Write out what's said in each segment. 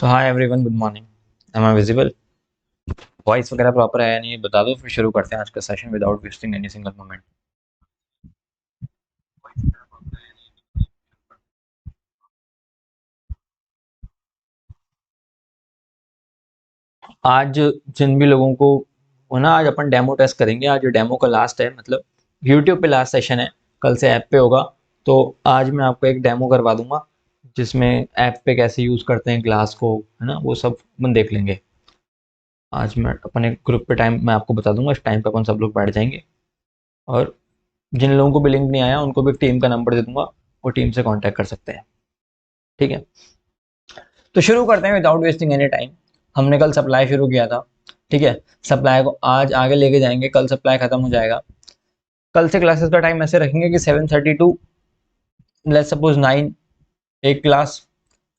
So hi everyone, good morning. Am I visible? Voice वगैरह proper है या नहीं बता दो, फिर शुरू करते हैं आज का session without wasting any single moment. आज जिन भी लोगों को हो ना, आज अपन डेमो टेस्ट करेंगे। आज डेमो का लास्ट है, मतलब यूट्यूब पे लास्ट सेशन है, कल से ऐप पे होगा। तो आज मैं आपको एक डेमो करवा दूंगा जिसमें ऐप पे कैसे यूज़ करते हैं ग्लास को, है ना, वो सब अपन देख लेंगे। आज मैं अपन एक ग्रुप पे टाइम मैं आपको बता दूंगा, इस टाइम पे अपन सब लोग बैठ जाएंगे। और जिन लोगों को भी लिंक नहीं आया उनको भी टीम का नंबर दे दूंगा, वो टीम से कांटेक्ट कर सकते हैं। ठीक है, तो शुरू करते हैं विदाउट वेस्टिंग एनी टाइम। हमने कल सप्लाई शुरू किया था, ठीक है। सप्लाई को आज आगे लेके जाएंगे, कल सप्लाई खत्म हो जाएगा। कल से क्लासेस का टाइम ऐसे रखेंगे कि 7:30 टू लेट्स सपोज 9 एक क्लास,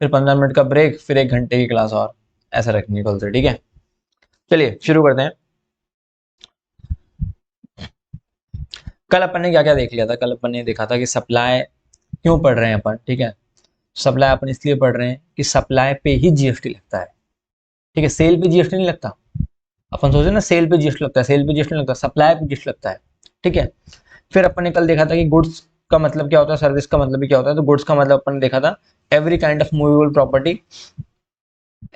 फिर 15 मिनट का ब्रेक, फिर 1 घंटे की क्लास और ऐसा रखेंगे कल से, ठीक है। चलिए शुरू करते हैं। कल अपन ने क्या क्या देख लिया था? कल अपन ने देखा था कि सप्लाई क्यों पढ़ रहे हैं अपन, ठीक है। सप्लाई अपन इसलिए पढ़ रहे हैं कि सप्लाई पे ही जीएसटी लगता है, ठीक है। सेल पे जीएसटी नहीं लगता। अपन सोचे ना, सेल पे जीएसटी लगता है, सेल पे जीएसटी नहीं लगता, सप्लाई पे जीएसटी लगता है, ठीक है। फिर अपन ने कल देखा था कि गुड्स का मतलब क्या होता है, सर्विस का मतलब भी क्या होता है। तो गुड्स का मतलब अपन ने देखा था every kind of movable property,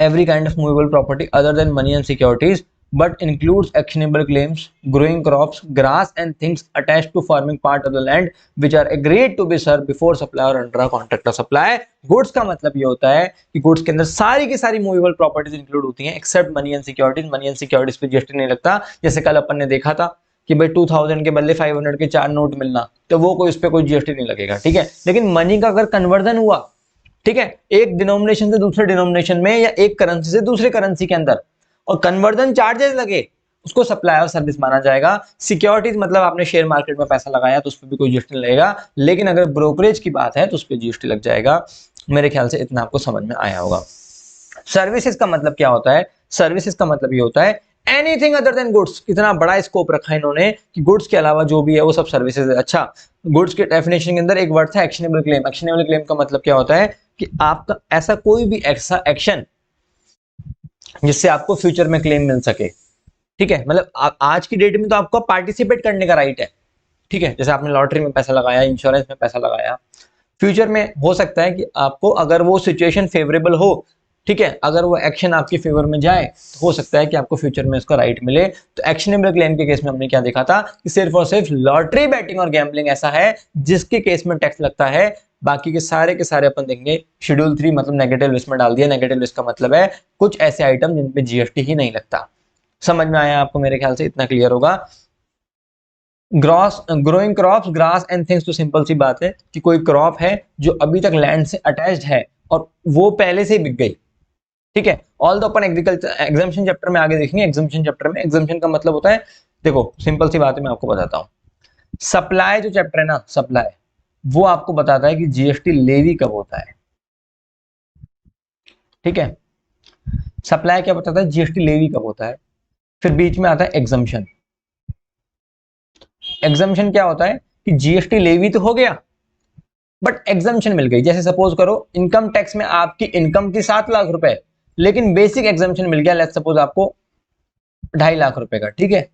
every kind of movable property other than money and securities, but includes actionable claims, growing crops, grass and things attached to farming part of the land which are agreed to be served before supply or under a contract of supply। Goods का मतलब ये होता है कि goods के अंदर सारी की सारी मूवेबल प्रॉपर्टीज इंक्लूड होती हैं except money and securities. Money and securities पे जीएसटी नहीं लगता। जैसे कल अपन ने देखा था कि भाई 2000 के बदले 500 के 4 नोट मिलना, तो वो कोई, उस पर कोई जीएसटी नहीं लगेगा, ठीक है। लेकिन मनी का अगर कन्वर्जन हुआ, ठीक है, एक डिनोमिनेशन से दूसरे डिनोमिनेशन में या एक करेंसी से दूसरे करेंसी के अंदर, और कन्वर्जन चार्जेस लगे, उसको सप्लाई और सर्विस माना जाएगा। सिक्योरिटीज मतलब आपने शेयर मार्केट में पैसा लगाया तो उस पर भी कोई जीएसटी नहीं लगेगा, लेकिन अगर ब्रोकरेज की बात है तो उस पर जीएसटी लग जाएगा। मेरे ख्याल से इतना आपको समझ में आया होगा। सर्विसेज का मतलब क्या होता है? सर्विसेज का मतलब ये होता है एनीथिंग अदर देन गुड्स। कितना बड़ा स्कोप रखा है इन्होंने कि गुड्स के अलावा जो भी है वो सब सर्विसेज है। अच्छा, गुड्स के डेफिनेशन के अंदर एक वर्ड था एक्शनेबल क्लेम। एक्शनेबल क्लेम का मतलब क्या होता है कि आपका ऐसा कोई भी ऐसा एक्शन जिससे आपको फ्यूचर में क्लेम मिल सके, ठीक है। मतलब आज की डेट में तो आपको पार्टिसिपेट करने का राइट है, ठीक है। जैसे आपने लॉटरी में पैसा लगाया, इंश्योरेंस में पैसा लगाया, फ्यूचर में हो सकता है कि आपको, अगर वो सिचुएशन फेवरेबल हो, ठीक है, अगर वो एक्शन आपके फेवर में जाए, तो हो सकता है कि आपको फ्यूचर में उसका राइट मिले। तो एक्शनेबल क्लेम के केस में हमने क्या देखा था कि सिर्फ और सिर्फ लॉटरी, बैटिंग और गैम्बलिंग ऐसा है जिसके केस में टैक्स लगता है। बाकी के सारे अपन देखेंगे शेड्यूल 3, मतलब नेगेटिव लिस्ट में डाल दिया। नेगेटिव लिस्ट का मतलब है कुछ ऐसे आइटम जिन पे जीएसटी ही नहीं लगता। समझ में आया आपको? मेरे ख्याल से इतना क्लियर होगा। Gross growing crops, grass and things, तो सिंपल सी बात है कि कोई क्रॉप है जो अभी तक लैंड से अटैच्ड है और वो पहले से ही बिक गई, ठीक है। All the upon agriculture exemption chapter में आगे देखेंगे। एग्जाम्पशन चैप्टर में एग्जाम्पशन का मतलब होता है, देखो सिंपल सी बात है, मैं आपको बताता हूँ। सप्लाई जो चैप्टर है ना, सप्लाई, वो आपको बताता है कि जीएसटी लेवी कब होता है, ठीक है। सप्लाई क्या बताता है? जीएसटी लेवी कब होता है। फिर बीच में आता है एग्जाम्पशन। एग्जाम्पशन क्या होता है कि जीएसटी लेवी तो हो गया बट एग्जाम्पशन मिल गई। जैसे सपोज करो इनकम टैक्स में आपकी इनकम थी 7 लाख रुपए, लेकिन बेसिक एग्जाम्पशन मिल गया, लेट्स सपोज आपको 2.5 लाख रुपए का, ठीक है।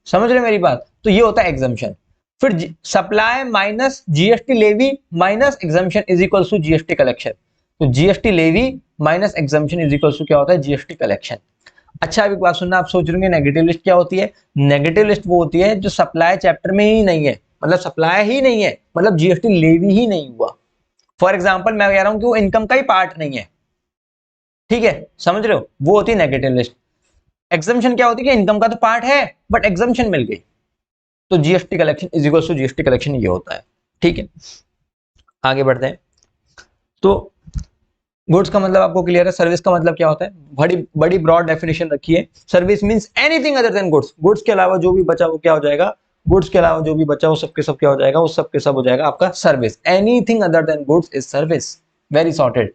समझ रहे मेरी बात? तो ये होता है एग्जाम्पशन। फिर supply minus GST levy minus exemption is equal to GST collection. तो GST levy minus exemption is equal to क्या होता है? GST collection. अच्छा, अब एक बात सुनना, आप सोच रहे होंगे नेगेटिव लिस्ट क्या होती है। नेगेटिव लिस्ट वो होती है जो सप्लाई चैप्टर में ही नहीं है, मतलब सप्लाई ही नहीं है, मतलब जीएसटी लेवी ही नहीं हुआ। फॉर एग्जाम्पल मैं कह रहा हूं कि वो इनकम का ही पार्ट नहीं है, ठीक है। समझ रहे हो? वो होती है नेगेटिव लिस्ट। एग्जाम्पशन क्या होती है कि इनकम का तो पार्ट है बट एग्जाम्पशन मिल गई। तो GST collection is equal to GST collection, ये होता है, ठीक है। आगे बढ़ते हैं। तो गुड्स का मतलब आपको क्लियर है। सर्विस का मतलब क्या होता है? बड़ी बड़ी ब्रॉड डेफिनेशन रखी है। Service means anything other than goods. Goods के अलावा जो भी बचा वो क्या हो जाएगा? गुड्स के अलावा जो भी बचा वो सबके सब क्या हो जाएगा? वो सबके सब हो जाएगा आपका service. Anything other than goods is service. Very sorted,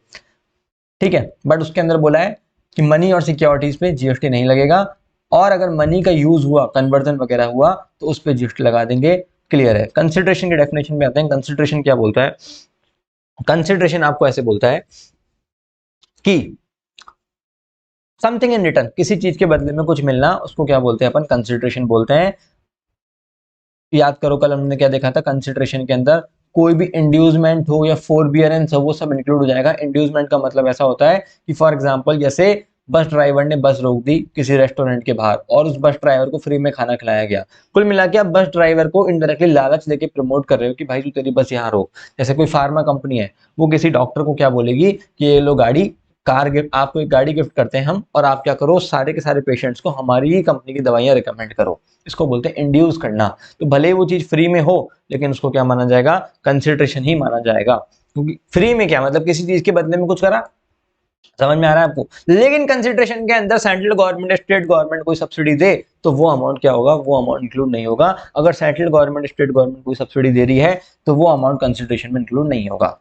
ठीक है। बट उसके अंदर बोला है कि मनी और सिक्योरिटीज पे जीएसटी नहीं लगेगा, और अगर मनी का यूज हुआ, कन्वर्जन वगैरह हुआ, तो उस पर जीएसटी लगा देंगे। क्लियर है? कंसिडरेशन के डेफिनेशन में आते हैं। कंसिडरेशन क्या बोलता है? कंसिडरेशन आपको ऐसे बोलता है कि समथिंग इन रिटर्न, किसी चीज के बदले में कुछ मिलना, उसको क्या बोलते हैं अपन, कंसिडरेशन बोलते हैं। याद करो कल हमने क्या देखा था, कंसिडरेशन के अंदर कोई भी इंड्यूसमेंट हो या फोरबियरेंस हो वो सब इंक्लूड हो जाएगा। इंड्यूसमेंट का मतलब ऐसा होता है कि फॉर एग्जांपल जैसे बस ड्राइवर ने बस रोक दी किसी रेस्टोरेंट के बाहर और उस बस ड्राइवर को फ्री में खाना खिलाया गया। कुल मिला के आप बस ड्राइवर को इनडायरेक्टली लालच लेके प्रमोट कर रहे हो कि भाई तू तेरी बस यहाँ रोक। जैसे कोई फार्मा कंपनी है, वो किसी डॉक्टर को क्या बोलेगी कि ये लो गाड़ी, कार गिफ्ट, आपको एक गाड़ी गिफ्ट करते हैं हम, और आप क्या करो सारे के सारे पेशेंट्स को हमारी ही कंपनी की दवाइयां रिकमेंड करो। इसको बोलते हैं इंड्यूस करना। तो भले ही वो चीज फ्री में हो लेकिन उसको क्या माना जाएगा, कंसिडरेशन ही माना जाएगा। क्योंकि फ्री में क्या मतलब, किसी चीज के बदले में कुछ करा, समझ में आ रहा है आपको। लेकिन कंसिडरेशन के अंदर सेंट्रल गवर्नमेंट, स्टेट गवर्नमेंट कोई सब्सिडी दे तो वो अमाउंट क्या होगा, वो अमाउंट इंक्लूड नहीं होगा। अगर सेंट्रल गवर्नमेंट, स्टेट गवर्नमेंट कोई सब्सिडी दे रही है तो वो अमाउंट कंसिडरेशन में इंक्लूड नहीं होगा।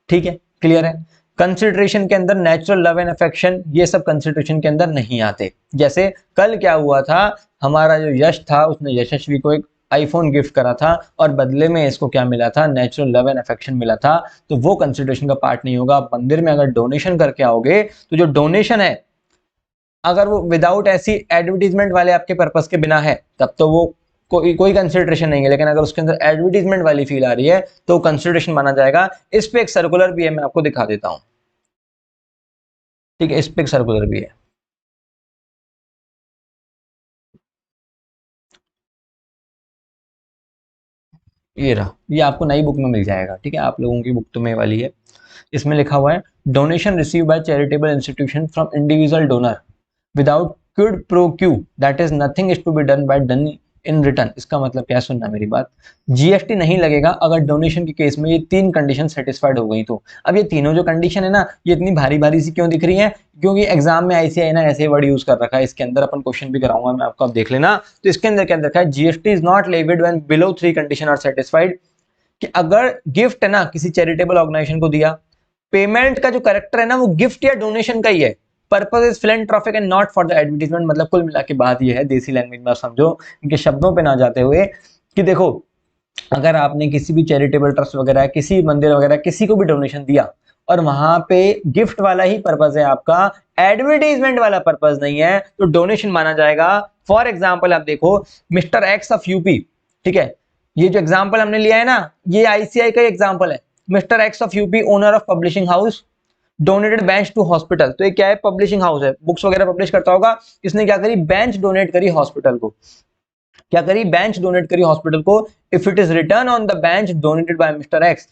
ठीक है, क्लियर है। कंसिडरेशन के अंदर नेचुरल लव एंड अफेक्शन, ये सब कंसिडरेशन के अंदर नहीं आते। जैसे कल क्या हुआ था, हमारा जो यश था उसने यशस्वी को एक आईफोन गिफ्ट करा था और बदले में इसको क्या मिला था, नेचुरल लव एंड अफेक्शन मिला था। तो वो कंसिडरेशन का पार्ट नहीं होगा। मंदिर में अगर डोनेशन करके आओगे तो जो डोनेशन है अगर वो विदाउट ऐसी एडवर्टीजमेंट वाले आपके पर्पस के बिना है तब तो वो कोई कंसिडरेशन नहीं है। लेकिन अगर उसके अंदर एडवर्टीजमेंट वाली फील आ रही है तो कंसिडरेशन माना जाएगा। इस पे एक सर्कुलर भी है, मैं आपको दिखा देता हूं। ठीक है, इस पे एक सर्कुलर भी है, ये रहा, ये आपको नई बुक में मिल जाएगा। ठीक है, आप लोगों की बुक तो में वाली है। इसमें लिखा हुआ है donation receive by charitable institution from individual donor without quid pro quo that is nothing is to be done by done in return. इसका मतलब क्या, सुनना मेरी बात, जीएसटी नहीं लगेगा अगर डोनेशन के केस में ये तीन कंडीशन सेटिस्फाइड हो गई तो। अब ये तीनों जो कंडीशन है ना, ये इतनी भारी भारी सी क्यों दिख रही है, क्योंकि एग्जाम में आईसीआई ना ऐसे वर्ड यूज कर रखा है। इसके अंदर अपन क्वेश्चन भी कराऊंगा मैं आपको, आप देख लेना। तो इसके अंदर क्या रखा है, GST is not levied when below three condition are satisfied. कि अगर गिफ्ट है ना किसी चैरिटेबल ऑर्गेनाइजेशन को दिया, पेमेंट का जो करेक्टर है ना वो गिफ्ट या डोनेशन का ही है, purpose is philanthropic and not for the advertisement. मतलब कुल मिला के बात ये है, देसी लैंग्वेज में समझो, इनके शब्दों पे ना जाते हुए, कि देखो अगर आपने किसी भी चैरिटेबल ट्रस्ट वगैरह, किसी मंदिर वगैरह, किसी को भी डोनेशन दिया और वहां पे गिफ्ट वाला ही पर्पस है आपका, एडवर्टाइजमेंट वाला पर्पस नहीं है, तो डोनेशन माना जाएगा। फॉर एग्जाम्पल आप देखो मिस्टर एक्स ऑफ यूपी, ठीक है, ये जो एग्जाम्पल हमने लिया है ना, ये आईसीआई का एग्जाम्पल है। Mister X of UP owner of publishing house donated bench to hospital. तो ये क्या है, पब्लिशिंग हाउस है, बुक्स वगैरह पब्लिश करता होगा। इसने क्या करी, बेंच डोनेट करी हॉस्पिटल को। क्या करी, बेंच डोनेट करी हॉस्पिटल को। If it is return on the bench donated by mister x,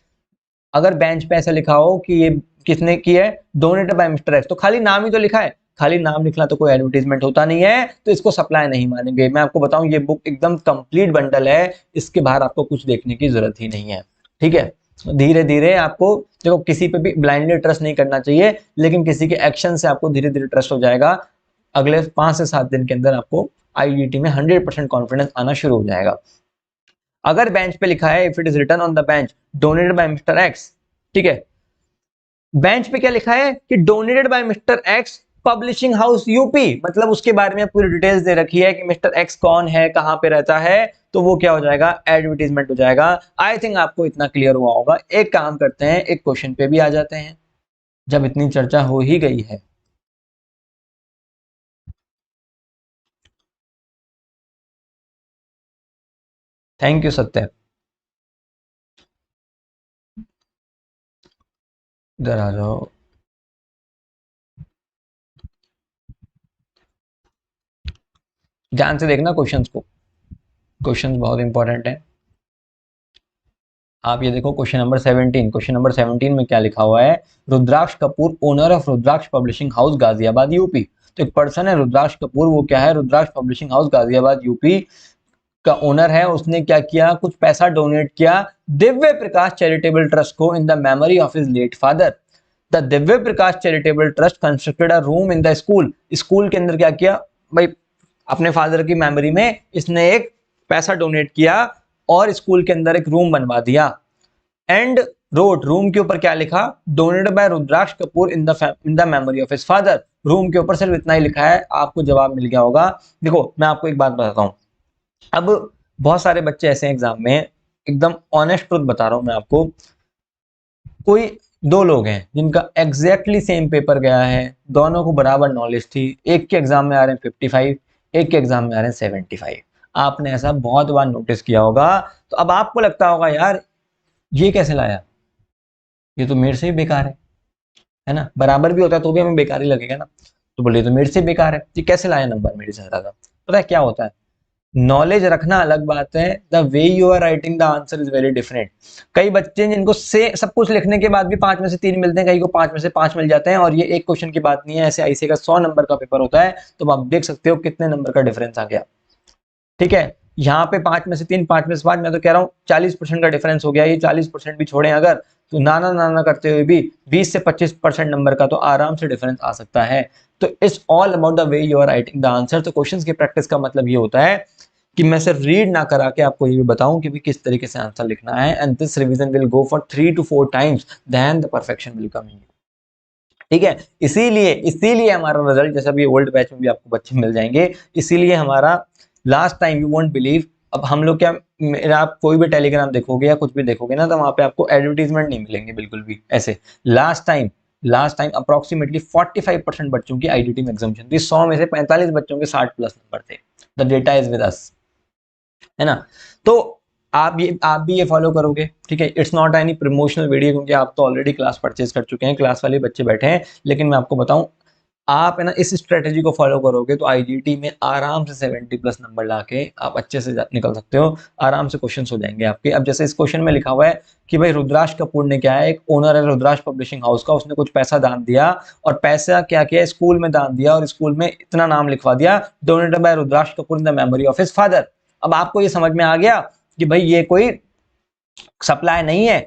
अगर बेंच पे ऐसा लिखा हो कि ये किसने की है, डोनेटेड बाय मिस्टर एक्स, तो खाली नाम ही तो लिखा है, खाली नाम लिखना तो कोई एडवर्टीजमेंट होता नहीं है, तो इसको सप्लाई नहीं मानेंगे। मैं आपको बताऊं ये बुक एकदम कंप्लीट बंडल है, इसके बाहर आपको कुछ देखने की जरूरत ही नहीं है। ठीक है, धीरे धीरे आपको देखो, किसी पे भी ब्लाइंडली ट्रस्ट नहीं करना चाहिए, लेकिन किसी के एक्शन से आपको धीरे धीरे ट्रस्ट हो जाएगा। अगले 5 से 7 दिन के अंदर आपको आईडीटी में 100% कॉन्फिडेंस आना शुरू हो जाएगा। अगर बेंच पे लिखा है if it is written on the bench donated by mister X, ठीक है, बेंच पे क्या लिखा है कि donated by mister X publishing house UP, मतलब उसके बारे में पूरी डिटेल्स दे रखी है कि मिस्टर एक्स कौन है, कहां पे रहता है, तो वो क्या हो जाएगा, एडवर्टीजमेंट हो जाएगा। आई थिंक आपको इतना क्लियर हुआ होगा। एक काम करते हैं, एक क्वेश्चन पे भी आ जाते हैं, जब इतनी चर्चा हो ही गई है। थैंक यू सत्य, इधर आ जाओ। ध्यान से देखना क्वेश्चंस को, क्वेश्चंस बहुत इंपॉर्टेंट है। आप ये देखो क्वेश्चन नंबर 17, क्वेश्चन नंबर 17 में क्या लिखा हुआ है, Rudraksh Kapoor owner of Rudraksh publishing house Ghaziabad UP. तो एक पर्सन है रुद्राक्ष कपूर, वो क्या है, Rudraksh publishing house Ghaziabad UP का ओनर है। उसने क्या किया, कुछ पैसा डोनेट किया दिव्य प्रकाश चैरिटेबल ट्रस्ट को in the memory of his late father. The Divya Prakash charitable trust constructed a room in the school. School के अंदर क्या किया भाई, अपने फादर की मेमोरी में इसने एक पैसा डोनेट किया और स्कूल के अंदर एक रूम बनवा दिया। एंड रोड, रूम के ऊपर क्या लिखा, donated by Rudraksh Kapoor in the memory of his father. Room के ऊपर सिर्फ इतना ही लिखा है, आपको जवाब मिल गया होगा। देखो मैं आपको एक बात बताता हूं, अब बहुत सारे बच्चे ऐसे एग्जाम में, एकदम ऑनेस्ट ट्रुथ बता रहा हूं मैं आपको, कोई दो लोग हैं जिनका एग्जैक्टली सेम पेपर गया है, दोनों को बराबर नॉलेज थी, एक के एग्जाम में आ रहे हैं 55, एक के एग्जाम में आ रहे हैं 75। आपने ऐसा बहुत बार नोटिस किया होगा। तो अब आपको लगता होगा यार ये कैसे लाया, ये तो मेरे से ही बेकार है ना, बराबर भी होता है तो भी हमें बेकार ही लगेगा ना। तो बोले तो मेरे से बेकार है, ये कैसे लाया नंबर मेरे से ज्यादा। पता है क्या होता है, नॉलेज रखना अलग बात है, the way you are writing the answer is very different. कई बच्चे हैं जिनको से सब कुछ लिखने के बाद भी 5 में से 3 मिलते हैं, कई को 5 में से 5 मिल जाते हैं, और ये एक क्वेश्चन की बात नहीं है, ऐसे आईसीए का 100 नंबर का पेपर होता है, तो आप देख सकते हो कितने नंबर का डिफरेंस आ गया। ठीक है, यहाँ पे 5 में से 3, 5 में से 5, मैं तो कह रहा हूँ 40% का डिफरेंस हो गया। ये 40% भी छोड़ें अगर, तो नाना नाना करते हुए भी 20 से 25% नंबर का तो आराम से डिफरेंस आ सकता है। तो it's all about the way you are writing the answer. तो क्वेश्चंस की प्रैक्टिस का मतलब ये होता है कि मैं सिर्फ रीड ना करा के आपको ये भी बताऊं कि भी किस तरीके से आंसर लिखना है, and this revision will go for 3 to 4 times, then the perfection will come in. ठीक है, इसीलिए इसीलिए हमारा रिजल्ट, जैसा भी ओल्ड बैच में भी आपको बच्चे मिल जाएंगे, इसीलिए हमारा last time, you won't believe, अब हम लोग क्या, मेरा आप कोई भी टेलीग्राम देखोगे या कुछ भी देखोगे ना, तो वहां पे आपको एडवर्टीजमेंट नहीं मिलेंगे बिल्कुल भी ऐसे। लास्ट टाइम अप्रोक्सीमेटली 45% बच्चों की आईडीटी में एग्जामिशन थी, 100 में से 45 बच्चों के 60 प्लस नंबर थे। The data is with us, है ना। तो आप भी ये फॉलो करोगे, ठीक है। It's not any promotional video, क्योंकि आप तो ऑलरेडी क्लास परचेज कर चुके हैं, क्लास वाले बच्चे बैठे हैं, लेकिन मैं आपको बताऊं, आप है ना इस स्ट्रेटेजी को फॉलो करोगे तो आईजीटी में आराम से 70 प्लस नंबर लाके आप अच्छे से निकल सकते हो, आराम से क्वेश्चंस हो जाएंगे आपके। अब जैसे इस क्वेश्चन में लिखा हुआ है कि भाई रुद्राक्ष कपूर ने क्या है, एक ओनर है रुद्राक्ष पब्लिशिंग हाउस का, उसने कुछ पैसा दान दिया, और पैसा क्या किया, स्कूल में दान दिया, और स्कूल में इतना नाम लिखवा दिया, donated by Rudraksh Kapoor in the memory of his father. अब आपको ये समझ में आ गया कि भाई ये कोई सप्लाई नहीं है,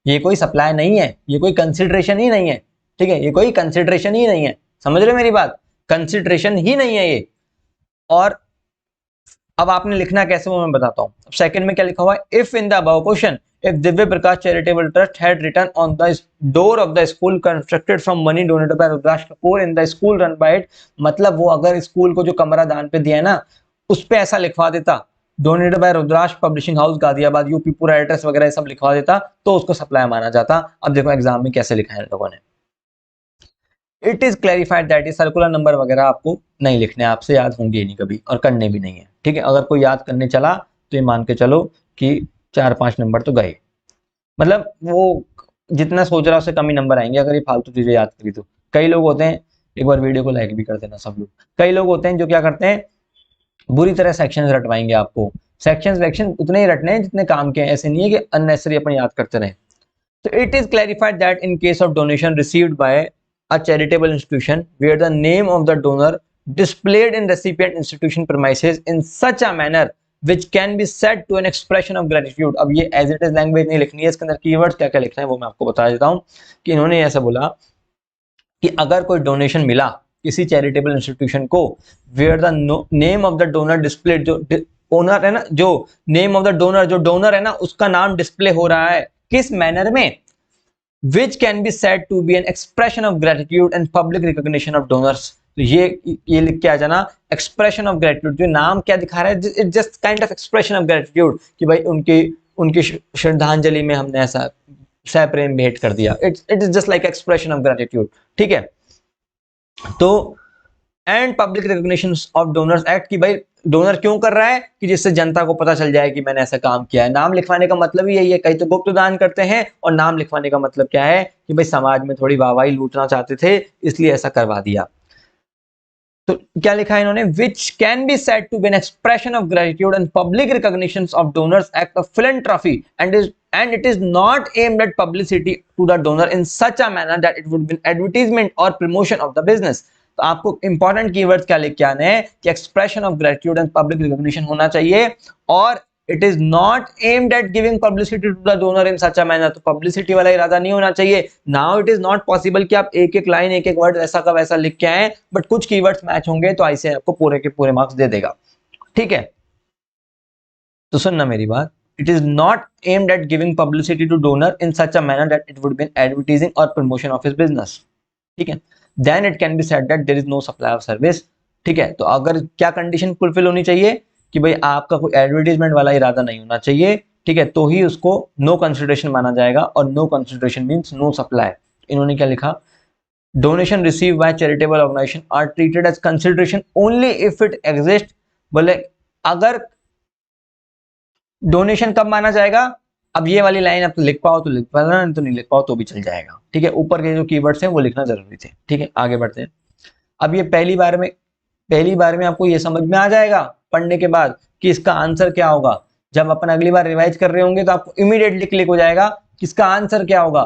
ये कोई सप्लाई नहीं है, ये कोई कंसिडरेशन ही नहीं है। ठीक है, ये कोई कंसिडरेशन ही नहीं है, समझ रहे हो मेरी बात, कंसिडरेशन ही नहीं है ये। और अब आपने लिखना कैसे वो मैं बताता हूं। सेकंड में क्या लिखा हुआ है, if in the above question if Divya Prakash charitable trust had written on the door of the school constructed from money donated by Rudraksh Kapoor in the school run by it, मतलब वो अगर स्कूल को जो कमरा दान पे दिया है ना, उस पे ऐसा लिखवा देता, donated by Rudraksh publishing house Ghaziabad UP, पूरा एड्रेस वगैरह सब लिखवा देता, तो उसको सप्लाई माना जाता। अब देखो एग्जाम में कैसे लिखा है लोगों ने, इट इज क्लैरिफाइड दैट ये सर्कुलर नंबर वगैरह आपको नहीं लिखने, आपसे याद होंगे ही नहीं कभी, और करने भी नहीं है। ठीक है, अगर कोई याद करने चला तो ये मान के चलो कि 4-5 नंबर तो गए, मतलब वो जितना सोच रहा है उससे कम ही नंबर आएंगे अगर ये फालतू चीजें याद करी तो। कई लोग होते हैं, एक बार वीडियो को लाइक भी कर देना सब लोग, कई लोग होते हैं जो क्या करते हैं, बुरी तरह सेक्शंस रटवाएंगे आपको, सेक्शन उतने ही रटने हैं जितने काम के हैं, ऐसे नहीं है कि अननेसेसरी अपन याद करते रहे। So it is clarified that in case of donation received by a charitable institution where the name of the donor displayed in recipient institution premises in such a manner which can be said to an expression of gratitude। अब ये as it is language नहीं लिखनी है, इसके अंदर keywords क्या क्या लिखना है वो मैं आपको बता देता हूँ। कि इन्होंने ऐसा बोला कि अगर कोई डोनेशन मिला किसी चैरिटेबल इंस्टीट्यूशन को, where the name of the donor displayed, जो ओनर है ना, जो नेम ऑफ द डोनर, जो डोनर है ना उसका नाम डिस्प्ले हो रहा है, किस मैनर में, which can be said to be an expression of gratitude and public recognition of donors। तो ये लिख के आ जाना, एक्सप्रेशन ऑफ ग्रेटिट्यूड, जो नाम क्या दिखा रहा है, it just kind of expression of gratitude, कि भाई उनकी उनकी श्रद्धांजलि में हमने ऐसा सप्रेम भेंट कर दिया, it is just like expression of gratitude. ठीक है, तो and public recognition of donors act, कि भाई डोनर क्यों कर रहा है, कि जिससे जनता को पता चल जाए कि मैंने ऐसा काम किया है। नाम लिखवाने का मतलब ही यही है, कई तो गुप्त दान करते हैं, और नाम लिखवाने का मतलब क्या है कि भाई समाज में थोड़ी वाहवाही लूटना चाहते थे इसलिए ऐसा करवा दिया। तो क्या लिखा है इन्होंने, which can be said to be an expression of gratitude and public recognition of donors act of philanthropy and it is not aimed at publicity to the donor in such a manner that it would be an advertisement or promotion of the business। तो आपको important keywords क्या लिख के आने हैं कि expression of gratitude and public recognition होना चाहिए, और it is not aimed at giving publicity to the donor in such a manner, तो पब्लिसिटी वाला इरादा नहीं होना चाहिए। Now it is not possible कि आप एक एक लाइन एक एक वर्ड ऐसा का वैसा लिख के आए, बट कुछ कीवर्ड्स मैच होंगे तो ऐसे आपको पूरे के पूरे मार्क्स दे देगा। ठीक है, तो सुनना मेरी बात, it is not aimed at giving publicity to donor in such a manner that it would be advertising or promotion of his business। ठीक है, then it can be said that there is no supply of service। ठीक है, तो अगर क्या condition fulfil होनी चाहिए कि भाई आपका कोई एडवर्टीजमेंट वाला इरादा नहीं होना चाहिए, ठीक है, तो ही उसको नो कंसिडरेशन माना जाएगा, और no consideration means no supply. इन्होंने क्या लिखा, donation receive by charitable organisation are treated as consideration only if it exist. बोले अगर डोनेशन कब माना जाएगा, अब ये वाली लाइन आप तो लिख पाओ तो लिख पाओ, नहीं तो नहीं लिख पाओ तो भी चल जाएगा, ठीक है, ऊपर के जो कीवर्ड्स हैं वो लिखना जरूरी थे, ठीक है। आगे बढ़ते हैं। अब ये पहली बार में आपको ये समझ में आ जाएगा पढ़ने के बाद कि इसका आंसर क्या होगा। जब अपन अगली बार रिवाइज कर रहे होंगे तो आपको इमीडिएटली क्लिक हो जाएगा कि इसका आंसर क्या होगा,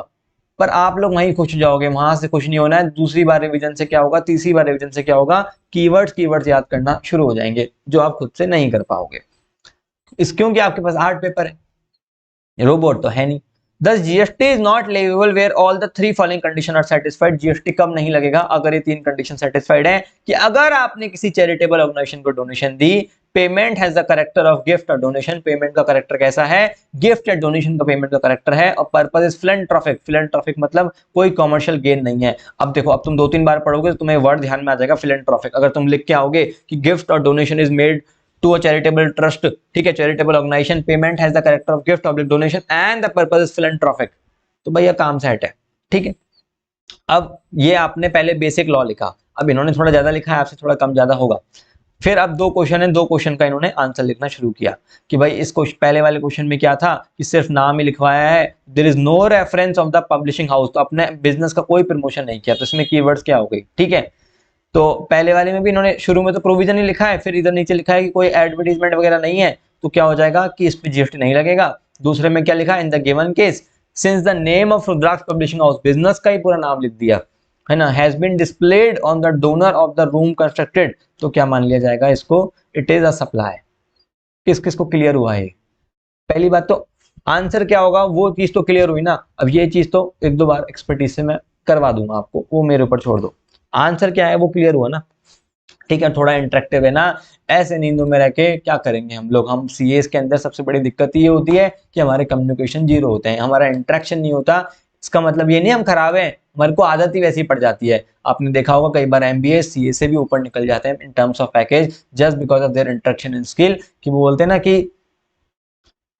पर आप लोग वहीं खुश हो जाओगे, वहां से खुश नहीं होना है। दूसरी बार रिवीजन से क्या होगा, तीसरी बार रिवीजन से क्या होगा, कीवर्ड्स याद करना शुरू हो जाएंगे, जो आप खुद से नहीं कर पाओगे इस, क्योंकि आपके पास 8 पेपर है, रोबोट तो है नहीं। Thus GST is not leviable where all the three following condition are satisfied। GST कब नहीं लगेगा, अगर ये 3 कंडीशन सेटिस्फाइड है कि अगर आपने किसी चैरिटेबल ऑर्गेनाइजेशन को donation the, payment has the character of gift और डोनेशन, पेमेंट का करेक्टर कैसा है, गिफ्ट या डोनेशन का पेमेंट का करेक्टर है, और पर्पस इज फिलैंथ्रोपिक। फिलैंथ्रोपिक मतलब कोई कमर्शियल गेन नहीं है। अब देखो, अब तुम 2-3 बार पढ़ोगे तो तुम्हें वर्ड ध्यान में आ जाएगा फिलैंथ्रोपिक। अगर तुम लिख के आओगे कि गिफ्ट और donation is made to a charitable trust, ठीक है, charitable organization, payment has the character of gift, public donation and the purpose is philanthropic, तो भैया काम सेट है, ठीक है। अब ये आपने पहले बेसिक लॉ लिखा, अब इन्होंने थोड़ा ज्यादा लिखा है, आपसे थोड़ा कम ज्यादा होगा। फिर अब 2 क्वेश्चन है, 2 क्वेश्चन का इन्होंने आंसर लिखना शुरू किया कि भाई इस क्वेश्चन, पहले वाले क्वेश्चन में क्या था कि सिर्फ नाम ही लिखवाया है, there is no reference of the publishing house, तो अपने बिजनेस का कोई प्रमोशन नहीं किया, तो इसमें कीवर्ड्स क्या हो गई, ठीक है। तो पहले वाले में भी इन्होंने शुरू में तो प्रोविजन ही लिखा है, फिर इधर नीचे लिखा है कि कोई एडवर्टीजमेंट वगैरह नहीं है, तो क्या हो जाएगा कि इस पे जीएसटी नहीं लगेगा। दूसरे में क्या लिखा, in the given case since the name of Rudraksh publishing house, business का ही पूरा नाम लिख दिया है ना, has been displayed on the donor of the room constructed, तो क्या मान लिया जाएगा इसको, इट इज अ सप्लाई। किस किस को क्लियर हुआ है, पहली बात तो आंसर क्या होगा वो चीज तो क्लियर हुई ना। अब ये चीज तो 1-2 बार एक्सपर्टीज से मैं करवा दूंगा आपको, वो मेरे ऊपर छोड़ दो। आंसर क्या है वो क्लियर हुआ ना, ठीक है, थोड़ा इंटरेक्टिव है ना। ऐसे नींदों में रह के क्या करेंगे हम लोग, हम सीएस के अंदर सबसे बड़ी दिक्कत ये होती है कि हमारे कम्युनिकेशन जीरो होते हैं, हमारा इंटरेक्शन नहीं होता। इसका मतलब ये नहीं हम खराब हैं, हमारे को आदत ही वैसी पड़ जाती है। आपने देखा होगा कई बार एमबीए सीए से भी ऊपर निकल जाते हैं in terms of package, just because of their interaction in skill, कि वो बोलते हैं ना कि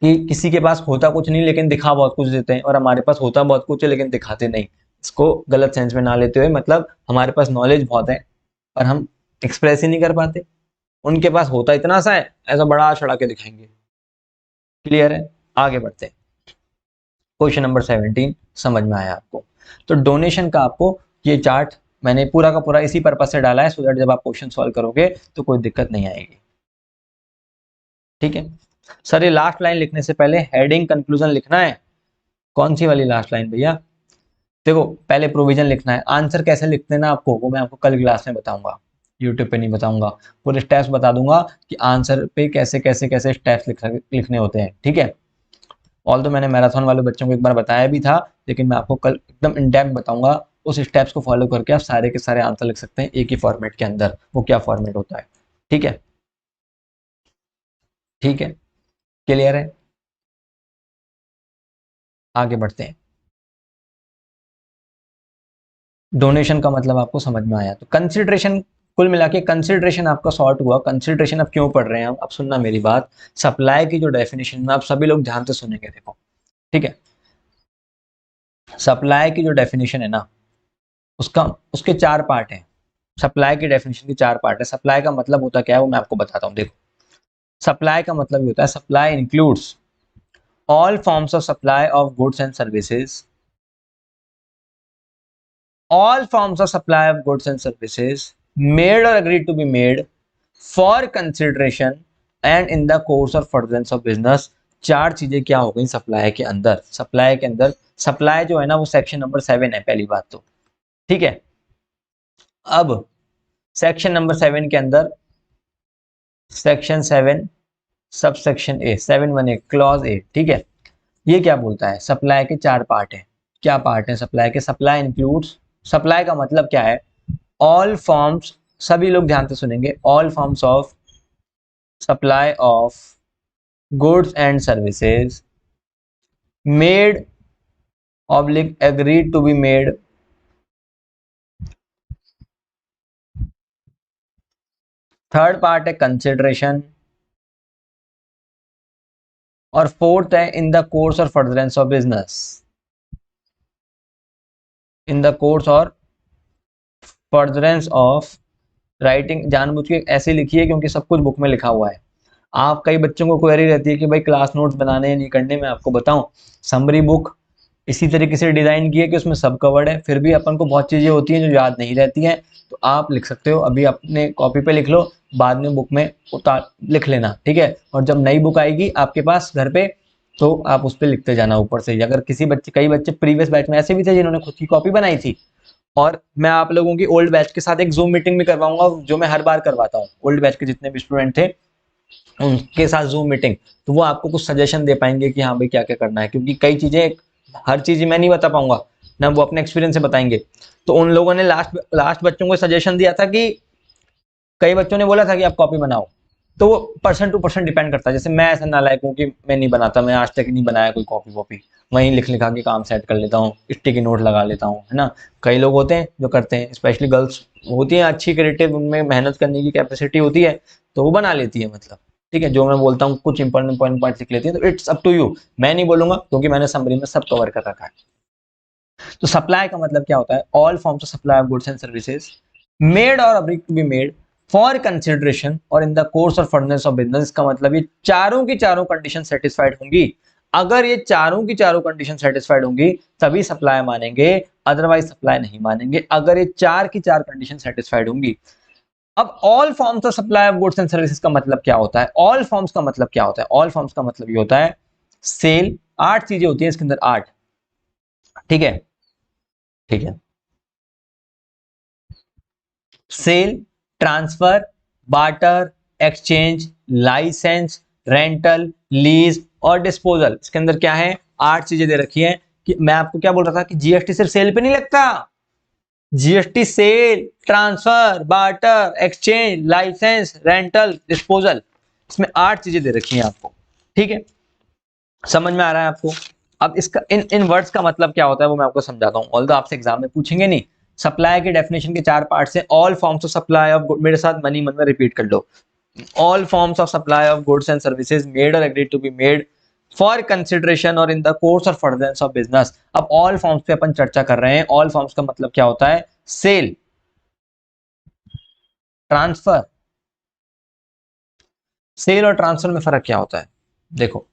किसी के पास होता कुछ नहीं लेकिन दिखा बहुत कुछ देते हैं, और हमारे पास होता बहुत कुछ है लेकिन दिखाते नहीं। इसको गलत सेंस में ना लेते हुए, मतलब हमारे पास नॉलेज बहुत है पर हम एक्सप्रेस ही नहीं कर पाते, उनके पास होता इतना सा है, ऐसा बड़ा चढ़ा के दिखाएंगे। क्लियर है, आगे बढ़ते हैं। क्वेश्चन नंबर 17 समझ में आया आपको। तो डोनेशन का आपको ये चार्ट मैंने पूरा का पूरा इसी पर्पज से डाला है, सो दैट जब आप क्वेश्चन सॉल्व करोगे तो कोई दिक्कत नहीं आएगी, ठीक है। सर ये लास्ट लाइन लिखने से पहले हेडिंग कंक्लूजन लिखना है, कौन सी वाली लास्ट लाइन भैया, देखो पहले प्रोविजन लिखना है, आंसर कैसे लिखते हैं ना आपको वो मैं आपको कल क्लास में बताऊंगा, यूट्यूब पे नहीं बताऊंगा, पूरे स्टेप्स बता दूंगा कि आंसर पे कैसे कैसे कैसे स्टेप्स लिखने होते हैं, ठीक है। ऑल तो मैंने मैराथन वाले बच्चों को एक बार बताया भी था, लेकिन मैं आपको कल एकदम इन डेप्थ बताऊंगा, उस स्टेप्स को फॉलो करके आप सारे के सारे आंसर लिख सकते हैं एक ही फॉर्मेट के अंदर, वो क्या फॉर्मेट होता है, ठीक है, ठीक है, क्लियर है, आगे बढ़ते हैं। डोनेशन का मतलब आपको समझ में आया, तो कंसिडरेशन, कुल मिला के कंसिडरेशन आपका सॉर्ट हुआ। कंसिडरेशन आप क्यों पढ़ रहे हैं हम, अब सुनना मेरी बात, सप्लाई की जो डेफिनेशन में आप सभी लोग ध्यान से सुनेंगे, देखो ठीक है। सप्लाई की जो डेफिनेशन है ना, उसका उसके 4 पार्ट हैं। सप्लाई की डेफिनेशन के 4 पार्ट है। सप्लाई का मतलब होता क्या है वो मैं आपको बताता हूँ, देखो सप्लाई का मतलब ये होता है, supply includes all forms of supply of goods and services, all forms of supply of goods and services made or agreed to be made for consideration and in the course or furtherance of business। 4 चीजें क्या हो गई supply के अंदर, supply के अंदर supply जो है ना वो सेक्शन नंबर 7 है, पहली बात तो ठीक है। अब सेक्शन नंबर 7 के अंदर section 7 sub section A 7(1)(a) clause A, ठीक है। ये क्या बोलता है, सप्लाई के 4 पार्ट है। क्या पार्ट है सप्लाई के, सप्लाई इंक्लूड्स, सप्लाई का मतलब क्या है, ऑल फॉर्म्स, सभी लोग ध्यान से सुनेंगे, all forms of supply of goods and services made oblique agreed to be made third part है कंसिडरेशन, और फोर्थ है इन द कोर्स और furtherance of business, in the course और फर्दरेंस ऑफ, राइटिंग जानबूझ के ऐसे लिखी है क्योंकि सब कुछ बुक में लिखा हुआ है। आप कई बच्चों को क्वेरी रहती है कि भाई क्लास नोट्स बनाने नहीं करने, मैं आपको बताऊं समरी बुक इसी तरीके से डिजाइन की है कि उसमें सब कवर्ड है, फिर भी अपन को बहुत चीजें होती हैं जो याद नहीं रहती हैं, तो आप लिख सकते हो, अभी अपने कॉपी पे लिख लो, बाद में बुक में उतार लिख लेना, ठीक है। और जब नई बुक आएगी आपके पास घर पे तो आप उस पर लिखते जाना ऊपर से ही। अगर किसी बच्चे, कई बच्चे प्रीवियस बैच में ऐसे भी थे जिन्होंने खुद की कॉपी बनाई थी, और मैं आप लोगों की ओल्ड बैच के साथ एक जूम मीटिंग भी करवाऊंगा जो मैं हर बार करवाता हूँ, ओल्ड बैच के जितने भी स्टूडेंट थे उनके साथ जूम मीटिंग, तो वो आपको कुछ सजेशन दे पाएंगे कि हाँ भाई क्या क्या करना है, क्योंकि कई चीजें, हर चीज मैं नहीं बता पाऊंगा ना, वो अपने एक्सपीरियंस से बताएंगे। तो उन लोगों ने लास्ट लास्ट बच्चों को सजेशन दिया था कि कई बच्चों ने बोला था कि आप कॉपी बनाओ, तो वो पर्सन टू पर्सन डिपेंड करता है। जैसे मैं ऐसा नालायक हूँ कि मैं नहीं बनाता, मैं आज तक नहीं बनाया कोई कॉपी वॉपी, वहीं लिख लिखा के काम सेट कर लेता हूँ, स्टिकी नोट लगा लेता हूँ, है ना। कई लोग होते हैं जो करते हैं, स्पेशली गर्ल्स होती हैं अच्छी क्रिएटिव, उनमें मेहनत करने की कैपेसिटी होती है, तो वो बना लेती है, मतलब ठीक है। जो मैं बोलता हूँ कुछ इंपॉर्टेंट पॉइंट लिख लेती है, तो इट्स अप टू यू, मैं नहीं बोलूंगा क्योंकि मैंने समरी में सब कवर कर रखा है। तो सप्लाई का मतलब क्या होता है, all forms of supply of goods and services made or agree to be made for consideration or in the course और फर्दरेंस ऑफ बिजनेस। का मतलब ये चारों की चारों कंडीशन सेटिस्फाइड होंगी। अगर ये चारों की चारों कंडीशन सेटिस्फाइड होंगी तभी सप्लाई मानेंगे, अदरवाइज सप्लाई नहीं मानेंगे, अगर ये चार की चार कंडीशन सेटिस्फाइड होंगी। अब all forms of supply of goods and services का मतलब क्या होता है, ऑल फॉर्म्स का मतलब क्या होता है, ऑल फॉर्म्स का मतलब ये होता है सेल, 8 चीजें होती है इसके अंदर, 8, ठीक है, ठीक है। Sale, transfer, barter, exchange, licence, rental, lease और डिस्पोजल। इसके अंदर क्या है, 8 चीजें दे रखी हैं। कि मैं आपको क्या बोल रहा था कि जीएसटी सिर्फ सेल पे नहीं लगता, GST sale, transfer, barter, exchange, licence, rental, disposal, इसमें 8 चीजें दे रखी हैं आपको, ठीक है। समझ में आ रहा है आपको। अब इसका इन वर्ड्स का मतलब क्या होता है वो मैं आपको समझाता हूँ, ऑल्दो आपसे एग्जाम में पूछेंगे नहीं। सप्लाई के डेफिनेशन के 4 पार्ट्स हैं। All forms of supply of, मेरे साथ मनी मन में रिपीट कर लो, all forms of supply of goods and services made or agreed to be made for consideration or in the course or furtherance of business। अब all forms पे अपन चर्चा कर रहे हैं। all forms का मतलब क्या होता है, सेल, ट्रांसफर। सेल और ट्रांसफर में फर्क क्या होता है, देखो,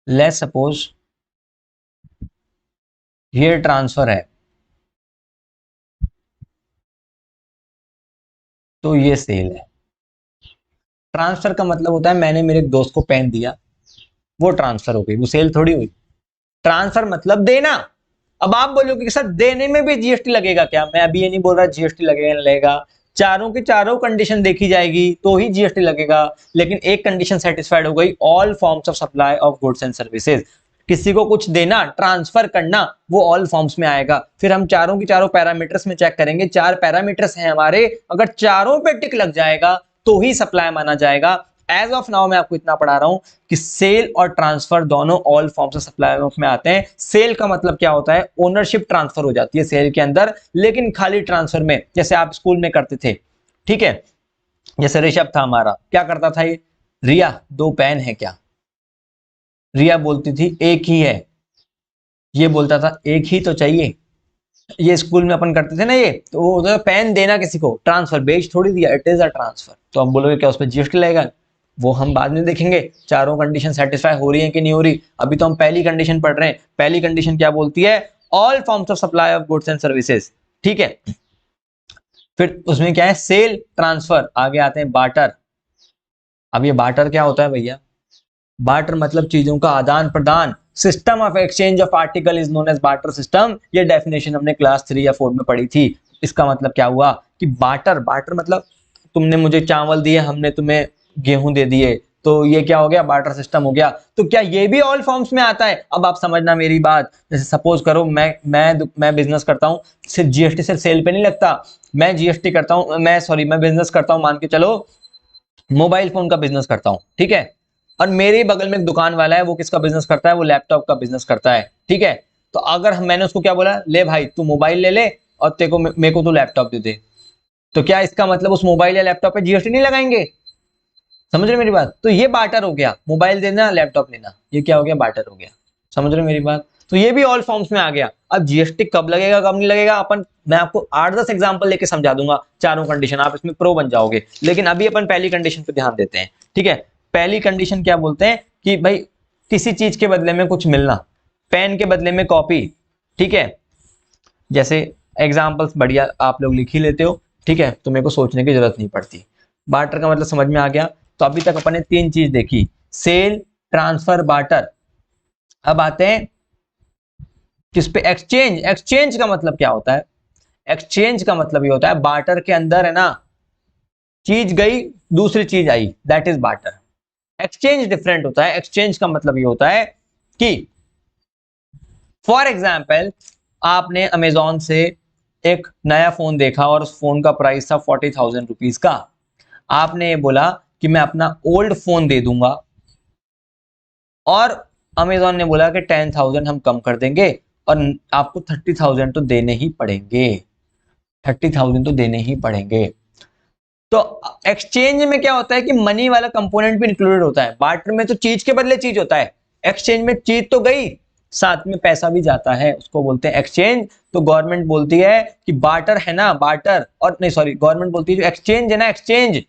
लेट्स सपोज ये ट्रांसफर है तो ये सेल है। ट्रांसफर का मतलब होता है मैंने मेरे एक दोस्त को पेन दिया, वो ट्रांसफर हो गई, वो सेल थोड़ी हुई। ट्रांसफर मतलब देना। अब आप बोलोगे कि सर देने में भी जीएसटी लगेगा क्या, मैं अभी ये नहीं बोल रहा जीएसटी लगेगा नहीं लगेगा, चारों की चारों कंडीशन देखी जाएगी तो ही जीएसटी लगेगा। लेकिन एक कंडीशन सेटिस्फाइड हो गई, all forms of supply of goods and services, किसी को कुछ देना, ट्रांसफर करना, वो ऑल फॉर्म्स में आएगा। फिर हम चारों की चारों पैरामीटर्स में चेक करेंगे, 4 पैरामीटर्स हैं हमारे, अगर चारों पे टिक लग जाएगा तो ही सप्लाई माना जाएगा। एज ऑफ नाउ मैं आपको इतना पढ़ा रहा हूं कि सेल और ट्रांसफर दोनों ऑल फॉर्म्स ऑफ सप्लाई में आते हैं। सेल का मतलब क्या होता है, ओनरशिप ट्रांसफर हो जाती है सेल के अंदर, लेकिन खाली ट्रांसफर में, जैसे आप स्कूल में करते थे, ठीक है। जैसे ऋषभ था हमारा, क्या करता था ये, रिया 2 पेन है क्या, रिया बोलती थी एक ही है, ये बोलता था एक ही तो चाहिए। ये स्कूल में अपन करते थे ना ये, तो वो होता है पेन देना किसी को, ट्रांसफर, बेच थोड़ी दिया, इट इज अ ट्रांसफर। तो हम बोलोगे क्या उस पर जीएसटी लगेगा, वो हम बाद में देखेंगे चारों कंडीशन सेटिस्फाई हो रही है कि नहीं हो रही। अभी तो हम पहली कंडीशन पढ़ रहे हैं। पहली कंडीशन क्या बोलती है, all forms of supply of goods and services, ठीक है। फिर उसमें क्या है, सेल, ट्रांसफर, आगे आते हैं बार्टर। अब ये बार्टर क्या होता है भैया, बार्टर मतलब चीजों का आदान प्रदान, system of exchange of article is known as barter system. ये डेफिनेशन हमने क्लास 3 या 4 में पढ़ी थी। इसका मतलब क्या हुआ कि बार्टर, बार्टर मतलब तुमने मुझे चावल दिए, हमने तुम्हें गेहूं दे दिए, तो ये क्या हो गया, बार्टर सिस्टम हो गया। तो क्या ये भी ऑल फॉर्म्स में आता है। अब आप समझना मेरी बात, जैसे सपोज करो मैं बिजनेस करता हूँ, सिर्फ जीएसटी सिर्फ सेल पे नहीं लगता, मैं जीएसटी करता हूँ, मैं बिजनेस करता हूँ, मान के चलो मोबाइल फोन का बिजनेस करता हूँ, ठीक है। और मेरे बगल में एक दुकान वाला है, वो किसका बिजनेस करता है, वो लैपटॉप का बिजनेस करता है, ठीक है। तो अगर मैंने उसको क्या बोला, ले भाई तू मोबाइल ले ले और तेरे को मेरे को तू लैपटॉप दे दे, तो क्या इसका मतलब उस मोबाइल या लैपटॉप पे जीएसटी नहीं लगाएंगे, समझ रहे हो मेरी बात? तो ये बार्टर हो गया, मोबाइल देना लैपटॉप लेना, ये क्या हो गया, बार्टर हो गया। समझ रहे हो मेरी बात? तो ये भी ऑल फॉर्म्स में आ गया। अब जीएसटी कब लगेगा कब नहीं लगेगा अपन, मैं आपको 8-10 एग्जांपल लेके समझा दूंगा, चारों कंडीशन, आप इसमें प्रो बन जाओगे। लेकिन अभी अपन पहली कंडीशन पे ध्यान देते हैं, ठीक है। पहली कंडीशन क्या बोलते हैं कि भाई किसी चीज के बदले में कुछ मिलना, पेन के बदले में कॉपी, ठीक है। जैसे एग्जाम्पल्स बढ़िया आप लोग लिख ही लेते हो, ठीक है, तो मेरे को सोचने की जरूरत नहीं पड़ती। बार्टर का मतलब समझ में आ गया। तो अभी तक अपन ने 3 चीज देखी, सेल, ट्रांसफर, बार्टर। अब आते हैं किस पे, एक्सचेंज। एक्सचेंज का मतलब क्या होता है? एक्सचेंज का मतलब ये होता है, बार्टर के अंदर है ना, चीज गई दूसरी चीज आई, that is barter. Exchange different होता है। एक्सचेंज का मतलब ये होता है कि फॉर एग्जाम्पल आपने अमेजोन से एक नया फोन देखा और उस फोन का प्राइस था 40,000 रुपीज का। आपने ये बोला कि मैं अपना ओल्ड फोन दे दूंगा, और अमेजोन ने बोला कि 10,000 हम कम कर देंगे और आपको 30,000 तो देने ही पड़ेंगे, 30,000 तो देने ही पड़ेंगे। तो एक्सचेंज में क्या होता है कि मनी वाला कंपोनेंट भी इंक्लूडेड होता है। बार्टर में तो चीज के बदले चीज होता है, एक्सचेंज में चीज तो गई, साथ में पैसा भी जाता है, उसको बोलते हैं एक्सचेंज। तो गवर्नमेंट बोलती है कि बार्टर है ना, बार्टर, और नहीं सॉरी, गवर्नमेंट बोलती है जो एक्सचेंज है ना, एक्सचेंज,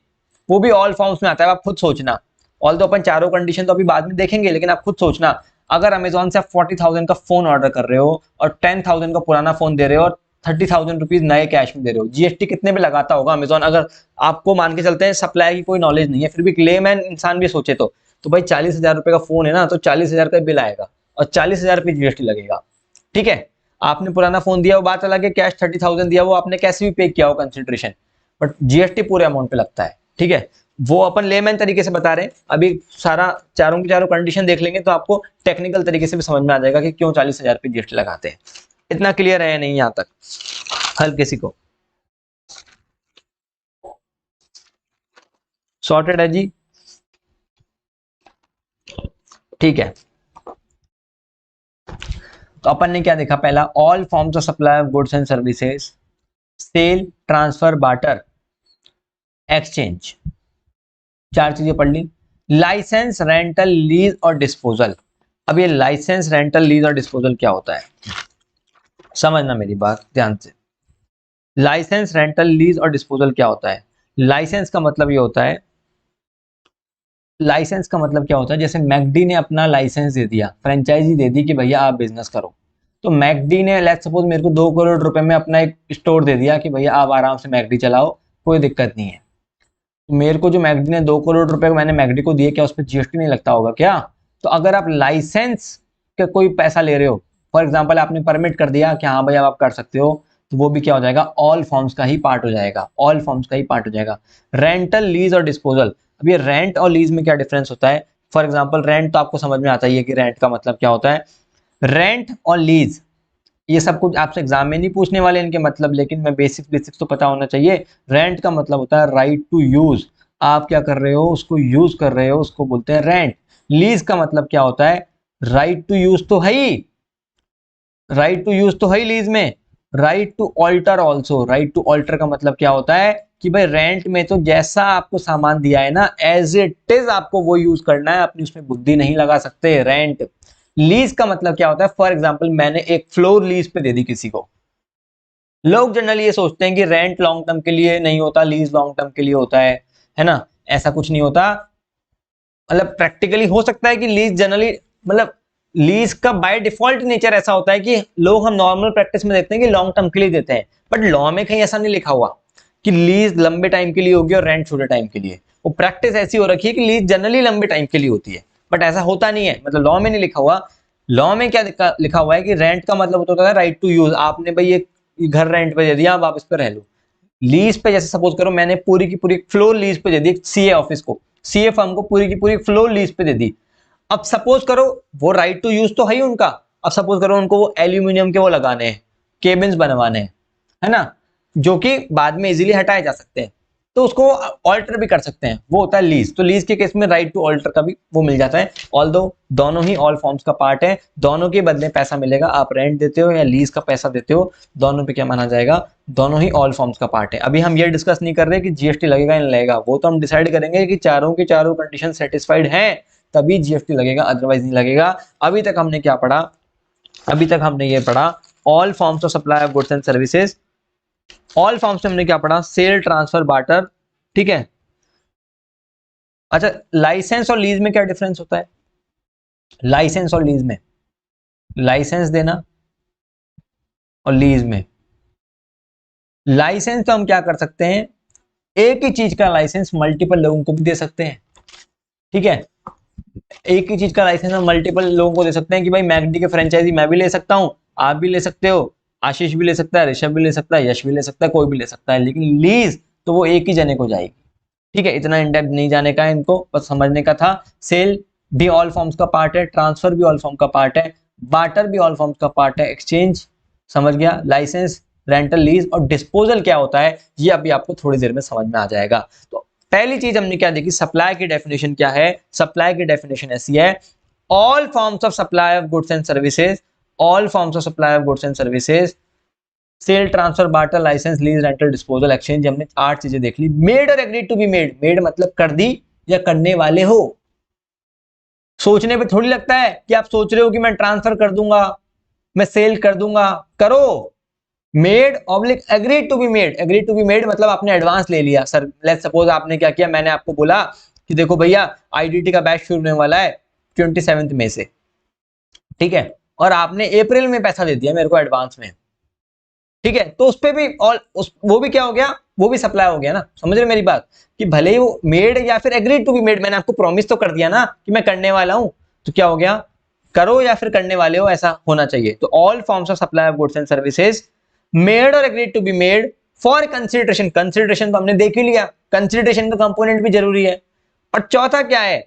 वो भी ऑल फॉर्म्स में आता है। आप खुद सोचना, ऑल तो अपन चारों कंडीशन तो अभी बाद में देखेंगे, लेकिन आप खुद सोचना, अगर अमेजोन से आप 40,000 का फोन ऑर्डर कर रहे हो और 10,000 का पुराना फोन दे रहे हो और 30,000 रुपीज नए कैश में दे रहे हो, जीएसटी कितने पे लगाता होगा अमेजोन? अगर आपको मान के चलते हैं सप्लाई की कोई नॉलेज नहीं है, फिर भी लेमैन इंसान भी सोचे तो भाई 40,000 रुपए का फोन है ना, तो 40,000 का बिल आएगा और 40,000 रुपये जीएसटी लगेगा, ठीक है। आपने पुराना फोन दिया वो बात अलग है, कैश 30,000 दिया वो आपने कैसे भी पे किया हो कंसिडरेशन, बट जीएसटी पूरे अमाउंट पे लगता है, ठीक है। वो अपन लेमैन तरीके से बता रहे हैं। अभी सारा चारों की चारों कंडीशन देख लेंगे तो आपको टेक्निकल तरीके से भी समझ में आ जाएगा कि क्यों 40,000 रुपये जीएसटी लगाते हैं। इतना क्लियर है नहीं यहां तक हर किसी को? सॉर्टेड है जी, ठीक है। तो अपन ने क्या देखा, पहला all forms of supply of goods and services, sale, transfer, barter, exchange, 4 चीजें पढ़ ली। लाइसेंस, रेंटल, लीज और डिस्पोजल। अब ये लाइसेंस, रेंटल, लीज और डिस्पोजल क्या होता है, समझना मेरी बात ध्यान से। लाइसेंस, रेंटल, लीज और डिस्पोजल क्या होता है? लाइसेंस का मतलब ये होता है, लाइसेंस का मतलब क्या होता है, जैसे मैकडी ने अपना लाइसेंस दे दिया, फ्रेंचाइजी दे दी कि भैया आप बिजनेस करो। तो मैकडी ने लेट्स सपोज मेरे को 2 करोड़ रुपए में अपना एक स्टोर दे दिया कि भैया आप आराम से मैकडी चलाओ, कोई दिक्कत नहीं है। तो मेरे को जो मैकडी ने 2 करोड़ रुपए मैंने मैकडी को दिए, क्या उस पर जीएसटी नहीं लगता होगा क्या? तो अगर आप लाइसेंस का कोई पैसा ले रहे हो, फॉर एग्जाम्पल आपने परमिट कर दिया कि हाँ भैया आप कर सकते हो, तो वो भी क्या हो जाएगा, ऑल फॉर्म्स का ही पार्ट हो जाएगा, ऑल फॉर्म्स का ही पार्ट हो जाएगा। रेंटल, लीज और डिस्पोजल। अब ये रेंट और लीज में क्या डिफरेंस होता है? फॉर एग्जाम्पल रेंट तो आपको समझ में आता ही है कि रेंट का मतलब क्या होता है। रेंट और लीज ये सब कुछ आपसे एग्जाम में नहीं पूछने वाले इनके मतलब, लेकिन मैं बेसिक्स तो पता होना चाहिए। रेंट का मतलब होता है राइट टू यूज, आप क्या कर रहे हो उसको यूज कर रहे हो, उसको बोलते हैं रेंट। लीज का मतलब क्या होता है, राइट टू यूज तो है ही, राइट टू यूज तो है ही लीज में, right to alter also. Right to alter का मतलब क्या होता है कि भाई रेंट में तो जैसा आपको सामान दिया है ना, एज इट इज आपको वो यूज करना है, अपनी उसमें बुद्धि नहीं लगा सकते, रेंट। लीज का मतलब क्या होता है, फॉर एग्जाम्पल मैंने एक फ्लोर लीज पे दे दी किसी को। लोग जनरली ये सोचते हैं कि रेंट लॉन्ग टर्म के लिए नहीं होता, लीज लॉन्ग टर्म के लिए होता है ना? ऐसा कुछ नहीं होता। मतलब प्रैक्टिकली हो सकता है कि लीज जनरली, मतलब लीज का बाय डिफॉल्ट नेचर ऐसा होता है कि लोग, हम नॉर्मल प्रैक्टिस में देखते हैं कि लॉन्ग टर्म के लिए देते हैं, बट लॉ में कहीं ऐसा नहीं लिखा हुआ कि लीज लंबे टाइम के लिए होगी और रेंट छोटे टाइम के लिए। वो प्रैक्टिस ऐसी हो रखी है कि लीज जनरली लंबे टाइम के लिए होती है, बट ऐसा होता नहीं है, मतलब लॉ में नहीं लिखा हुआ। लॉ में क्या लिखा हुआ है कि रेंट का मतलब होता है राइट टू यूज, आपने भाई ये घर रेंट पे दे दिया, अब आप इस पर रह लो। लीज पे जैसे सपोज करो मैंने पूरी की पूरी फ्लोर लीज पे दे दी सीए ऑफिस को, सीए फर्म को पूरी की पूरी फ्लोर लीज पे दे दी। अब सपोज करो वो राइट टू यूज तो है ही उनका, अब सपोज करो उनको वो एल्यूमिनियम के वो लगाने हैं, केबिन्स बनवाने हैं, है ना, जो कि बाद में इजीली हटाए जा सकते हैं। तो उसको ऑल्टर भी कर सकते हैं, वो होता है लीज। तो लीज के केस में राइट टू ऑल्टर का भी वो मिल जाता है। ऑल्दो दोनों ही ऑल फॉर्म्स का पार्ट है, दोनों के बदले पैसा मिलेगा, आप रेंट देते हो या लीज का पैसा देते हो, दोनों पे क्या माना जाएगा, दोनों ही ऑल फॉर्म्स का पार्ट है। अभी हम ये डिस्कस नहीं कर रहे कि जीएसटी लगेगा या नहीं लगेगा, वो तो हम डिसाइड करेंगे कि चारों के चारों कंडीशन सेटिस्फाइड हैं तभी जीएसटी लगेगा, अदरवाइज नहीं लगेगा। अभी तक हमने क्या पढ़ा, अभी तक हमने ये पढ़ा all forms of supply of goods and services. All forms में हमने क्या पढ़ा, सेल, ट्रांसफर, बार्टर, ठीक है। अच्छा, लाइसेंस और लीज में क्या डिफरेंस होता है? लाइसेंस और लीज में, लाइसेंस देना और लीज में, लाइसेंस तो हम क्या कर सकते हैं, एक ही चीज का लाइसेंस मल्टीपल लोगों को भी दे सकते हैं, ठीक है। एक ही चीज का लाइसेंस हम मल्टीपल लोगों को दे सकते हैं कि भाई मैकडी के फ्रेंचाइजी मैं भी ले सकता हूं, आप भी ले सकते हो, आशीष भी ले सकता है, ऋषभ भी ले सकता है, यश भी ले सकता है, कोई भी ले सकता है, लेकिन लीज तो वो एक ही जने को जाएगी, ठीक है। इतना इन डेप्थ नहीं जाने का है, इनको बस समझने का था। सेल भी ऑल फॉर्म्स का पार्ट है, ट्रांसफर भी ऑल फॉर्म का पार्ट है, बार्टर भी ऑल फॉर्म्स का पार्ट है, एक्सचेंज समझ गया, लाइसेंस, रेंटल, लीज और डिस्पोजल क्या होता है ये अभी आपको थोड़ी देर में समझ में आ जाएगा। तो पहली चीज हमने क्या देखी, सप्लाई की डेफिनेशन क्या है। सप्लाई की डेफिनेशन ऐसी है, all forms of supply of goods and services, all forms of supply of goods and services, sale, transfer, barter, licence, lease, rental, disposal, exchange, हमने 8 चीजें देख ली। मेड और agreed to be made, made मतलब कर दी या करने वाले हो। सोचने पे थोड़ी लगता है कि आप सोच रहे हो कि मैं ट्रांसफर कर दूंगा, मैं सेल कर दूंगा, करो। Made oblique agreed to be made, agreed to be made मतलब आपने एडवांस ले लिया। सर लेट्स सपोज आपने क्या किया, मैंने आपको बोला कि देखो भैया आईडीटी का बैच शुरू होने वाला है 27 मई से, ठीक है, और आपने अप्रैल में पैसा दे दिया मेरे को एडवांस में, ठीक है। तो उस पे भी वो भी क्या हो गया, वो भी सप्लाई हो गया ना। समझ रहे मेरी बात, कि भले ही वो मेड या फिर एग्रीड टू बी मेड, मैंने आपको प्रॉमिस तो कर दिया ना कि मैं करने वाला हूं, तो क्या हो गया, करो या फिर करने वाले हो, ऐसा होना चाहिए। तो all forms of supply of goods and services made और agreed to be made for consideration, consideration तो हमने देख ही लिया, कंसिडरेशन का कंपोनेंट भी जरूरी है। और चौथा क्या है,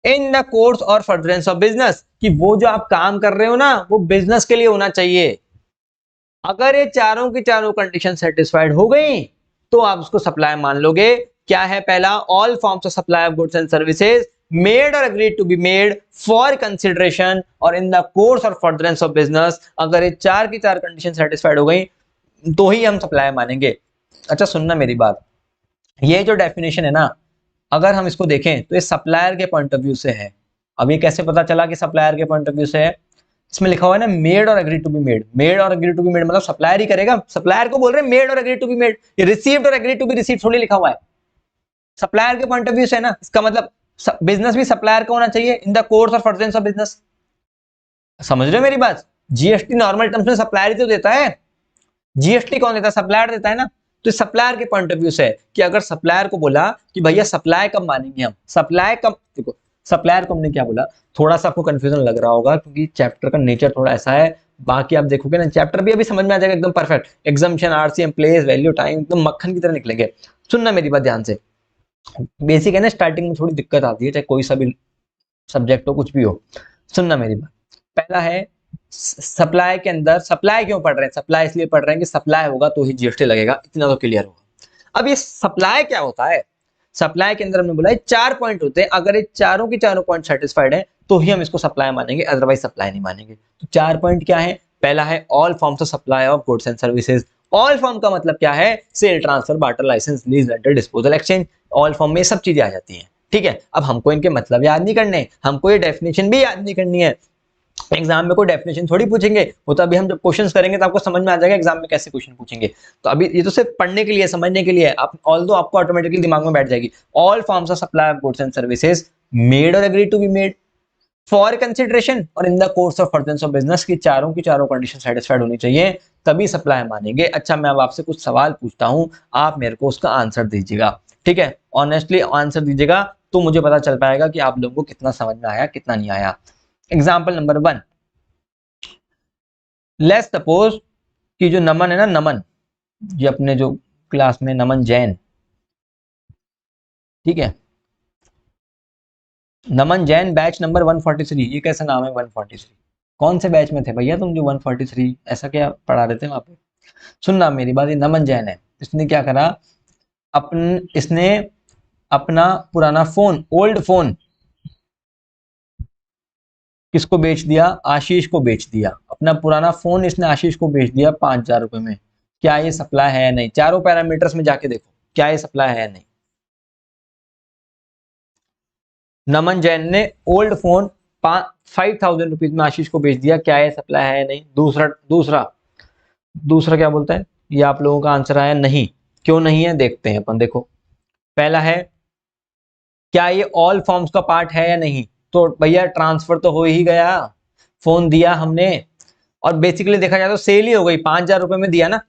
इन द कोर्स और फर्दरेंस ऑफ बिजनेस, कि वो जो आप काम कर रहे हो ना वो बिजनेस के लिए होना चाहिए। अगर ये चारों की चारों कंडीशन सेटिस्फाइड हो गई तो आप उसको सप्लाई मान लोगे। क्या है पहला, all forms of supply of goods and services made और agreed to be made for consideration or in the course और फर्दरेंस ऑफ बिजनेस। अगर ये चार की चार कंडीशन सेटिस्फाइड हो गई तो ही हम सप्लाई मानेंगे। अच्छा सुनना मेरी बात, ये जो डेफिनेशन है ना, अगर हम इसको देखें तो ये सप्लायर के पॉइंट ऑफ व्यू से है। अब ये कैसे पता चला कि सप्लायर के पॉइंट ऑफ व्यू से है, इसमें लिखा हुआ है ना मेड और agree to be made, made और एग्री टू बी मेड मतलब सप्लायर ही करेगा, सप्लायर को बोल रहे हैं मेड और एग्री टू बी मेड, ये रिसीव्ड और एग्री टू बी रिसीव्ड थोड़ी लिखा हुआ है। सप्लायर के पॉइंट ऑफ व्यू से है ना, इसका मतलब बिजनेस भी सप्लायर का होना चाहिए इन द कोर्स और फर्दरेंस ऑफ बिजनेस। समझ रहे हो मेरी बात, जीएसटी नॉर्मल टर्म्स में सप्लायर ही तो देता है, जीएसटी कौन देता है, सप्लायर देता है ना। तो सप्लायर के पॉइंट ऑफ व्यू से है कि अगर सप्लायर को बोला कि भैया सप्लाई कब मानेंगे हम, सप्लाई कब, देखो सप्लायर को हमने क्या बोला, थोड़ा सा आपको कंफ्यूजन लग रहा होगा क्योंकि चैप्टर का नेचर थोड़ा ऐसा है। बाकी आप देखोगे ना चैप्टर भी अभी समझ में आ जाएगा एकदम perfect, exemption, RCM, place, value, time एकदम मक्खन की तरह निकलेंगे। सुनना मेरी बात ध्यान से, बेसिक है ना, स्टार्टिंग में थोड़ी दिक्कत आती है चाहे कोई सा भी सब्जेक्ट हो, कुछ भी हो। सुनना मेरी बात, पहला है सप्लाई के अंदर, सप्लाई क्यों पढ़ रहे हैं, सप्लाई इसलिए पढ़ रहे हैं कि सप्लाई होगा तो ही जीएसटी लगेगा, इतना तो क्लियर होगा। अब ये सप्लाई क्या होता है, सप्लाई के अंदर हमने बोला 4 पॉइंट होते हैं, अगर ये चारों की चारों पॉइंट सेटिस्फाइड है तो ही हम इसको सप्लाई मानेंगे, अदरवाइज सप्लाई नहीं मानेंगे। तो 4 पॉइंट क्या है, पहला है all forms of supply of goods and services. All form का मतलब क्या है, sale, transfer, barter, licence, lease, rental, disposal, exchange, all form में सब चीजें आ जाती हैं, ठीक है। अब हमको इनके मतलब याद नहीं करने, हमको ये डेफिनेशन भी याद नहीं करनी है। एग्जाम में कोई डेफिनेशन थोड़ी पूछेंगे, वो तो अभी हम जब क्वेश्चंस करेंगे तो आपको समझ में आ जाएगा एग्जाम में कैसे क्वेश्चन पूछेंगे। तो अभी ये तो सिर्फ पढ़ने के लिए, समझने के लिए, आप ऑल्दो आपको ऑटोमेटिकली दिमाग में बैठ जाएगी। All forms of supply of goods and services made और agree to be made for consideration or in the course of furtherance of business, की चारों कंडीशन सेटिस्फाइड होनी चाहिए तभी सप्लाई मानेंगे। अच्छा मैं अब आपसे कुछ सवाल पूछता हूं, आप मेरे को उसका आंसर दीजिएगा, ठीक है, ऑनेस्टली आंसर दीजिएगा तो मुझे पता चल पाएगा कि आप लोगों को कितना समझ में आया कितना नहीं आया। एग्जाम्पल नंबर 1, लेट्स सपोज कि जो नमन है ना, नमन, ये अपने जो क्लास में नमन जैन, ठीक है, नमन जैन बैच नंबर 143, ये कैसा नाम है 143, कौन से बैच में थे भैया तुम जो 143 ऐसा क्या पढ़ा रहे थे वहां पे। सुनना मेरी बात, ये नमन जैन है, इसने क्या करा, इसने अपना पुराना फोन, ओल्ड फोन किसको बेच दिया? आशीष को बेच दिया। अपना पुराना फोन इसने आशीष को बेच दिया 5,000 रुपए में। क्या ये सप्लाई है या नहीं? चारों पैरामीटर्स में जाके देखो क्या ये सप्लाई है या नहीं। नमन जैन ने ओल्ड फोन 5,000 रुपीज में आशीष को बेच दिया, क्या ये सप्लाई है या नहीं? दूसरा दूसरा दूसरा क्या बोलता है? ये आप लोगों का आंसर आया नहीं। क्यों नहीं है देखते हैं अपन। देखो पहला है क्या ये ऑल फॉर्म्स का पार्ट है या नहीं? तो भैया ट्रांसफर तो हो ही गया, फोन दिया हमने और बेसिकली देखा जाए तो सेल ही हो गई। 5,000 रुपए में दिया ना,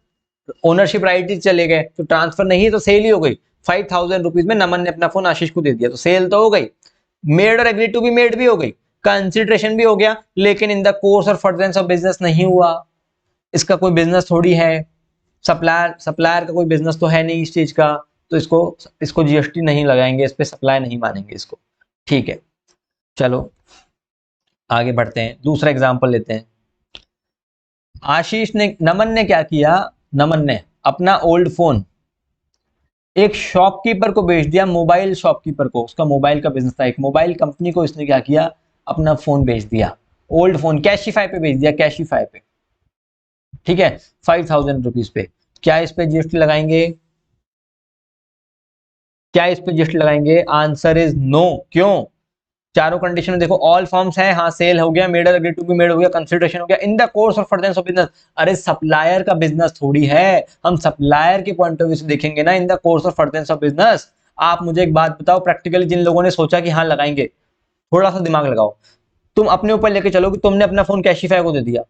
ओनरशिप राइट ही चले गए, तो ट्रांसफर नहीं है तो सेल ही हो गई। 5,000 रुपीज में नमन ने अपना फोन आशीष को दे दिया, तो सेल तो हो गई। मेड और एग्री टू बी मेड भी हो गई, कंसिडरेशन भी हो गया, लेकिन इन द कोर्स और फर्दरेंस ऑफ बिजनेस नहीं हुआ। इसका कोई बिजनेस थोड़ी है, सप्लायर सप्लायर का कोई बिजनेस तो है नहीं इस चीज का, तो इसको इसको जीएसटी नहीं लगाएंगे, इस पे सप्लाई नहीं मानेंगे इसको। ठीक है, चलो आगे बढ़ते हैं, दूसरा एग्जांपल लेते हैं। आशीष ने, नमन ने क्या किया? नमन ने अपना ओल्ड फोन एक शॉपकीपर को बेच दिया, मोबाइल शॉपकीपर को। उसका मोबाइल का बिजनेस था, एक मोबाइल कंपनी को इसने क्या किया? अपना फोन बेच दिया, ओल्ड फोन कैशिफाई पे बेच दिया, कैशिफाई पे। ठीक है, 5,000 रुपीज पे। क्या इस पे जीएसटी लगाएंगे? क्या इस पे जीएसटी लगाएंगे? Answer is no. क्यों? चारों कंडीशन देखो, ऑल फॉर्म्स है, हाँ सेल हो गया, made agree to be made हो गया, कंसिडरेशन हो गया, in the course of furtherance of business. अरे सप्लायर का बिजनेस थोड़ी है, हम सप्लायर के पॉइंट ऑफ व्यू से देखेंगे ना, इन the course of furtherance of business. आप मुझे एक बात बताओ, प्रैक्टिकली जिन लोगों ने सोचा कि हाँ लगाएंगे, थोड़ा सा दिमाग लगाओ। तुम अपने ऊपर लेके चलो कि तुमने अपना फोन कैशिफाई को दे दिया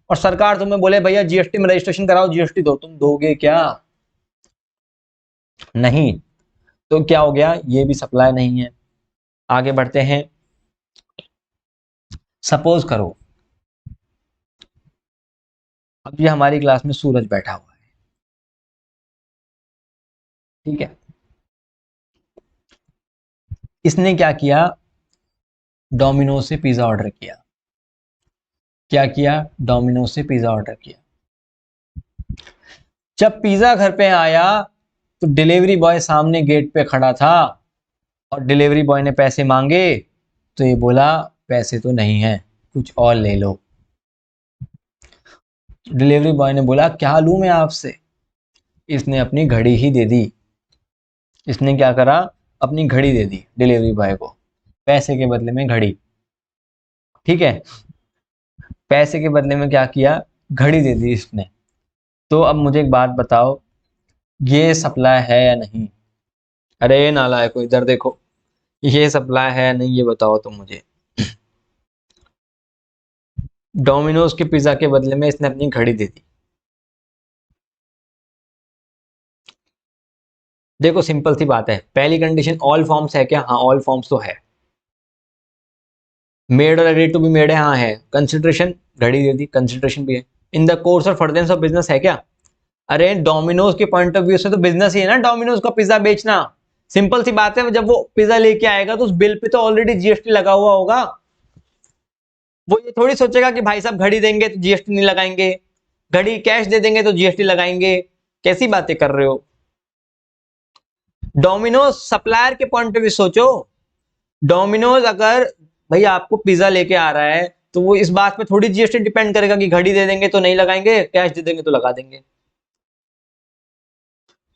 और सरकार तुम्हें बोले भैया जीएसटी में रजिस्ट्रेशन कराओ, जीएसटी दो, तुम दोगे क्या? नहीं। तो क्या हो गया? ये भी सप्लाई नहीं है। आगे बढ़ते हैं। सपोज करो अब ये हमारी क्लास में सूरज बैठा हुआ है, ठीक है। इसने क्या किया? डोमिनोज से पिज्जा ऑर्डर किया। क्या किया? डोमिनोज से पिज्जा ऑर्डर किया। जब पिज्जा घर पे आया तो डिलीवरी बॉय सामने गेट पे खड़ा था और डिलीवरी बॉय ने पैसे मांगे, तो ये बोला पैसे तो नहीं है, कुछ और ले लो। डिलीवरी बॉय ने बोला क्या लूं मैं आपसे? इसने अपनी घड़ी ही दे दी। इसने क्या करा? अपनी घड़ी दे दी डिलीवरी बॉय को, पैसे के बदले में घड़ी। ठीक है, पैसे के बदले में क्या किया? घड़ी दे दी इसने। तो अब मुझे एक बात बताओ, ये सप्लाई है या नहीं? अरे नालायको इधर देखो, ये सप्लाई है या नहीं ये बताओ तुम मुझे। डोमिनोज के पिज्जा के बदले में इसने अपनी घड़ी दे दी। देखो सिंपल सी बात है, पहली कंडीशन ऑल फॉर्म्स है क्या? हाँ ऑल फॉर्म्स तो है। मेड और एग्री टू बी मेड है, हाँ है। कंसिडरेशन, घड़ी दे दी, कंसिडरेशन भी है। इन द कोर्स और फर्दरेंस ऑफ बिजनेस है क्या? अरे डोमिनोज के पॉइंट ऑफ व्यू से तो बिजनेस ही है ना डोमिनोज का पिज्जा बेचना। सिंपल सी बात है, जब वो पिज्जा लेके आएगा तो उस बिल पे तो ऑलरेडी जीएसटी लगा हुआ होगा। वो ये थोड़ी सोचेगा कि भाई साहब घड़ी देंगे तो जीएसटी नहीं लगाएंगे, घड़ी कैश दे देंगे तो जीएसटी लगाएंगे। कैसी बातें कर रहे हो? डोमिनोज सप्लायर के पॉइंट ऑफ व्यू सोचो। डोमिनोज अगर भैया आपको पिज्जा लेके आ रहा है तो वो इस बात पे थोड़ी जीएसटी डिपेंड करेगा कि घड़ी दे देंगे तो नहीं लगाएंगे, कैश दे देंगे तो लगा देंगे।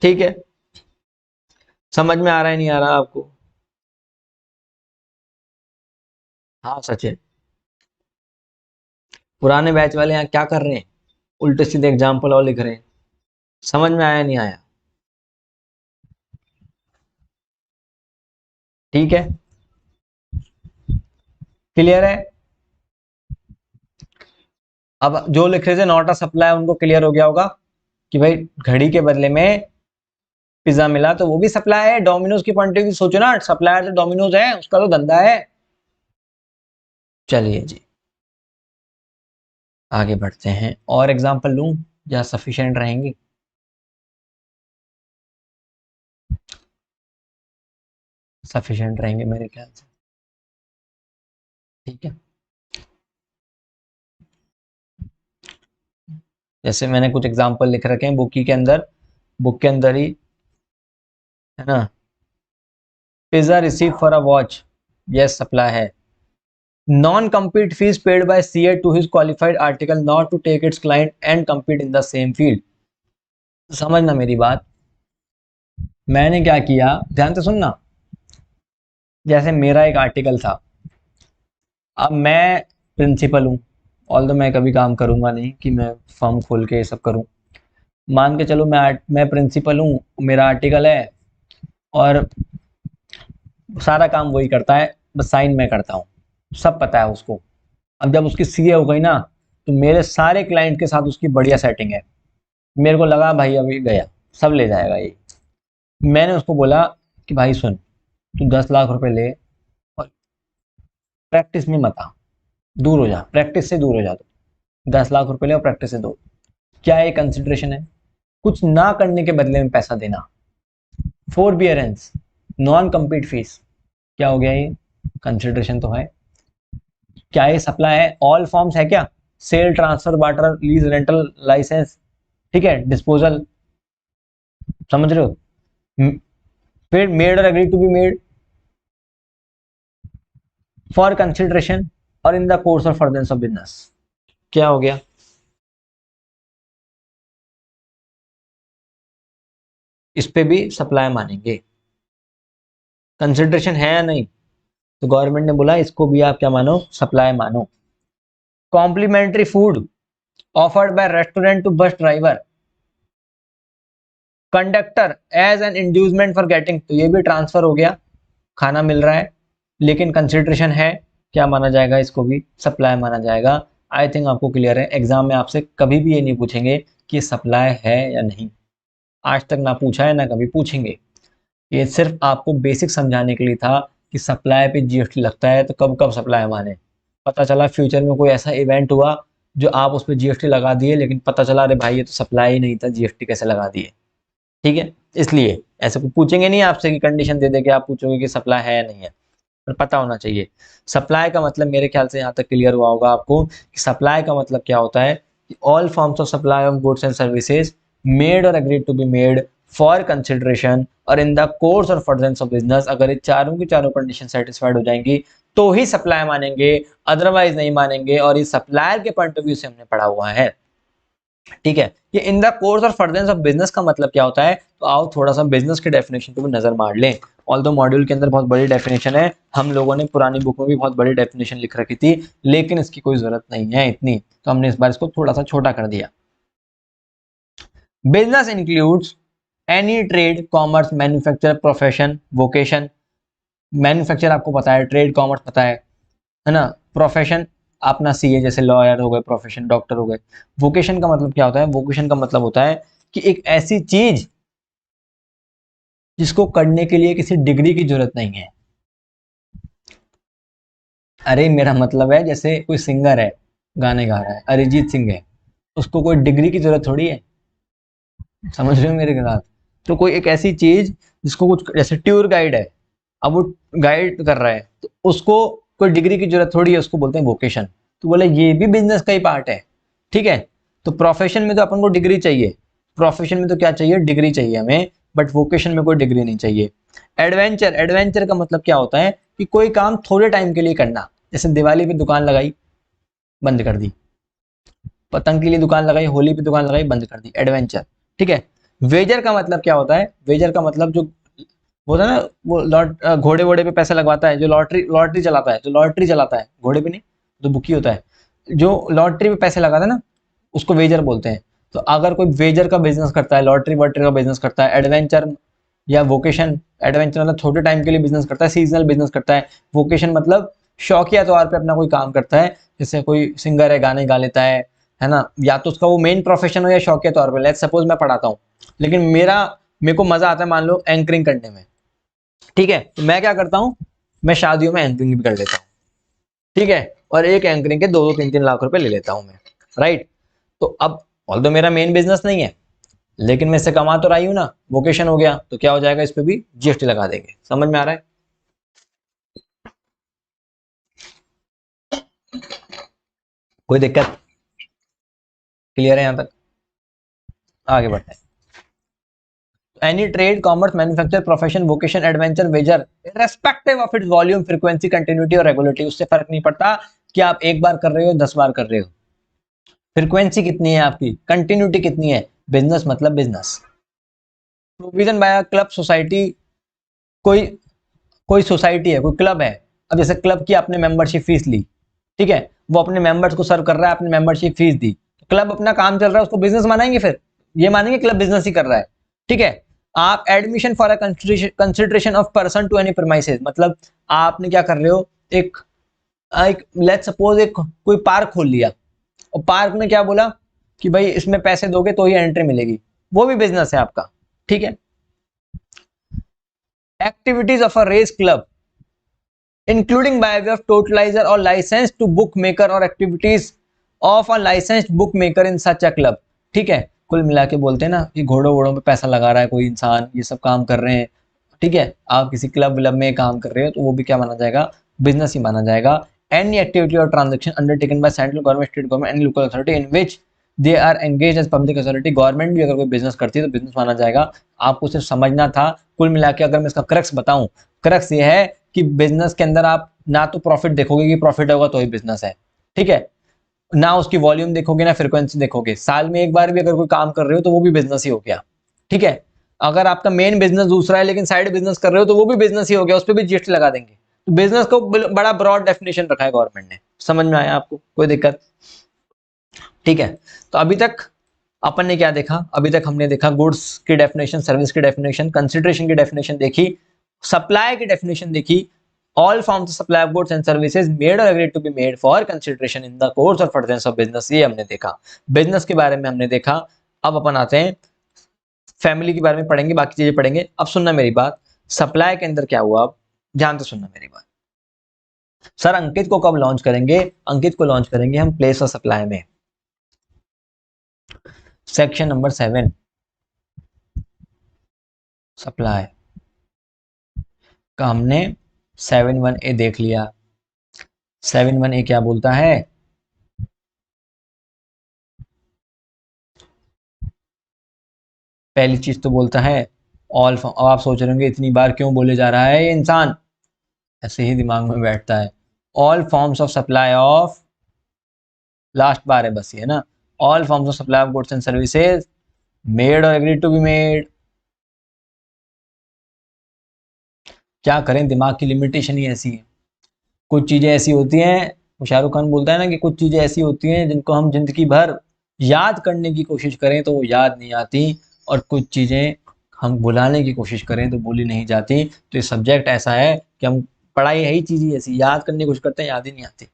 ठीक है, समझ में आ रहा है नहीं आ रहा आपको? हाँ सचिन, पुराने बैच वाले यहाँ क्या कर रहे हैं? उल्टे सीधे एग्जाम्पल और लिख रहे हैं। समझ में आया नहीं आया? ठीक है, क्लियर है? अब जो लिख रहे थे नॉट अ सप्लाई उनको क्लियर हो गया होगा कि भाई घड़ी के बदले में पिज्जा मिला तो वो भी सप्लाई है। डोमिनोज की पॉइंट ऑफ व्यू सोचो ना, सप्लायर तो डोमिनोज है, उसका तो धंधा है। चलिए जी आगे बढ़ते हैं, और एग्जांपल लूं या सफिशिएंट रहेंगी? सफिशिएंट रहेंगे मेरे ख्याल से। ठीक है, जैसे मैंने कुछ एग्जांपल लिख रखे हैं बुक के अंदर, बुक के अंदर ही है ना। Pizza receive for a watch, yes supply है। Non compete fees paid by CA to his qualified article not to take its client and compete in the same field। समझना मेरी बात, मैंने क्या किया, ध्यान से सुनना। जैसे मेरा एक आर्टिकल था, अब मैं प्रिंसिपल हूँ, ऑल्दो मैं कभी काम करूँगा नहीं कि मैं फर्म खोल के ये सब करूँ। मान के चलो मैं प्रिंसिपल हूँ, मेरा आर्टिकल है और सारा काम वही करता है, बस साइन मैं करता हूँ, सब पता है उसको। अब जब उसकी सीए हो गई ना, तो मेरे सारे क्लाइंट के साथ उसकी बढ़िया सेटिंग है। मेरे को लगा भाई अभी गया, सब ले जाएगा ये। मैंने उसको बोला कि भाई सुन, तू 10 लाख रुपए ले और प्रैक्टिस में मत आ, दूर हो जा, प्रैक्टिस से दूर हो जा। तो 10 लाख रुपए ले और प्रैक्टिस से दूर। क्या ये कंसिडरेशन है? कुछ ना करने के बदले में पैसा देना। फोरबियरेंस, नॉन कम्पीट फीस, क्या हो गया ये? कंसिडरेशन तो है। क्या ये सप्लाई है? ऑल फॉर्म्स है क्या? Sale, transfer, barter, lease, rental, licence, ठीक है, डिस्पोजल, समझ रहे हो। फिर मेड और agree to be made for consideration or in the course of furtherance of business, क्या हो गया? इस पे भी सप्लाई मानेंगे। कंसिडरेशन है या नहीं? तो गवर्नमेंट ने बोला इसको भी आप क्या मानो? सप्लाई मानो। Complimentary food offered by restaurant to bus driver conductor as an inducement for getting, तो ये भी ट्रांसफर हो गया, खाना मिल रहा है, लेकिन कंसिडरेशन है, क्या माना जाएगा? इसको भी सप्लाई माना जाएगा। आई थिंक आपको क्लियर है। एग्जाम में आपसे कभी भी ये नहीं पूछेंगे कि सप्लाई है या नहीं, आज तक ना पूछा है ना कभी पूछेंगे। ये सिर्फ आपको बेसिक समझाने के लिए था कि सप्लाई पे जीएसटी लगता है तो कब कब सप्लाई माने। पता चला फ्यूचर में कोई ऐसा इवेंट हुआ जो आप उस पर जीएसटी लगा दिए, लेकिन पता चला अरे भाई ये तो सप्लाई ही नहीं था, जीएसटी कैसे लगा दिए। ठीक है, इसलिए ऐसे को पूछेंगे नहीं आपसे कि कंडीशन दे दे के आप पूछोगे कि सप्लाई है या नहीं है, पर पता होना चाहिए। सप्लाई का मतलब मेरे ख्याल से यहाँ तक क्लियर हुआ होगा आपको कि सप्लाई का मतलब क्या होता है कि all forms of supply of goods and services made और agreed to be made for consideration or in the course और फर्दरेंस ऑफ बिजनेस। अगर ये चारों की चारों कंडीशन सेटिस्फाइड हो जाएंगी तो ही सप्लाई मानेंगे, अदरवाइज नहीं मानेंगे। और ये सप्लायर के पॉइंट ऑफ व्यू से हमने पढ़ा हुआ है। ठीक है, ये इन द कोर्स और फर्दरेंस ऑफ बिजनेस का मतलब क्या होता है? तो आओ थोड़ा सा बिजनेस के डेफिनेशन को भी नजर मार लें। ऑल्दो मॉड्यूल के अंदर बहुत बड़ी डेफिनेशन है, हम लोगों ने पुरानी बुक में भी बहुत बड़ी डेफिनेशन लिख रखी थी, लेकिन इसकी कोई जरूरत नहीं है इतनी, तो हमने इस बार इसको थोड़ा सा छोटा कर दिया। Business includes any trade, commerce, manufacture, profession, vocation. Manufacture आपको पता है, ट्रेड कॉमर्स पता है ना। प्रोफेशन अपना सीए जैसे लॉयर हो गए, प्रोफेशन डॉक्टर हो गए। वोकेशन का मतलब क्या होता है? वोकेशन का मतलब होता है कि एक ऐसी चीज जिसको करने के लिए किसी डिग्री की जरूरत नहीं है। अरे मेरा मतलब है जैसे कोई सिंगर है, गाने गा रहा है, अरिजीत सिंह है, उसको कोई डिग्री की जरूरत थोड़ी है। समझ रहे हो मेरे साथ? तो कोई एक ऐसी चीज जिसको कुछ, जैसे टूर गाइड है, अब वो गाइड कर रहा है तो उसको कोई डिग्री की जरूरत थोड़ी है, उसको बोलते हैं वोकेशन। तो बोले ये भी बिजनेस का ही पार्ट है। ठीक है, तो प्रोफेशन में तो अपन को डिग्री चाहिए, प्रोफेशन में तो क्या चाहिए? डिग्री चाहिए हमें, बट वोकेशन में कोई डिग्री नहीं चाहिए। एडवेंचर, एडवेंचर का मतलब क्या होता है कि कोई काम थोड़े टाइम के लिए करना, जैसे दिवाली पे दुकान लगाई, बंद कर दी, पतंग के लिए दुकान लगाई, होली पे दुकान लगाई, बंद कर दी, एडवेंचर। ठीक है। वेजर का मतलब क्या होता है? वेजर का मतलब जो होता है ना, वो घोड़े वोड़े पे पैसे लगवाता है, जो लॉटरी लॉटरी चलाता है, जो लॉटरी चलाता है, घोड़े पे नहीं, तो बुकी होता है, जो लॉटरी पे पैसे लगाता है ना, उसको वेजर बोलते हैं। तो अगर कोई वेजर का बिजनेस करता है, लॉटरी वॉटरी का बिजनेस करता है, एडवेंचर या वोकेशन, एडवेंचर मतलब छोटे टाइम के लिए बिजनेस करता है, सीजनल बिजनेस करता है। वोकेशन मतलब शौकिया तौर पे अपना कोई काम करता है, जैसे कोई सिंगर है, गाने गा लेता है ना, या तो उसका वो मेन प्रोफेशन हो या शौकिया तौर पे। लेट्स सपोज मैं पढ़ाता हूँ, लेकिन मेरे को मजा आता है मान लो एंकरिंग करने में। ठीक है, तो मैं क्या करता हूँ, मैं शादियों में एंकरिंग भी कर लेता हूँ। ठीक है, और एक एंकरिंग के 2-3 लाख रुपए ले लेता हूँ मैं। राइट, तो अब ऑल्दो मेरा मेन बिजनेस नहीं है, लेकिन मैं इससे कमा तो रही हूं ना, वोकेशन हो गया, तो क्या हो जाएगा? इस पे भी जीएसटी लगा देंगे। समझ में आ रहा है? कोई दिक्कत? क्लियर है यहां तक? आगे बढ़ते हैं। Any trade, commerce, manufacture, profession, vocation, adventure, wager, irrespective of its volume, frequency, continuity और रेगुलरिटी, उससे फर्क नहीं पड़ता कि आप एक बार कर रहे हो 10 बार कर रहे हो, फ्रीक्वेंसी कितनी है आपकी, कंटिन्यूटी कितनी है, बिजनेस मतलब business. Provision by club society, कोई कोई सोसाइटी है, कोई क्लब है, अब जैसे क्लब की आपने मेंबरशिप फीस ली, ठीक है, वो अपने मेंबर्स को सर्व कर रहा है, आपने मेंबरशिप फीस दी, क्लब अपना काम चल रहा है, उसको बिजनेस मानेंगे, फिर ये मानेंगे क्लब बिजनेस ही कर रहा है, ठीक है। आप admission for a consideration of person to any premises, मतलब आपने क्या कर रहे हो, एक एक लेट्स सपोज एक कोई पार्क खोल लिया, और पार्क ने क्या बोला कि भाई इसमें पैसे दोगे तो ही एंट्री मिलेगी, वो भी बिजनेस है आपका, ठीक है। Activities of a race club including by way of totaliser और लाइसेंस टू बुक मेकर और activities of a licensed bookmaker in such a club, ठीक है। कुल मिला के बोलते हैं ना कि घोड़ों वोड़ों पे पैसा लगा रहा है कोई इंसान, ये सब काम कर रहे हैं, ठीक है, आप किसी क्लब व्लब में काम कर रहे हो तो वो भी क्या माना जाएगा, बिजनेस ही माना जाएगा। एनी एक्टिविटी और transaction undertaken by central government, state government, and local authority in which they are engage as public authority, government भी अगर कोई बिजनेस करती है तो बिजनेस माना जाएगा। आपको सिर्फ समझना था। कुल मिला के अगर मैं इसका क्रक्स बताऊं, क्रक्स ये है कि बिजनेस के अंदर आप ना तो प्रॉफिट देखोगे कि प्रॉफिट होगा तो ही बिजनेस है, ठीक है, ना उसकी वॉल्यूम देखोगे ना फ्रीक्वेंसी देखोगे, साल में एक बार भी अगर कोई काम कर रहे हो तो वो भी बिजनेस ही हो गया, ठीक है। अगर आपका मेन बिजनेस दूसरा है लेकिन साइड बिजनेस कर रहे हो तो वो भी बिजनेस ही हो गया, उस पर भी जीएसटी लगा देंगे। तो बिजनेस को बड़ा ब्रॉड डेफिनेशन रखा है गवर्नमेंट ने, समझ में आया आपको, कोई दिक्कत, ठीक है। तो अभी तक अपन ने क्या देखा, अभी तक हमने देखा गुड्स की डेफिनेशन, सर्विस की डेफिनेशन, कंसिडरेशन की डेफिनेशन देखी, सप्लाई की डेफिनेशन देखी, all forms of supply of goods and services made or agreed to be made for consideration in the course or furtherance of business, ये हमने देखा, business के बारे में हमने देखा। अब अपन आते हैं फैमिली के बारे में पढ़ेंगे, बाकी चीजें पढ़ेंगे। अब सुनना मेरी बात, सप्लाई के अंदर क्या हुआ, अब ध्यान से सुनना मेरी बात। सर अंकित को कब लॉन्च करेंगे, अंकित को लॉन्च करेंगे हम प्लेस ऑफ सप्लाई में, सेक्शन नंबर 7 सप्लाई का हमने 7(1)(a) देख लिया। 7(1)(a) क्या बोलता है, पहली चीज तो बोलता है ऑल, अब आप सोच रहे होंगे इतनी बार क्यों बोले जा रहा है ये इंसान, ऐसे ही दिमाग में बैठता है। All forms of supply of, last बार है बस ये ना, all forms of supply of goods and services made और एग्रीड टू बी मेड। क्या करें, दिमाग की लिमिटेशन ही ऐसी है, कुछ चीजें ऐसी होती हैं, वो शाहरुख खान बोलता है ना कि कुछ चीजें ऐसी होती हैं जिनको हम जिंदगी भर याद करने की कोशिश करें तो वो याद नहीं आती, और कुछ चीजें हम भुलाने की कोशिश करें तो भूली नहीं जाती। तो ये सब्जेक्ट ऐसा है कि हम, पढ़ाई यही चीज ही ऐसी, याद करने की कोशिश करते हैं याद ही नहीं आती।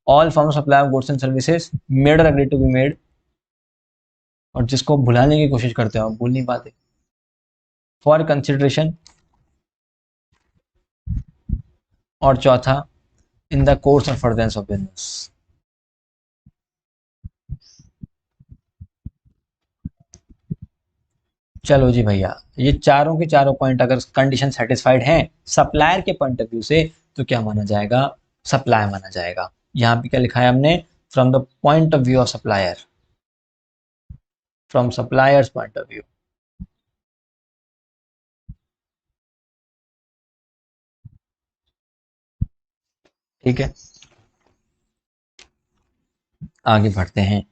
All form supply of goods and services made और एग्रीड टू बी मेड, और जिसको भुलाने की कोशिश करते हो आप भूल नहीं पाते, फॉर कंसिडरेशन, और चौथा इन the course of furtherance of business. चलो जी भैया, ये चारों के चारों पॉइंट अगर कंडीशन सेटिस्फाइड हैं सप्लायर के पॉइंट ऑफ व्यू से तो क्या माना जाएगा, सप्लाई माना जाएगा। यहां पे क्या लिखा है हमने, from the point of view of supplier, from suppliers point of view, ठीक है। आगे बढ़ते हैं,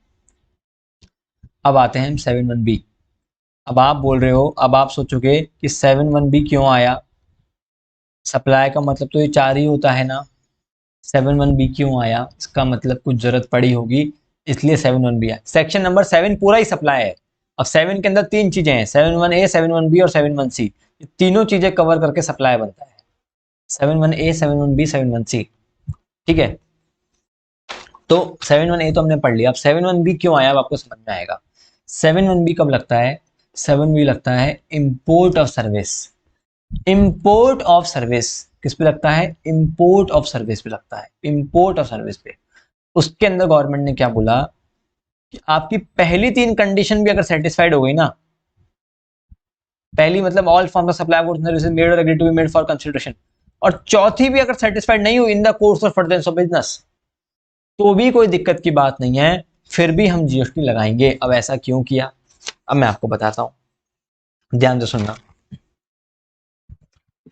अब आते हैं 7(1)(b). अब आप बोल रहे हो, अब आप सोचोगे कि 7(1)(b) क्यों आया, सप्लाई का मतलब तो ये 4 ही होता है ना, 7(1)(b) क्यों आया, इसका मतलब कुछ जरूरत पड़ी होगी, इसलिए 7(1)(b) आया। सेक्शन नंबर 7 पूरा ही सप्लाई है। अब 7 के अंदर 3 चीजें हैं, 7(1)(a), 7(1)(b) और 7(1)(c), तीनों चीजें कवर करके सप्लाई बनता है, 7(1)(a), 7(1)(b), 7(1)(c), ठीक है। तो 7(1)(a) तो हमने पढ़ लिया, अब 7(1)(b) क्यों आया अब आपको समझ में आएगा। 7(1)(b) कब लगता है, 7(1)(b) लगता है import of service, import of service किस पे लगता है, इंपोर्ट ऑफ सर्विस पे लगता है, इंपोर्ट ऑफ सर्विस पे। उसके अंदर गवर्नमेंट ने क्या बोला कि आपकी पहली 3 कंडीशन भी अगर सेटिस्फाइड हो गई ना, पहली मतलब all form of supply goods and services made और agreed to be made for consideration, और चौथी भी अगर सेटिस्फाइड नहीं हुई in the course of furtherance of business, तो भी कोई दिक्कत की बात नहीं है, फिर भी हम जीएसटी लगाएंगे। अब ऐसा क्यों किया, अब मैं आपको बताता हूं। ध्यान से सुनना,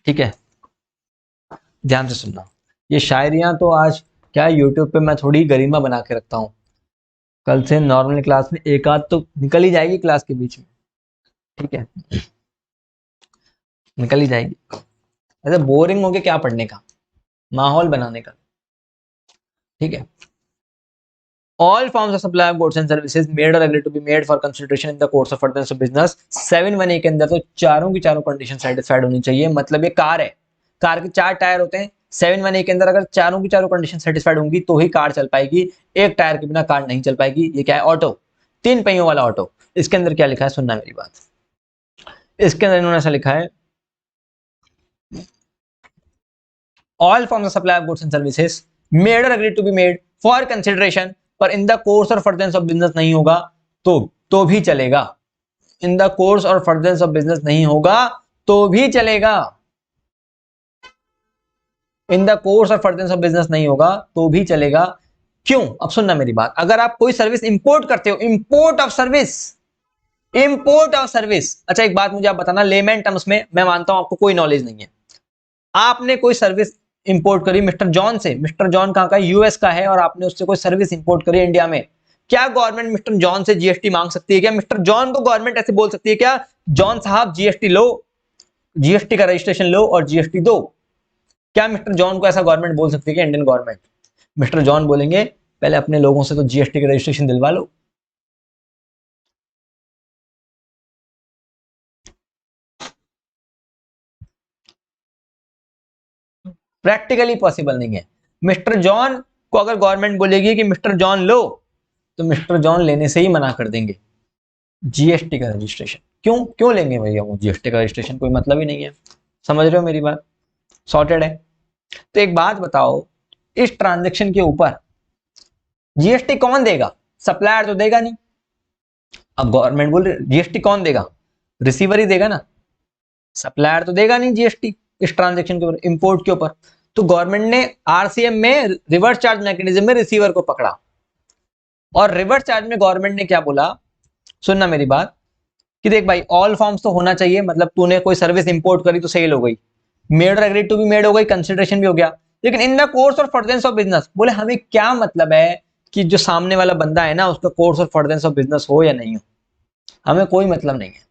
ठीक है, ध्यान से सुनना। ये शायरियां तो आज क्या यूट्यूब पे मैं थोड़ी गरिमा बना के रखता हूँ, कल से नॉर्मल क्लास में एक आध तो निकल ही जाएगी क्लास के बीच में, ठीक है, निकल ही जाएगी। ऐसे बोरिंग हो के क्या पढ़ने का, माहौल बनाने का, ठीक है। All forms of supply of goods and services made or agreed to be made for consideration in the course of furtherance of business 7(1)(a) के अंदर तो चारों की चारों कंडीशन सेटिस्फाइड होनी चाहिए। मतलब ये कार है, कार के 4 टायर होते हैं, 7(1)(a) के अंदर अगर चारों की चारों कंडीशन सेटिस्फाइड होंगी तो ही कार चल पाएगी, एक टायर के बिना कार नहीं चल पाएगी। ये क्या है? ऑटो, 3 पहियों वाला ऑटो। इसके अंदर क्या लिखा है, सुनना मेरी बात। इसके अंदर इन्होंने ऐसा लिखा है, all forms of supply of goods and services made or agreed to be made for consideration, पर इन द कोर्स और फर्दरेंस ऑफ बिजनेस नहीं होगा तो भी चलेगा। इन द कोर्स और फर्दरेंस ऑफ बिजनेस नहीं होगा तो भी चलेगा। इन द कोर्स और फर्दरेंस ऑफ बिजनेस नहीं होगा तो भी चलेगा। क्यों? अब सुनना मेरी बात। अगर आप कोई सर्विस इंपोर्ट करते हो, import of service, import of service. अच्छा एक बात मुझे आप बताना, लेमैन टर्म्स में, मैं मानता हूं आपको कोई नॉलेज नहीं है, आपने कोई सर्विस इंपोर्ट करी मिस्टर जॉन से, मिस्टर जॉन कहां का है? यूएस का है, और आपने उससे कोई सर्विस इंपोर्ट करी इंडिया में, क्या गवर्नमेंट मिस्टर जॉन से जीएसटी मांग सकती है क्या? मिस्टर जॉन को गवर्नमेंट ऐसे बोल सकती है क्या, जॉन साहब जीएसटी लो, जीएसटी का रजिस्ट्रेशन लो और जीएसटी दो? क्या मिस्टर जॉन को ऐसा गवर्नमेंट बोल सकती है क्या, इंडियन गवर्नमेंट? मिस्टर जॉन बोलेंगे पहले अपने लोगों से तो जीएसटी का रजिस्ट्रेशन दिलवा लो। प्रैक्टिकली पॉसिबल नहीं है। मिस्टर जॉन को अगर गवर्नमेंट बोलेगी कि मिस्टर जॉन लो, तो मिस्टर जॉन लेने से ही मना कर देंगे जीएसटी का रजिस्ट्रेशन। क्यों लेंगे भैया वो जीएसटी का रजिस्ट्रेशन? कोई मतलब ही नहीं है। समझ रहे हो मेरी बात? सॉर्टेड है। तो एक बात बताओ, इस ट्रांजेक्शन के ऊपर जीएसटी कौन देगा? सप्लायर तो देगा नहीं। अब गवर्नमेंट बोल रही जीएसटी कौन देगा? रिसीवर ही देगा ना, सप्लायर तो देगा नहीं जीएसटी इस ट्रांजेक्शन के ऊपर, इंपोर्ट के ऊपर। तो गवर्नमेंट ने आरसीएम में रिवर्स चार्ज मैकेनिज्म में रिसीवर को पकड़ा, और रिवर्स चार्ज में गवर्नमेंट ने क्या बोला, सुनना मेरी बात, कि देख भाई ऑल फॉर्म्स तो होना चाहिए, मतलब तूने कोई सर्विस इंपोर्ट करी तो सेल हो गई, मेड और एग्रीड टू बी मेड हो गई, कंसिडरेशन भी हो गया, लेकिन इन द कोर्स और फर्दरेंस ऑफ बिजनेस, बोले हमें क्या मतलब है कि जो सामने वाला बंदा है ना उसका कोर्स और फर्दरेंस ऑफ बिजनेस हो या नहीं हो, हमें कोई मतलब नहीं है,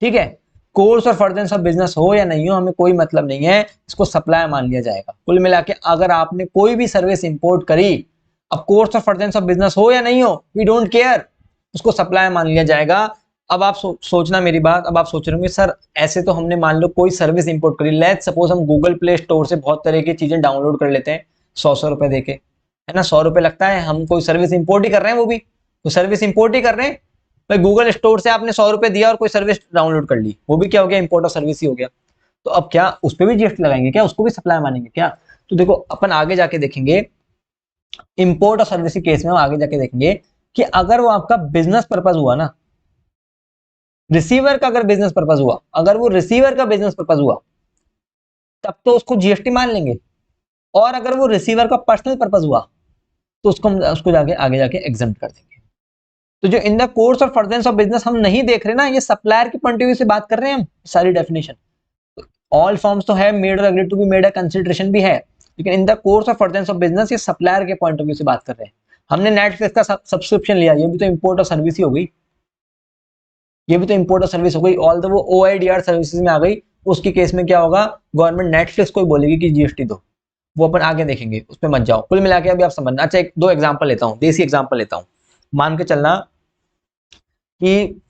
ठीक है। कोर्स और फर्दरेंस ऑफ बिजनेस हो या नहीं हो हमें कोई मतलब नहीं है, इसको सप्लाई मान लिया जाएगा। कुल मिला के अगर आपने कोई भी सर्विस इंपोर्ट करी, अब कोर्स और फर्दरेंस ऑफ बिजनेस हो या नहीं हो, वी डोंट केयर, उसको सप्लाई मान लिया जाएगा। अब आप सोचना मेरी बात, अब आप सोच रहे होंगे सर ऐसे तो हमने मान लो कोई सर्विस इंपोर्ट करी, लेट्स सपोज हम गूगल प्ले स्टोर से बहुत तरह की चीजें डाउनलोड कर लेते हैं 100 रुपए देके, है ना, 100 रुपए लगता है, हम कोई सर्विस इंपोर्ट ही कर रहे हैं, वो भी तो सर्विस इंपोर्ट ही कर रहे हैं भाई। गूगल स्टोर से आपने 100 रुपए दिया और कोई सर्विस डाउनलोड कर ली, वो भी क्या हो गया, इंपोर्ट और सर्विस ही हो गया। तो अब क्या उस पर भी जीएसटी लगाएंगे क्या, उसको भी सप्लाई मानेंगे क्या? तो देखो अपन आगे जाके देखेंगे, इंपोर्ट और सर्विस के केस में हम आगे जाके देखेंगे कि अगर वो आपका बिजनेस पर्पज हुआ ना, रिसीवर का अगर बिजनेस पर्पज हुआ, अगर वो रिसीवर का बिजनेस पर्पज हुआ तब तो उसको जीएसटी मान लेंगे, और अगर वो रिसीवर का पर्सनल पर्पज हुआ तो उसको जाके आगे जाके एग्जम्प्ट कर देंगे। तो जो इन द कोर्स और फर्दरेंस ऑफ बिजनेस हम नहीं देख रहे ना, ये सप्लायर के पॉइंट ऑफ व्यू से बात कर रहे हैं हम, सारी डेफिनेशन। ऑल फॉर्म्स तो है, मेड और एग्रीड टू बी मेड है, कंसिडरेशन भी है, लेकिन इन the course of furtherance of business ये सप्लायर के पॉइंट ऑफ व्यू से बात कर रहे हैं। हमने नेटफ्लिक्स का सब्सक्रिप्शन लिया, ये भी तो इंपोर्ट और सर्विस ही हो गई, ये भी तो इंपोर्ट और सर्विस हो गई, ऑल द वो ओआईडीआर सर्विसेज में आ गई। उसके केस में क्या होगा, गवर्नमेंट नेटफ्लिक्स को बोलेगी कि जीएसटी दो, वो अपन आगे देखेंगे, उसमें मत जाओ। कुल मिला के अभी आप समझना। अच्छा एक दो एग्जांपल लेता हूं, देसी एग्जांपल लेता हूं। मान के चलना कि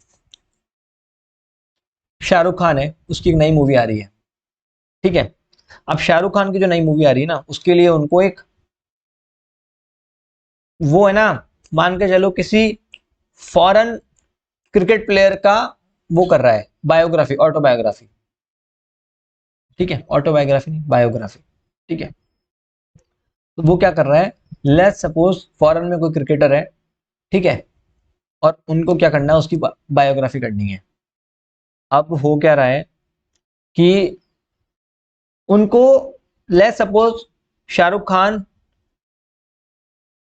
शाहरुख खान है, उसकी एक नई मूवी आ रही है, ठीक है। अब शाहरुख खान की जो नई मूवी आ रही है ना, उसके लिए उनको एक वो है ना, मान के चलो किसी फॉरेन क्रिकेट प्लेयर का वो कर रहा है बायोग्राफी, ऑटोबायोग्राफी, ठीक है, ऑटोबायोग्राफी नहीं बायोग्राफी, ठीक है। तो वो क्या कर रहा है, लेट्स सपोज फॉरेन में कोई क्रिकेटर है, ठीक है, और उनको क्या करना है, उसकी बायोग्राफी करनी है। अब हो क्या रहा है कि उनको let's suppose Shahrukh Khan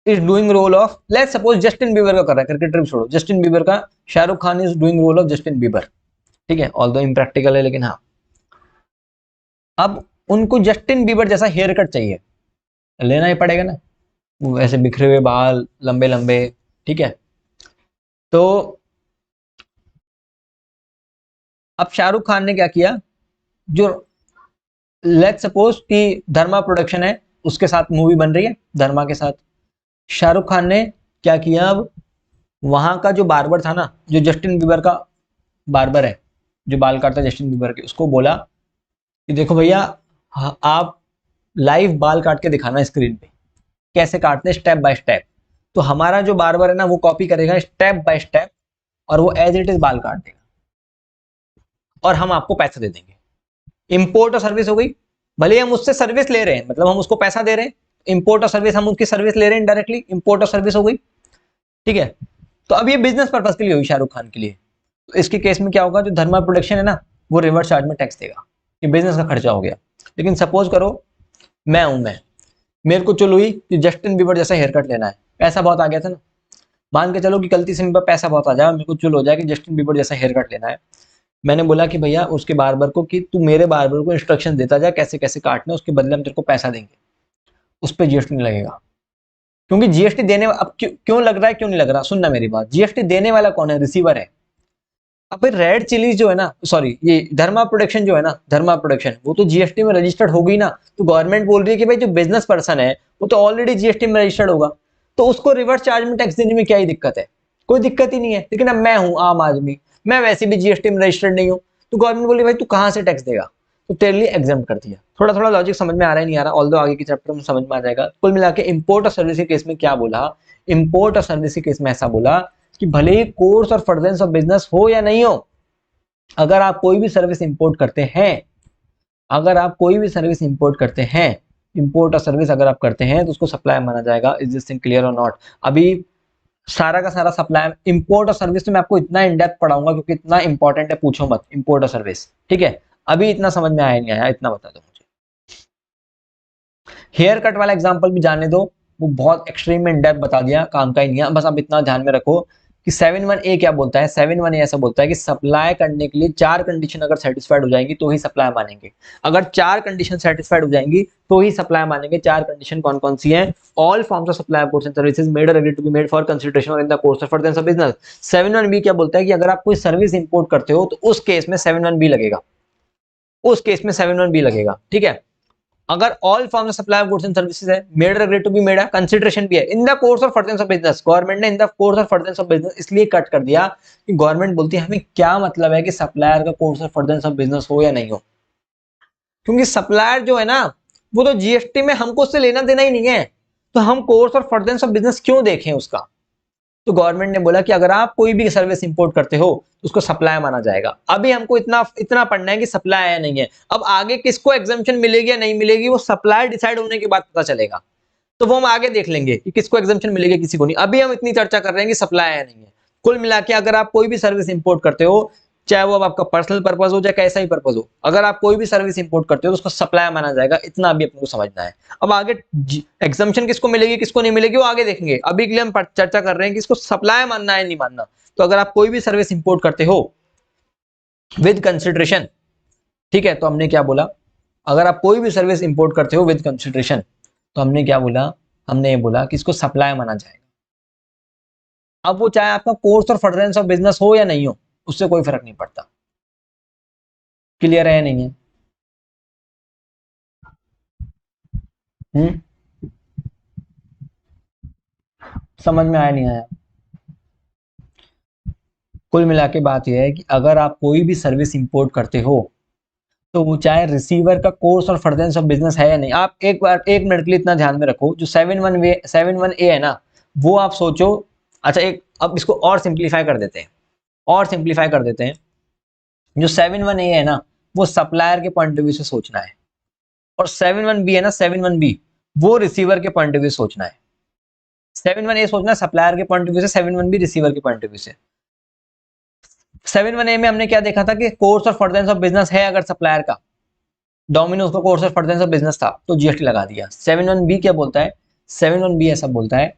is doing role of, let's suppose Justin Bieber का कर रहा है, क्रिकेटर छोड़ो, जस्टिन बीबर का, Shahrukh Khan is doing role of Justin Bieber, ठीक है, ऑल्दो इम्प्रैक्टिकल है लेकिन हाँ। अब उनको जस्टिन बीबर जैसा हेयर कट चाहिए, लेना ही पड़ेगा ना, वैसे बिखरे हुए बाल, लंबे लंबे, ठीक है। तो अब शाहरुख खान ने क्या किया, जो लेट्स सपोज कि धर्मा प्रोडक्शन है, उसके साथ मूवी बन रही है, धर्मा के साथ शाहरुख खान ने क्या किया, अब वहां का जो बार्बर था ना, जो जस्टिन बीबर का बार्बर है, जो बाल काटता है जस्टिन बीबर के, उसको बोला कि देखो भैया, आप लाइव बाल काट के दिखाना स्क्रीन पे, कैसे काटते हैं स्टेप बाय स्टेप। तो हमारा जो बार्बर है ना, वो कॉपी करेगा स्टेप बाय स्टेप, और वो एज इट इज बाल काट देगा, और हम आपको पैसे दे देंगे। इंपोर्ट और सर्विस हो गई, भले हम उससे सर्विस ले रहे हैं, मतलब हम उसको पैसा दे रहे हैं, इंपोर्ट और सर्विस, हम उसकी सर्विस ले रहे हैं डायरेक्टली, इंपोर्ट और सर्विस हो गई, ठीक है। तो अब ये बिजनेस पर्पज के लिए हुई शाहरुख खान के लिए। तो इसके केस में क्या होगा, जो धर्मा प्रोडक्शन है ना, वो रिवर्स चार्ज में टैक्स देगा, ये बिजनेस का खर्चा हो गया। लेकिन सपोज करो मैं मेरे को चलो हुई कि जस्टिन बीबर जैसा हेयर कट लेना है, पैसा बहुत आ गया था ना, मान के चलो कि गलती से मेरे पास पैसा बहुत आ जाए, मेरे को चुल हो जाए कि जस्टिन बीबर जैसा हेयर कट लेना है। मैंने बोला कि भैया उसके बार्बर को कि तू मेरे बार्बर को इंस्ट्रक्शन देता जा कैसे कैसे काटना, उसके बदले हम तेरे को पैसा देंगे, उस पर जीएसटी नहीं लगेगा। क्योंकि जीएसटी देने, अब क्यों लग रहा है, क्यों नहीं लग रहा, सुनना मेरी बात, जीएसटी देने वाला कौन है, रिसीवर है। अब रेड चिलीज जो है ना, सॉरी ये धर्मा प्रोडक्शन जो है ना, धर्मा प्रोडक्शन, वो तो जीएसटी में रजिस्टर्ड हो गई ना। तो गवर्नमेंट बोल रही है कि भाई जो बिजनेस पर्सन है वो तो ऑलरेडी जीएसटी में रजिस्टर्ड होगा, तो उसको रिवर्स चार्ज में टैक्स देने में क्या ही दिक्कत है, कोई दिक्कत ही नहीं है। लेकिन अब मैं हूं आम आदमी, मैं वैसे भी जीएसटी में रजिस्टर्ड नहीं हूं, तो गवर्नमेंट बोली भाई तू कहां से टैक्स देगा, तो तेरे लिए एग्जाम कर दिया। थोड़ा थोड़ा लॉजिक समझ में आ रहा है नहीं आ रहा, ऑल्दो आगे के चैप्टर में समझ में आ जाएगा। कुल मिला के इंपोर्ट और सर्विस के केस में क्या बोला, इंपोर्ट और सर्विस के केस में ऐसा बोला कि भले ही कोर्स और फर्दरेंस ऑफ बिजनेस हो या नहीं हो, अगर आप कोई भी सर्विस इंपोर्ट करते हैं, अगर आप कोई भी सर्विस इंपोर्ट करते हैं, इंपोर्ट और सर्विस अगर आप करते हैं, तो उसको सप्लाई माना जाएगा। इज दिस थिंग क्लियर और नॉट? अभी सारा का सारा सप्लाई, इंपोर्ट और सर्विस तो मैं आपको इतना इन डेप्थ पढ़ाऊंगा क्योंकि इतना इंपॉर्टेंट है, पूछो मत, इंपोर्ट और सर्विस, ठीक है। अभी इतना समझ में आया नहीं आया, इतना बता दो मुझे। हेयर कट वाला एग्जांपल भी जाने दो, वो बहुत एक्सट्रीम में इन डेप्थ बता दिया, काम का ही नहीं है। बस आप इतना ध्यान में रखो कि 7(1)(a) क्या बोलता है, 7(1)(a) ऐसा बोलता है कि सप्लाई करने के लिए 4 कंडीशन अगर सेटिस्फाइड हो जाएंगी तो ही सप्लाई मानेंगे। अगर 4 कंडीशन सेटिस्फाइड हो जाएंगी तो ही सप्लाई मानेंगे। 4 कंडीशन कौन कौन सी हैं? All forms of supply of goods and services made और agreed to be made for consideration or in the course of furtherance of business. 7(1)(b) क्या बोलता है कि अगर आप कोई सर्विस इंपोर्ट करते हो तो उस केस में 7(1)(b) लगेगा, उस केस में 7(1)(b) लगेगा, ठीक है। अगर all form of supply of goods and services है, मेड और एग्रीड टू बी मेड है, कंसीडरेशन भी है, in the course of furtherance of business, government ने in the course of furtherance of business इसलिए कट कर दिया कि गवर्नमेंट बोलती है हमें क्या मतलब है कि सप्लायर का course of furtherance of business हो या नहीं हो, क्योंकि सप्लायर जो है ना, वो तो जीएसटी में हमको उससे लेना देना ही नहीं है, तो हम course of furtherance of business क्यों देखें उसका। तो गवर्नमेंट ने बोला कि अगर आप कोई भी सर्विस इंपोर्ट करते हो तो उसको सप्लाई माना जाएगा। अभी हमको इतना इतना पढ़ना है कि सप्लाई है नहीं है, अब आगे किसको एग्जाम्पशन मिलेगी या नहीं मिलेगी वो सप्लाई डिसाइड होने के बाद पता चलेगा, तो वो हम आगे देख लेंगे कि किसको एग्जाम्पशन मिलेगी किसी को नहीं। अभी हम इतनी चर्चा कर रहे हैं कि सप्लाई है नहीं है। कुल मिला के अगर आप कोई भी सर्विस इंपोर्ट करते हो, चाहे वो अब आपका पर्सनल पर्पज हो चाहे कैसा ही पर्पज हो, अगर आप कोई भी सर्विस इंपोर्ट करते हो तो उसको सप्लाई माना जाएगा, इतना अभी अपने को समझना है। अब आगे एग्जाम्पशन किसको मिलेगी किसको नहीं मिलेगी वो आगे देखेंगे, अभी के लिए हम चर्चा कर रहे हैं कि इसको सप्लाई मानना है नहीं मानना। तो अगर आप कोई भी सर्विस इंपोर्ट करते हो विद कंसिडरेशन, ठीक है, तो हमने क्या बोला, अगर आप कोई भी सर्विस इंपोर्ट करते हो विद कंसिडरेशन, तो हमने क्या बोला, हमने ये बोला कि इसको सप्लाई माना जाएगा। अब वो चाहे आपका कोर्स और फर्दरेंस ऑफ बिजनेस हो या नहीं हो, उससे कोई फर्क नहीं पड़ता। क्लियर है नहीं है? समझ में आया नहीं आया? कुल मिला के बात यह है कि अगर आप कोई भी सर्विस इंपोर्ट करते हो तो वो चाहे रिसीवर का कोर्स और फर्दरेंस ऑफ बिजनेस है या नहीं, आप एक बार 1 मिनट के लिए इतना ध्यान में रखो, जो 7(1)(a) है ना, वो आप सोचो। अच्छा एक, अब इसको और सिंप्लीफाई कर देते हैं, और सिंप्लीफाई कर देते हैं। जो 7(1)(a) है ना, वो सप्लायर के पॉइंट ऑफ व्यू से सोचना है, और 7(1)(b) है ना, 7(1)(b) वो रिसीवर के पॉइंट ऑफ व्यू सोचना है। 7(1)(a) सोचना सप्लायर के पॉइंट ऑफ व्यू से, 7(1)(b) रिसीवर के पॉइंट ऑफ व्यू से। 7(1)(a) में हमने क्या देखा था कि course of furtherance of business है, अगर सप्लायर का डोमिनोज का course of furtherance of business था तो जीएसटी लगा दिया। 7(1)(b) क्या बोलता है, 7(1)(b) ऐसा बोलता है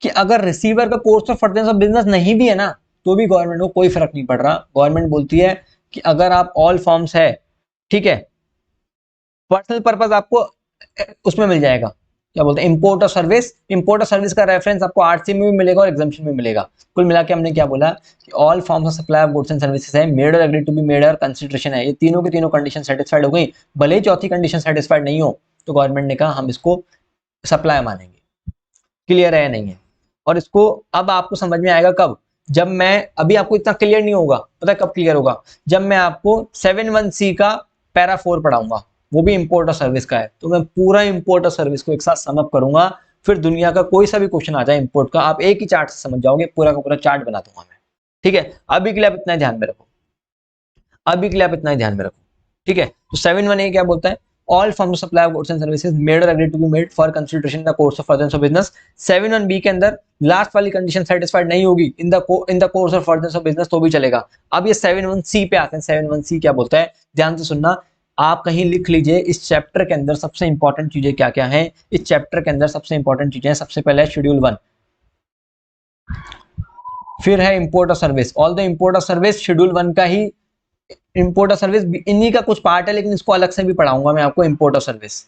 कि अगर रिसीवर का course of furtherance of business नहीं भी है ना, तो भी गवर्नमेंट को कोई फर्क नहीं पड़ रहा। गवर्नमेंट बोलती है कि अगर आप ऑल फॉर्म्स है, ठीक है, पर्सनल पर्पस आपको उसमें मिल जाएगा, क्या बोलते हैं, इंपोर्ट और सर्विस। इंपोर्ट और सर्विस का रेफरेंस आपको आरसी में भी मिलेगा और एग्जाम्पशन में मिलेगा। कुल मिला के हमने क्या बोला कि all forms of supply of goods and services है, मेड और एग्री टू बी मेड और कंसिडरेशन है, ये तीनों की तीनों कंडीशन सेटिस्फाइड हो गई। भले ही चौथी कंडीशन सेटिस्फाइड नहीं हो तो गवर्नमेंट ने कहा हम इसको सप्लाई मानेंगे। क्लियर है नहीं है? और इसको अब आपको समझ में आएगा कब, जब मैं, अभी आपको इतना क्लियर नहीं होगा, पता है कब क्लियर होगा, जब मैं आपको 7(1)(c) का पैरा 4 पढ़ाऊंगा, वो भी इंपोर्ट और सर्विस का है, तो मैं पूरा इंपोर्ट और सर्विस को एक साथ समअप करूंगा, फिर दुनिया का कोई सा भी क्वेश्चन आ जाए इंपोर्ट का, आप एक ही चार्ट से समझ जाओगे, पूरा का पूरा चार्ट बना दूंगा मैं। ठीक है, अभी के लिए आप इतना ध्यान में रखो, अभी के लिए आप इतना ध्यान में रखो। ठीक है, तो 7(1)(a) क्या बोलता है, all forms of supply of goods and services made और agree to be made for consideration in the course of furtherance of business. 7(1)(b) के अंदर लास्ट वाली कंडीशन सेटिस्फाइड नहीं होगी in the course of furtherance of business तो भी चलेगा। अब ये 7(1)(c) पे आते हैं। 7(1)(c) क्या बोलता है, ध्यान से सुनना, आप कहीं लिख लीजिए, इस चैप्टर के अंदर सबसे इंपॉर्टेंट चीजें क्या क्या हैं। इस चैप्टर के अंदर सबसे इंपॉर्टेंट चीजें, सबसे पहले शेड्यूल 1, फिर है इंपोर्ट और सर्विस। ऑल द इंपोर्ट और सर्विस शेड्यूल 1 का ही इंपोर्ट और सर्विस इन्हीं का कुछ पार्ट है, लेकिन इसको अलग से भी पढ़ाऊंगा मैं आपको, इंपोर्ट और सर्विस।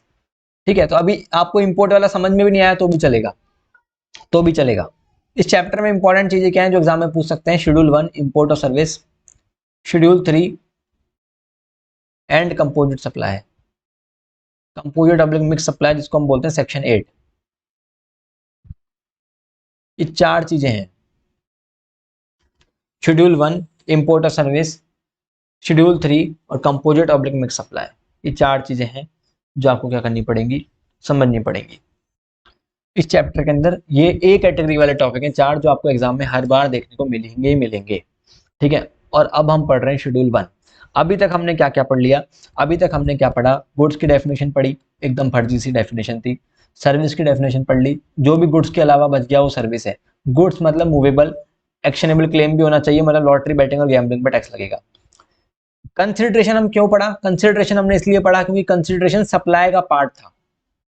ठीक है, तो अभी आपको इंपोर्ट वाला समझ में भी नहीं आया तो भी चलेगा, तो भी चलेगा। इस चैप्टर में इंपॉर्टेंट चीजें क्या है जो एग्जाम में पूछ सकते हैं, शेड्यूल 1 इंपोर्ट और service, schedule 3 and composite supply, composite doubling mix supply जिसको हम बोलते हैं सेक्शन 8। ये चार चीजें हैं, शेड्यूल 1 इंपोर्ट और सर्विस, शेड्यूल 3 और कंपोजिट ऑब्लिक मिक्स सप्लाई। ये चार चीजें हैं जो आपको क्या करनी पड़ेंगी, समझनी पड़ेंगी। इस चैप्टर के अंदर ये एक कैटेगरी वाले टॉपिक हैं चार, जो आपको एग्जाम में हर बार देखने को मिलेंगे ही मिलेंगे। ठीक है, और अब हम पढ़ रहे हैं शेड्यूल 1। अभी तक हमने क्या क्या पढ़ लिया, अभी तक हमने क्या पढ़ा, गुड्स की डेफिनेशन पढ़ी, एकदम फर्जी सी डेफिनेशन थी। सर्विस की डेफिनेशन पढ़ ली, जो भी गुड्स के अलावा बच गया वो सर्विस है। गुड्स मतलब मूवेबल, एक्शनेबल क्लेम भी होना चाहिए, मतलब लॉटरी, बैटिंग और गैम्बलिंग पर टैक्स लगेगा। कंसिडरेशन हम क्यों पढ़ा, कंसिडरेशन हमने इसलिए पढ़ा क्योंकि कंसिडरेशन सप्लाई का पार्ट था,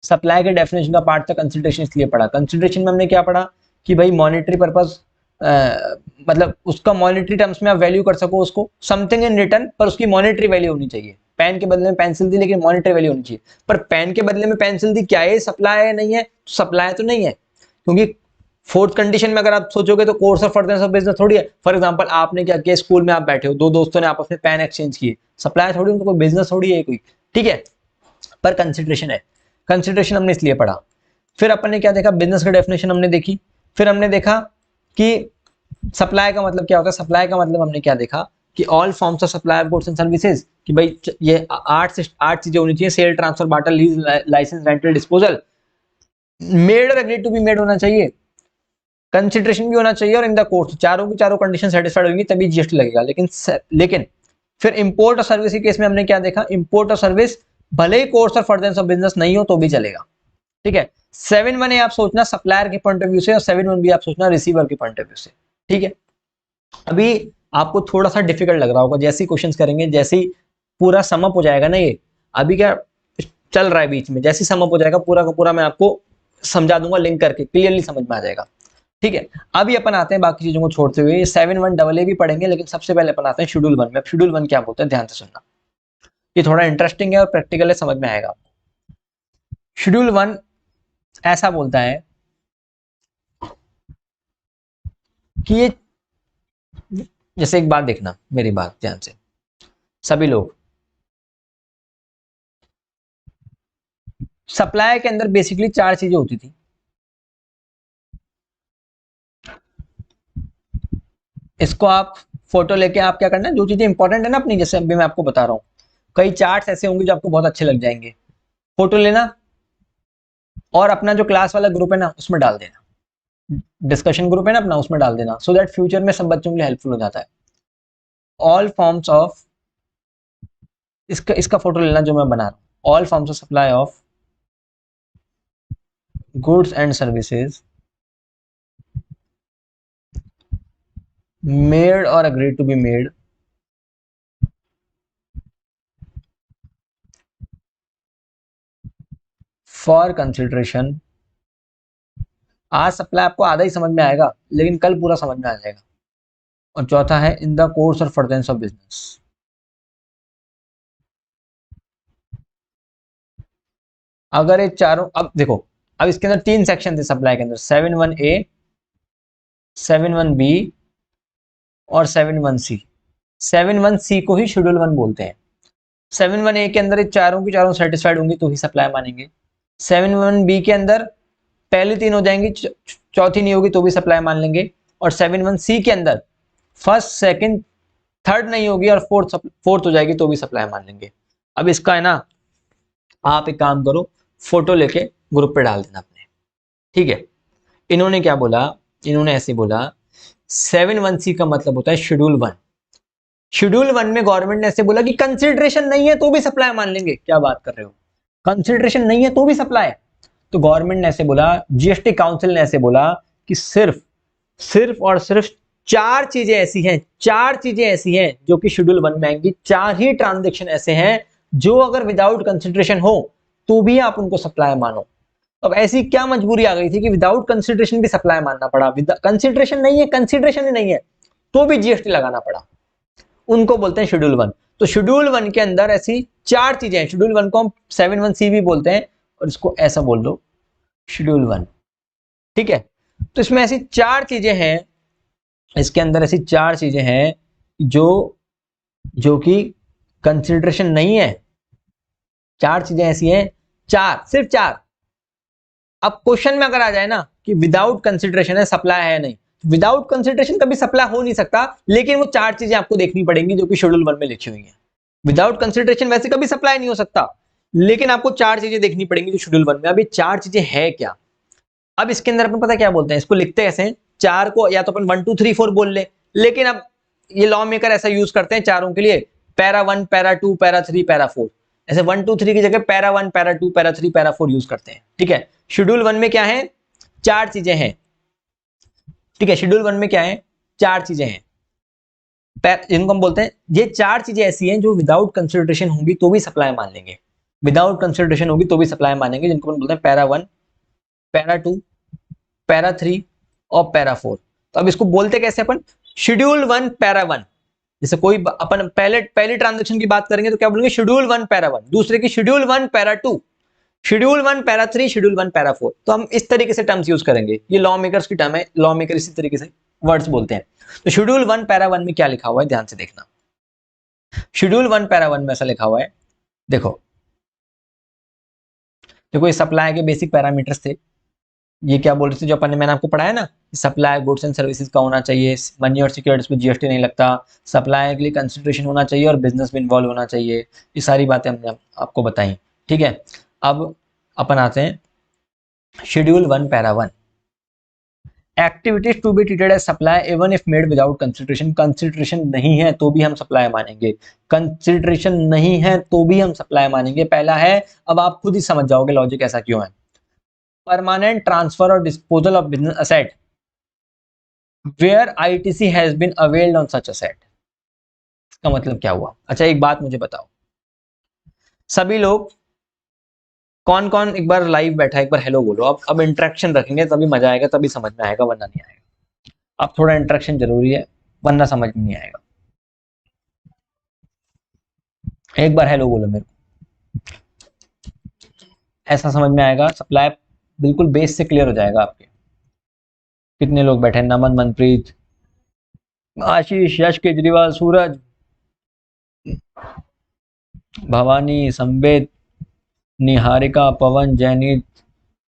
सप्लाई के डेफिनेशन का पार्ट था कंसिडरेशन, इसलिए पढ़ा। कंसिडरेशन में हमने क्या पढ़ा कि भाई मॉनेटरी पर्पस, मतलब उसका मॉनेटरी टर्म्स में आप वैल्यू कर सको उसको, समथिंग इन रिटर्न, पर उसकी मॉनेटरी वैल्यू होनी चाहिए। पेन के बदले में पेंसिल दी लेकिन मॉनेटरी वैल्यू होनी चाहिए, पर पेन के बदले में पेंसिल दी, क्या ये सप्लाई है? नहीं है, सप्लाई तो नहीं है, क्योंकि फोर्थ कंडीशन में अगर आप सोचोगे तो course of furtherance of business थोड़ी है। फॉर एग्जांपल आपने क्या किया, स्कूल में आप बैठे हो, दो दोस्तों ने आपस में पेन एक्सचेंज किए, सप्लाई थोड़ी, उनको कोई बिजनेस थोड़ी है कोई। ठीक है, पर कंसिडरेशन है। कंसिडरेशन हमने इसलिए पढ़ा। फिर अपन ने क्या देखा, बिजनेस की डेफिनेशन हमने देखी। फिर हमने देखा कि सप्लाई का मतलब क्या होता है। सप्लाई का मतलब हमने क्या देखा कि all forms of supply of goods and services, कि भाई ये आठ चीजें होनी चाहिए, sale, transfer, barter, lease, licence, rental, disposal. Made और एग्री टू बी मेड होना चाहिए, कंसिडरेशन भी होना चाहिए, और इन द कोर्स, चारों की चारों कंडीशन सेटिस्फाइड होंगी तभी जीएसटी लगेगा। लेकिन फिर इंपोर्ट और सर्विस के केस में हमने क्या देखा, इंपोर्ट और सर्विस भले ही कोर्स और फर्दरेंस ऑफ बिजनेस नहीं हो तो भी चलेगा। ठीक है, 7(1) आप सोचना सप्लायर के पॉइंट ऑफ व्यू से, और 7(1)(b) आप सोचना रिसीवर के पॉइंट ऑफ व्यू से। ठीक है, अभी आपको थोड़ा सा डिफिकल्ट लग रहा होगा, जैसे ही क्वेश्चंस करेंगे, जैसे ही पूरा समअप हो जाएगा ना, ये अभी क्या चल रहा है बीच में, जैसे ही समअप हो जाएगा पूरा का पूरा मैं आपको समझा दूंगा, लिंक करके क्लियरली समझ में आ जाएगा। ठीक है, अभी अपन आते हैं बाकी चीजों को छोड़ते हुए, 7(1)(a) भी पढ़ेंगे, लेकिन सबसे पहले अपन आते हैं शेड्यूल 1 में। शेड्यूल 1 क्या बोलते हैं, ध्यान से सुनना, ये थोड़ा इंटरेस्टिंग है और प्रैक्टिकल है, समझ में आएगा। शेड्यूल 1 ऐसा बोलता है कि ये, जैसे एक बात देखना, मेरी बात ध्यान से सभी लोग, सप्लाई के अंदर बेसिकली चार चीजें होती थी। इसको आप फोटो लेके आप क्या करना, जो चीजें इंपॉर्टेंट है ना अपनी, जैसे अभी मैं आपको बता रहा हूँ, कई चार्ट्स ऐसे होंगे जो आपको बहुत अच्छे लग जाएंगे, फोटो लेना और अपना जो क्लास वाला ग्रुप है ना उसमें डाल देना, डिस्कशन ग्रुप है ना अपना, उसमें डाल देना, सो दैट फ्यूचर में सब बच्चों के लिए हेल्पफुल हो जाता है। ऑल फॉर्म्स ऑफ, इसका फोटो लेना जो मैं बना रहा हूँ, all forms of supply of goods and services made or agree to be made for consideration. आज सप्लाई आपको आधा ही समझ में आएगा, लेकिन कल पूरा समझ में आ जाएगा। और चौथा है इन द कोर्स और फर्दरेंस ऑफ बिजनेस। अगर ये चारों, अब देखो, अब इसके अंदर 3 सेक्शन थे सप्लाई के अंदर, 7(1)A, 7(1)B और 7(1)C। 7(1)C को ही शेड्यूल 1 बोलते हैं। 7(1)A के अंदर ये चारों की चारों सेटिस्फाइड होंगी तो ही सप्लाई मानेंगे। 7(1)B के अंदर पहली 3 हो जाएंगी, चौथी नहीं होगी तो भी सप्लाई मान लेंगे। और 7(1)C के अंदर फर्स्ट, सेकंड, थर्ड नहीं होगी और फोर्थ हो जाएगी तो भी सप्लाई मान लेंगे। अब इसका है ना, आप एक काम करो, फोटो लेके ग्रुप पे डाल देना अपने, ठीक है। इन्होंने क्या बोला, इन्होंने ऐसे बोला 7(1)C का मतलब होता है शेड्यूल 1। शेड्यूल 1 में गवर्नमेंट ने ऐसे बोला कि कंसिडरेशन नहीं है तो भी सप्लाई मान लेंगे। क्या बात कर रहे हो, कंसिडरेशन नहीं है तो भी सप्लाई? तो गवर्नमेंट ने ऐसे बोला, जीएसटी काउंसिल ने ऐसे बोला कि सिर्फ सिर्फ और सिर्फ 4 चीजें ऐसी हैं, 4 चीजें ऐसी हैं जो कि शेड्यूल 1 में आएंगी। 4 ही ट्रांजेक्शन ऐसे हैं जो अगर विदाउट कंसिडरेशन हो तो भी आप उनको सप्लाई मानो। अब ऐसी क्या मजबूरी आ गई थी कि विदाउट कंसिडरेशन भी सप्लाई मानना पड़ा? कंसिडरेशन नहीं है, कंसिडरेशन ही नहीं है तो भी जीएसटी लगाना पड़ा। उनको बोलते हैं शेड्यूल 1। तो शेड्यूल 1 के अंदर ऐसी 4 चीजें हैं। शेड्यूल 1 को हम 7(1)C भी बोलते हैं और इसको ऐसा बोल दो, शेड्यूल 1, ठीक है। तो इसमें ऐसी 4 चीजें हैं, इसके अंदर ऐसी 4 चीजें हैं जो जो कि कंसिडरेशन नहीं है। 4 चीजें ऐसी हैं, 4, सिर्फ 4। अब क्वेश्चन में अगर आ जाए ना कि विदाउट कंसिडरेशन है, सप्लाई है नहीं, विदाउट कंसिडरेशन कभी सप्लाई हो नहीं सकता, लेकिन वो 4 चीजें आपको देखनी पड़ेंगी जो कि शेड्यूल 1 में लिखी हुई हैं। विदाउट कंसिडरेशन वैसे कभी सप्लाई नहीं हो सकता, लेकिन आपको 4 चीजें देखनी पड़ेंगी जो शेड्यूल 1 में। अब ये 4 चीजें है क्या? अब इसके अंदर अपन पता क्या बोलते हैं, इसको लिखते ऐसे हैं, 4 को या तो अपन 1 2 3 4 बोल ले, लेकिन अब ये लॉ मेकर ऐसा यूज करते हैं चारों के लिए, पैरा 1, पैरा 2, पैरा 3, पैरा 4। ऐसे 1 2 3 की जगह para 1, para 2, para 3, para 4 use करते हैं, ठीक है। शेड्यूल 1 में क्या है? 4 चीजें हैं, ठीक है। शेड्यूल 1 में क्या है? 4 चीजें हैं, जिनको हम बोलते हैं, ये 4 चीजें ऐसी हैं जो विदाउट कंसिडरेशन होंगी तो भी सप्लाई मान लेंगे, विदाउट कंसिडरेशन होगी तो भी सप्लाई मानेंगे, जिनको हम बोलते हैं पैरा 1, पैरा 2, पैरा 3 और पैरा 4। तो अब इसको बोलते कैसे अपन? Schedule 1 para 1। जैसे कोई अपन पहली ट्रांजेक्शन की बात करेंगे तो क्या बोलेंगे? Schedule 1 para 1। दूसरे की schedule 1 para 2, schedule 1 para 3, schedule 1 para 4। तो हम इस तरीके से टर्म्स यूज करेंगे, ये लॉ मेकर्स की टर्म है, लॉ मेकर इसी तरीके से वर्ड्स बोलते हैं। तो शेड्यूल 1 पैरा 1 में क्या लिखा हुआ है, ध्यान से देखना। शेड्यूल 1 पैरा 1 में ऐसा लिखा हुआ है, देखो देखो, ये सप्लाई के बेसिक पैरामीटर्स थे। ये क्या बोल रहे थे जो अपन ने, मैंने आपको पढ़ाया ना, सप्लाई गुड्स एंड सर्विसेज का होना चाहिए, मनी और सिक्योरिटीज पे जीएसटी नहीं लगता, सप्लाई के लिए कंसिडरेशन होना चाहिए और बिजनेस में इन्वॉल्व होना चाहिए। ये सारी बातें हमने आपको बताई, ठीक है। अब अपन आते हैं schedule 1 para 1, activities to be treated as supply even if made without consideration. Consideration नहीं है तो भी हम सप्लाई मानेंगे, कंसिडरेशन नहीं है तो भी हम सप्लाई मानेंगे। पहला है, अब आप खुद ही समझ जाओगे लॉजिक ऐसा क्यों है, परमानेंट ट्रांसफर और disposal of business asset where ITC has been availed on such asset. इसका मतलब क्या हुआ? अच्छा एक बात मुझे बताओ, सभी लोग कौन कौन एक बार लाइव बैठा है, एक बार हेलो बोलो। अब इंटरेक्शन रखेंगे तभी मजा आएगा, तभी समझ में आएगा, वरना नहीं आएगा। अब थोड़ा इंटरेक्शन जरूरी है, वरना समझ में नहीं आएगा। एक बार हेलो बोलो मेरे को, ऐसा समझ में आएगा, सप्लाई बिल्कुल बेस से क्लियर हो जाएगा आपके। कितने लोग बैठे? नमन, मनप्रीत, आशीष, यश, केजरीवाल, सूरज, भवानी, संवेद, निहारिका, पवन, जैनित,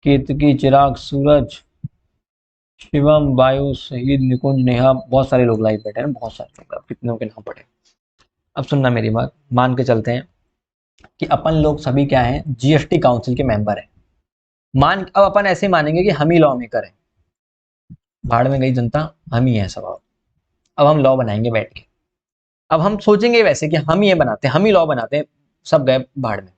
केतकी, चिराग, सूरज, शिवम, वायु, शहीद, निकुंज, नेहा, बहुत सारे लोग लाइव बैठे हैं, बहुत सारे लोग। अब कितनों के नाम पड़े? अब सुनना मेरी बात, मान के चलते हैं कि अपन लोग सभी क्या हैं, जीएसटी काउंसिल के मेंबर हैं। अब अपन ऐसे मानेंगे कि हम ही लॉ मेकर हैं, भाड़ में गई जनता, हम ही है सब। अब हम लॉ बनाएंगे बैठ के। अब हम सोचेंगे वैसे कि हम ये बनाते हैं, हम ही लॉ बनाते हैं, सब गए भाड़ में।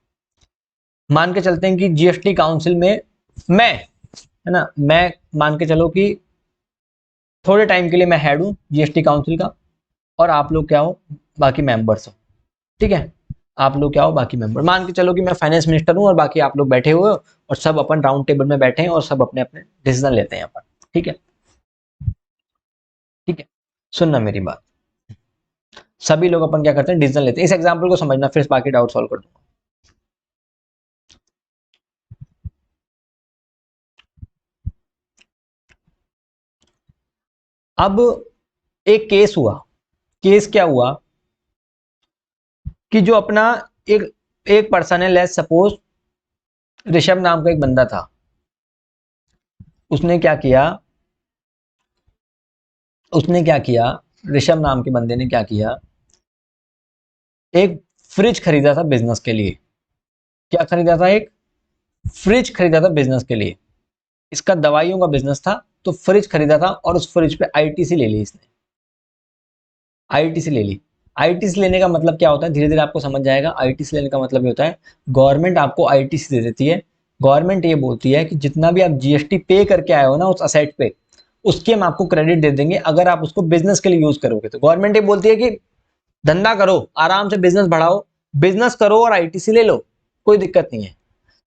मान के चलते हैं कि जीएसटी काउंसिल में मैं, है ना, मैं मान के चलो कि थोड़े टाइम के लिए मैं हेड हूं जीएसटी काउंसिल का, और आप लोग क्या हो, बाकी मेंबर्स हो, ठीक है। आप लोग क्या हो, बाकी मेंबर। मान के चलो कि मैं फाइनेंस मिनिस्टर हूं और बाकी आप लोग बैठे हुए हो, और सब अपन राउंड टेबल में बैठे हैं और सब अपने अपने डिसीजन लेते हैं अपन, ठीक है। ठीक है, सुनना मेरी बात, सभी लोग अपन क्या करते हैं, डिसीजन लेते हैं। इस एग्जांपल को समझना, फिर बाकी डाउट सॉल्व कर दूंगा। अब एक केस हुआ, केस क्या हुआ कि जो अपना एक एक पर्सन है, लेट्स सपोज ऋषभ नाम का एक बंदा था, उसने क्या किया, ऋषभ नाम के बंदे ने क्या किया, एक फ्रिज खरीदा था बिजनेस के लिए। क्या खरीदा था? एक फ्रिज खरीदा था बिजनेस के लिए। इसका दवाइयों का बिजनेस था, तो फ्रिज खरीदा था और उस फ्रिज पे आईटीसी ले ली इसने, आईटीसी ले ली। आईटीसी लेने का मतलब क्या होता है, धीरे धीरे आपको समझ जाएगा। आईटीसी लेने का मतलब ये होता है, गवर्नमेंट आपको आईटीसी दे देती है। गवर्नमेंट ये बोलती है कि जितना भी आप जीएसटी पे करके आए हो ना उस असेट पे, उसके हम आपको क्रेडिट दे देंगे अगर आप उसको बिजनेस के लिए यूज करोगे। तो गवर्नमेंट ये बोलती है कि धंधा करो, आराम से बिजनेस बढ़ाओ, बिजनेस करो और आईटीसी ले लो, कोई दिक्कत नहीं है।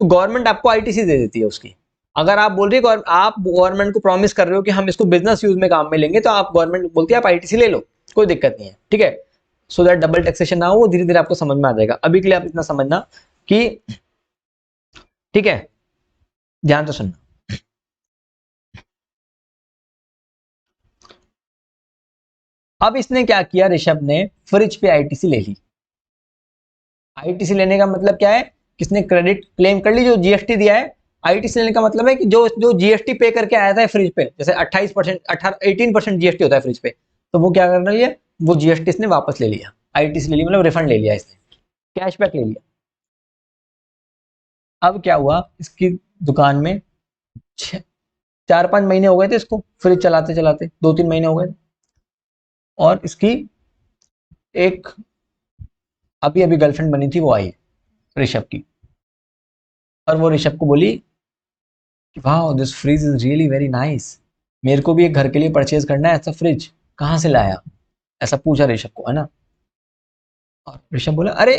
तो गवर्नमेंट आपको आईटीसी दे देती है उसकी। अगर आप बोल रही है, आप गवर्नमेंट को प्रॉमिस कर रहे हो कि हम इसको बिजनेस यूज में काम में लेंगे, तो आप गवर्नमेंट बोलती है आप आईटीसी ले लो, कोई दिक्कत नहीं है, ठीक है। सो दैट डबल टैक्सेशन ना हो, वो धीरे धीरे आपको समझ में आ जाएगा। अभी के लिए आप इतना समझना कि, ठीक है, ध्यान से सुनना। अब इसने क्या किया, ऋषभ ने फ्रिज पे आईटीसी ले ली। आईटीसी लेने का मतलब क्या है, किसने क्रेडिट क्लेम कर ली, जो जीएसटी दिया है। आईटीसी लेने का मतलब है कि जो जो जीएसटी पे करके आया था फ्रिज पे, जैसे 28%, 18% जीएसटी होता है फ्रिज पे, तो वो क्या करना लिया, वो जीएसटी इसने वापस ले लिया। आईटीसी ले लिया मतलब रिफंड ले लिया इसने, कैशबैक ले लिया। अब क्या हुआ, इसकी दुकान में 4-5 महीने हो गए थे इसको फ्रिज चलाते चलाते, 2-3 महीने हो गए थे। और इसकी एक अभी अभी गर्लफ्रेंड बनी थी, वो आई ऋषभ की, और वो ऋषभ को बोली कि वाह this fridge is really very nice, मेरे को भी एक घर के लिए परचेज करना है ऐसा फ्रिज, कहाँ से लाया, ऐसा पूछा ऋषभ को, है ना। और ऋषभ बोला अरे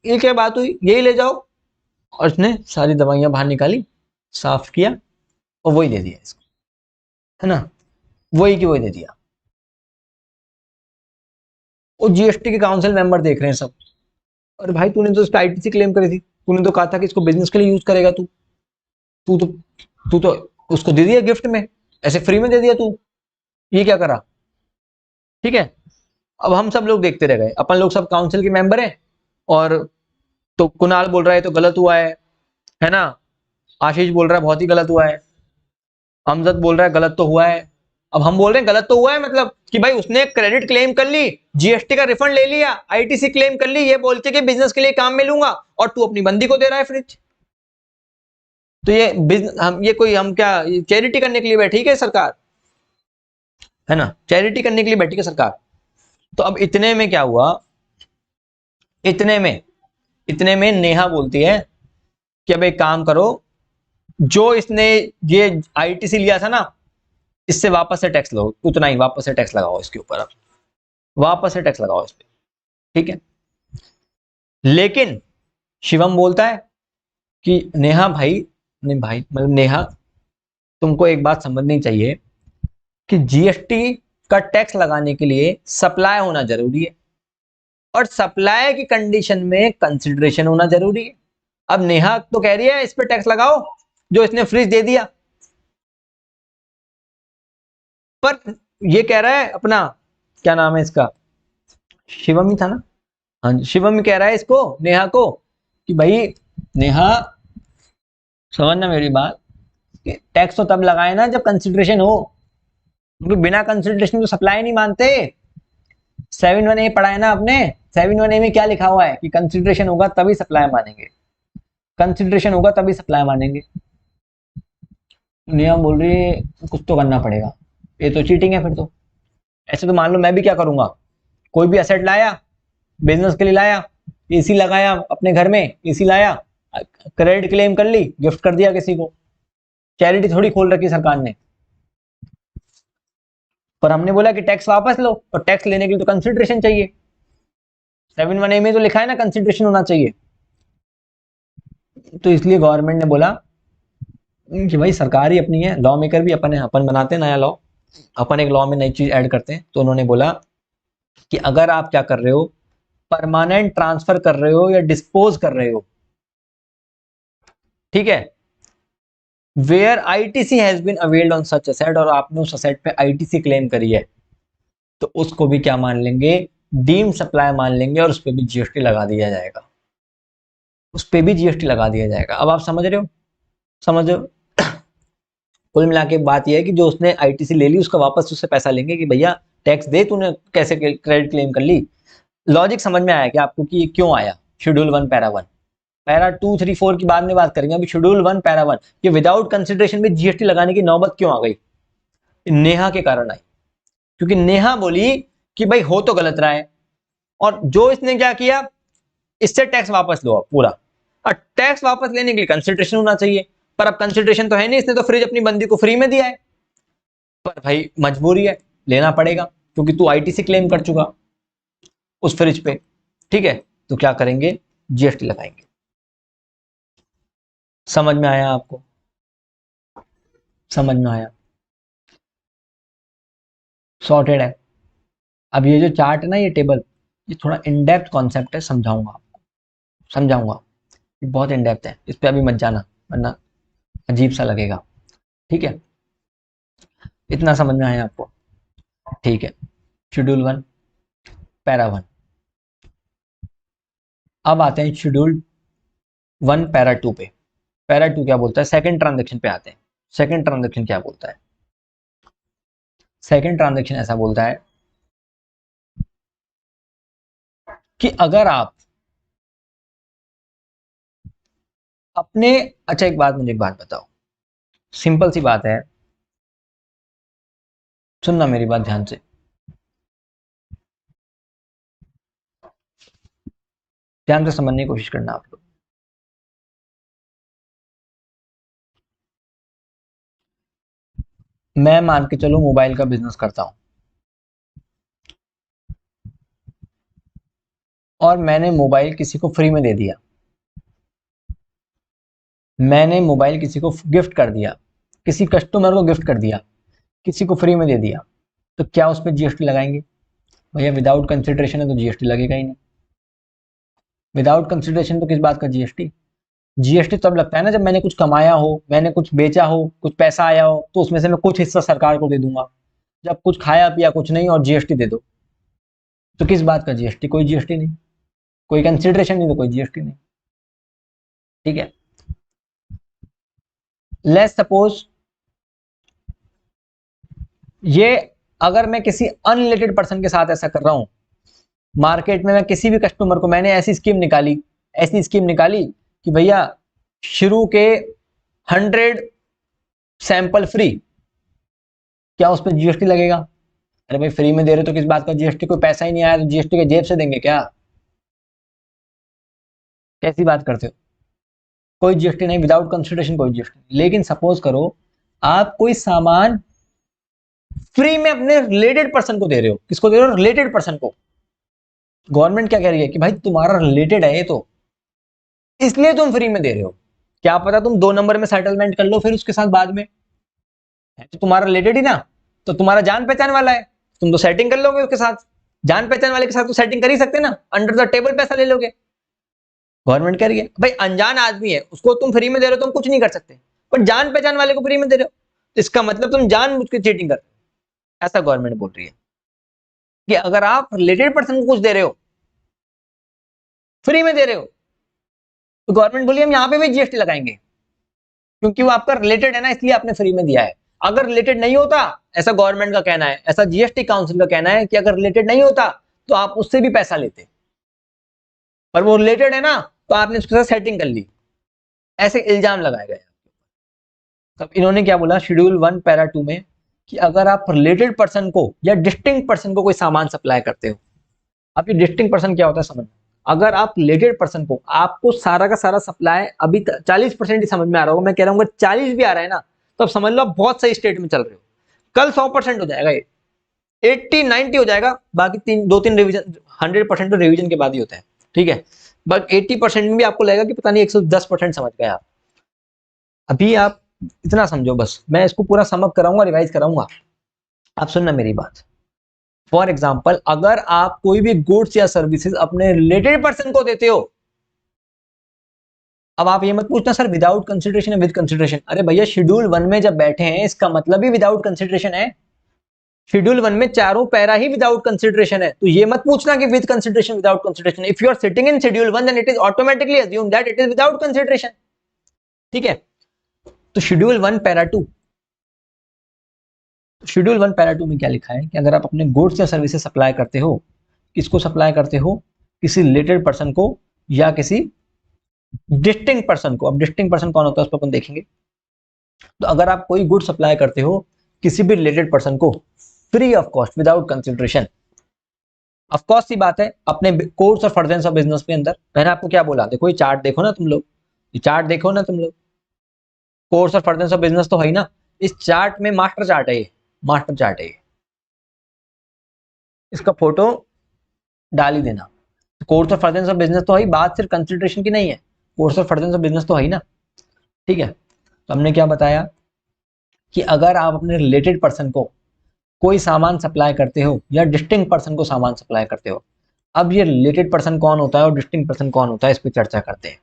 ये क्या बात हुई, यही ले जाओ। और उसने सारी दवाइयां बाहर निकाली, साफ किया और वही दे दिया इसको, है ना, वही की वही दे दिया। वो जीएसटी के काउंसिल मेंबर देख रहे हैं सब, अरे भाई तूने तो इसका आईटीसी क्लेम करी थी, तूने तो कहा था कि इसको बिजनेस के लिए यूज करेगा तू, तू तो तू तो उसको दे दिया गिफ्ट में, ऐसे फ्री में दे दिया तू, ये क्या करा, ठीक है। अब हम सब लोग देखते रह गए, अपन लोग सब काउंसिल के मेंबर हैं, और तो कुणाल बोल रहा है तो गलत हुआ है ना, आशीष बोल रहा है बहुत ही गलत हुआ है, अमजद बोल रहा है गलत तो हुआ है। अब हम बोल रहे हैं गलत तो हुआ है, मतलब कि भाई उसने क्रेडिट क्लेम कर ली, जीएसटी का रिफंड ले लिया, आईटीसी क्लेम कर ली, ये बोल के कि बिजनेस के लिए काम में लूंगा, और तू अपनी बंदी को दे रहा है फ्रिज। तो ये बिजनेस, हम ये कोई हम क्या चैरिटी करने के लिए बैठी है सरकार, है ना, चैरिटी करने के लिए बैठी है सरकार। तो अब इतने में क्या हुआ, इतने में इतने में नेहा बोलती है कि अब एक काम करो, जो इसने ये आईटीसी लिया था ना, इससे वापस से टैक्स लो, उतना ही वापस से टैक्स लगाओ इसके ऊपर, अब वापस से टैक्स लगाओ इस पे, ठीक है। लेकिन शिवम बोलता है कि नेहा भाई, नहीं भाई मतलब नेहा, तुमको एक बात समझनी चाहिए कि जीएसटी का टैक्स लगाने के लिए सप्लाई होना जरूरी है, और सप्लाई की कंडीशन में कंसिडरेशन होना जरूरी है। अब नेहा तो कह रही है इस पे टैक्स लगाओ जो इसने फ्रिज दे दिया, पर ये कह रहा है अपना, क्या नाम है इसका, शिवम ही था ना, हाँ जी, शिवम ही कह रहा है इसको, नेहा को, कि भाई नेहा समझना मेरी बात, टैक्स तो तब लगाए ना जब कंसिडरेशन हो, क्योंकि बिना कंसिडरेशन तो सप्लाई नहीं मानते। 7(1)(a) पढ़ा है ना आपने, 7(1)(a) में क्या लिखा हुआ है कि कंसिडरेशन होगा तभी सप्लाई मानेंगे, कंसिडरेशन होगा तभी सप्लाई मानेंगे। नेहा बोल रही है कुछ तो करना पड़ेगा, ये तो चीटिंग है फिर तो। ऐसे तो मान लो मैं भी क्या करूंगा, कोई भी एसेट लाया, बिजनेस के लिए लाया, एसी लगाया अपने घर में, एसी लाया, क्रेडिट क्लेम कर ली, गिफ्ट कर दिया किसी को, चैरिटी थोड़ी खोल रखी सरकार ने। पर हमने बोला कि टैक्स वापस लो, तो टैक्स लेने के लिए तो कंसिडरेशन चाहिए, 7(1)(a) में तो लिखा है ना कंसिडरेशन होना चाहिए। तो इसलिए गवर्नमेंट ने बोला कि भाई सरकार ही अपनी है, लॉ मेकर भी अपन है, अपन बनाते हैं नया लॉ, अपन एक लॉ में नई चीज ऐड करते हैं। तो उन्होंने बोला कि अगर आप क्या कर रहे हो, परमानेंट ट्रांसफर कर रहे हो या डिस्पोज कर रहे हो, ठीक है, where ITC has been availed on such asset, और आपने उस असेट पे आईटीसी क्लेम करी है, तो उसको भी क्या मान लेंगे, डीम सप्लाई मान लेंगे, और उस पर भी जीएसटी लगा दिया जाएगा, उस पर भी जीएसटी लगा दिया जाएगा। अब आप समझ रहे हो, समझ रहे हो? कुल मिला के बात यह है कि जो उसने आईटीसी ले ली उसका वापस उससे पैसा लेंगे कि भैया टैक्स दे, तूने कैसे क्रेडिट क्लेम कर ली। लॉजिक समझ में आया कि आपको कि ये क्यों आया शेड्यूल 1 पैरा 1। पैरा 2 3 4 की बाद में बात करेंगे, अभी शेड्यूल 1 पैरा 1 ये विदाउट कंसिडरेशन में जीएसटी लगाने की नौबत क्यों आ गई, नेहा के कारण आई। क्योंकि नेहा बोली कि भाई हो तो गलत रहा है, और जो इसने क्या किया, इससे टैक्स वापस लो पूरा, और टैक्स वापस लेने के लिए कंसिडरेशन होना चाहिए, पर अब कंसिडरेशन तो है नहीं, इसने तो फ्रिज अपनी बंदी को फ्री में दिया है, पर भाई मजबूरी है, लेना पड़ेगा क्योंकि तू आईटीसी क्लेम कर चुका उस फ्रिज पे, ठीक है, तो क्या करेंगे, जीएसटी लगाएंगे। समझ में आया आपको, समझ में आया, सॉर्टेड है। अब ये जो चार्ट है ना, ये टेबल, ये थोड़ा इन डेप्थ कॉन्सेप्ट है, समझाऊंगा आपको, समझाऊंगा, ये बहुत इन डेप्थ है, इस पे अभी मत जाना वरना अजीब सा लगेगा, ठीक है। इतना समझ में आया आपको, ठीक है। Schedule 1 para 1। अब आते हैं शेड्यूल 1 पैरा 2 पे। पैरा 2 क्या बोलता है, सेकंड ट्रांजैक्शन पे आते हैं। सेकंड ट्रांजैक्शन क्या बोलता है, सेकंड ट्रांजैक्शन ऐसा बोलता है कि अगर आप अपने, अच्छा एक बात, मुझे एक बात बताओ, सिंपल सी बात है, सुनना मेरी बात ध्यान से, ध्यान से समझने की कोशिश करना आप लोग। मैं मान के चलो मोबाइल का बिजनेस करता हूं, और मैंने मोबाइल किसी को फ्री में दे दिया, मैंने मोबाइल किसी को गिफ्ट कर दिया, किसी कस्टमर को गिफ्ट कर दिया, किसी को फ्री में दे दिया, तो क्या उस पर जीएसटी लगाएंगे? भैया विदाउट कंसिडरेशन है तो जीएसटी लगेगा ही नहीं। विदाउट कंसिडरेशन तो किस बात का जीएसटी, जीएसटी तब लगता है ना जब मैंने कुछ कमाया हो, मैंने कुछ बेचा हो, कुछ पैसा आया हो, तो उसमें से मैं कुछ हिस्सा सरकार को दे दूंगा। जब कुछ खाया पिया कुछ नहीं और जीएसटी दे दो, तो किस बात का जीएसटी, कोई जीएसटी नहीं, कोई कंसिडरेशन नहीं तो कोई जीएसटी नहीं, ठीक है। लेट्स सपोज ये, अगर मैं किसी अनरिलेटेड पर्सन के साथ ऐसा कर रहा हूं, मार्केट में मैं किसी भी कस्टमर को, मैंने ऐसी स्कीम निकाली, ऐसी स्कीम निकाली कि भैया शुरू के 100 सैंपल फ्री, क्या उस पर जीएसटी लगेगा? अरे भाई फ्री में दे रहे तो किस बात का जीएसटी, कोई पैसा ही नहीं आया तो जीएसटी के जेब से देंगे क्या? कैसी बात करते हो, कोई जीएसटी नहीं, विदाउट कंसिडरेशन कोई जीएसटी नहीं। लेकिन सपोज करो आप कोई सामान फ्री में अपने रिलेटेड पर्सन को दे रहे हो, किसको दे रहे हो, रिलेटेड पर्सन को। गवर्नमेंट क्या कह रही है कि भाई तुम्हारा रिलेटेड है ये, तो इसलिए तुम फ्री में दे रहे हो, क्या पता तुम 2 नंबर में सेटलमेंट कर लो फिर उसके साथ बाद में, है तो तुम्हारा रिलेटेड ही ना, तो तुम्हारा जान पहचान वाला है, तुम तो सेटिंग कर लोगे उसके साथ, जान पहचान वाले के साथ तो सेटिंग कर ही सकते ना, अंडर द टेबल पैसा ले लोगे। गवर्नमेंट कह रही है भाई अनजान आदमी है उसको तुम फ्री में दे रहे हो, तुम कुछ नहीं कर सकते, पर जान पहचान वाले को फ्री में दे रहे हो, तो इसका मतलब तुम जानबूझ के चीटिंग कर रहे हो, ऐसा गवर्नमेंट बोल रही है कि अगर आप रिलेटेड पर्सन को कुछ दे रहे हो, फ्री में दे रहे हो, तो गवर्नमेंट बोली हम यहाँ पे भी जीएसटी लगाएंगे, क्योंकि वो आपका रिलेटेड है ना, इसलिए आपने फ्री में दिया है। अगर रिलेटेड नहीं होता, ऐसा गवर्नमेंट का कहना है, ऐसा जीएसटी काउंसिल का कहना है कि अगर रिलेटेड नहीं होता तो आप उससे भी पैसा लेते, पर वो रिलेटेड है ना तो आपने उसके साथ सेटिंग कर ली, ऐसे इल्जाम लगाए गए। तब इन्होंने क्या बोला शेड्यूल 1 पैरा 2 में कि अगर आप रिलेटेड पर्सन को या डिस्टिंक्ट पर्सन को कोई सामान सप्लाई करते हो, अब ये डिस्टिंक्ट पर्सन क्या होता है समझ, अगर आप रिलेटेड पर्सन को, आपको सारा का सारा सप्लाई अभी 40% ही समझ में आ रहा होगा, मैं कह रहा हूँ 40 भी आ रहा है ना, तो अब समझ लो आप बहुत सही स्टेट में चल रहे हो, कल 100% हो जाएगा, ये 80-90 हो जाएगा, बाकी 2-3 रिवीजन, 100% तो रिवीजन के बाद ही होता है, ठीक है, बट 80% में भी आपको लगेगा कि पता नहीं 110% समझ गए आप। अभी आप इतना समझो बस, मैं इसको पूरा समअप कराऊंगा, रिवाइज कराऊंगा, आप सुनना मेरी बात। फॉर एग्जाम्पल अगर आप कोई भी गुड्स या सर्विसेज अपने रिलेटेड पर्सन को देते हो, अब आप ये मत पूछना सर विदाउट कंसिडरेशन है विद कंसिडरेशन, अरे भैया शेड्यूल 1 में जब बैठे हैं इसका मतलब ही विदाउट कंसिडरेशन है। शेड्यूल 1 में चारों पैरा ही विदाउट कंसिडरेशन है, तो ये मत पूछना कि with consideration without consideration. If you are sitting in schedule 1 then it is automatically assume that it is without consideration. ठीक है, तो शेड्यूल 1 पैरा 2, शेड्यूल 1 पैरा 2 में क्या लिखा है कि अगर आप अपने गुड्स या सर्विसेज सप्लाई करते हो, किसको सप्लाई करते हो, किसी रिलेटेड पर्सन को या किसी डिस्टिंक्ट पर्सन को। अब डिस्टिंक्ट पर्सन कौन होता है उस पर अपन देखेंगे। तो अगर आप कोई गुड सप्लाई करते हो किसी भी रिलेटेड पर्सन को free of cost without consideration, of cost की बात है अपने कोर्स और फर्दरेंस ऑफ बिजनेस के अंदर मैंने आपको क्या बोला, देखो ये चार्ट देखो ना तुम लोग, ये चार्ट देखो ना तुम लोग, कोर्स और फर्दरेंस ऑफ बिजनेस तो है ही ना, इस चार्ट में मास्टर चार्ट है ये, मास्टर चार्ट है ये, इसका फोटो डाल ही देना। कोर्स और फर्दरेंस ऑफ बिजनेस तो है ही, बात सिर्फ कंसिडरेशन की नहीं है, कोर्स और फर्दरेंस ऑफ बिजनेस तो है ही ना। ठीक है, तो हमने क्या बताया कि अगर आप अपने रिलेटेड पर्सन को कोई सामान सप्लाई करते हो या डिस्टिंक्ट पर्सन को सामान सप्लाई करते हो। अब ये रिलेटेड पर्सन कौन होता है और डिस्टिंक्ट पर्सन कौन होता है इस पर चर्चा करते हैं।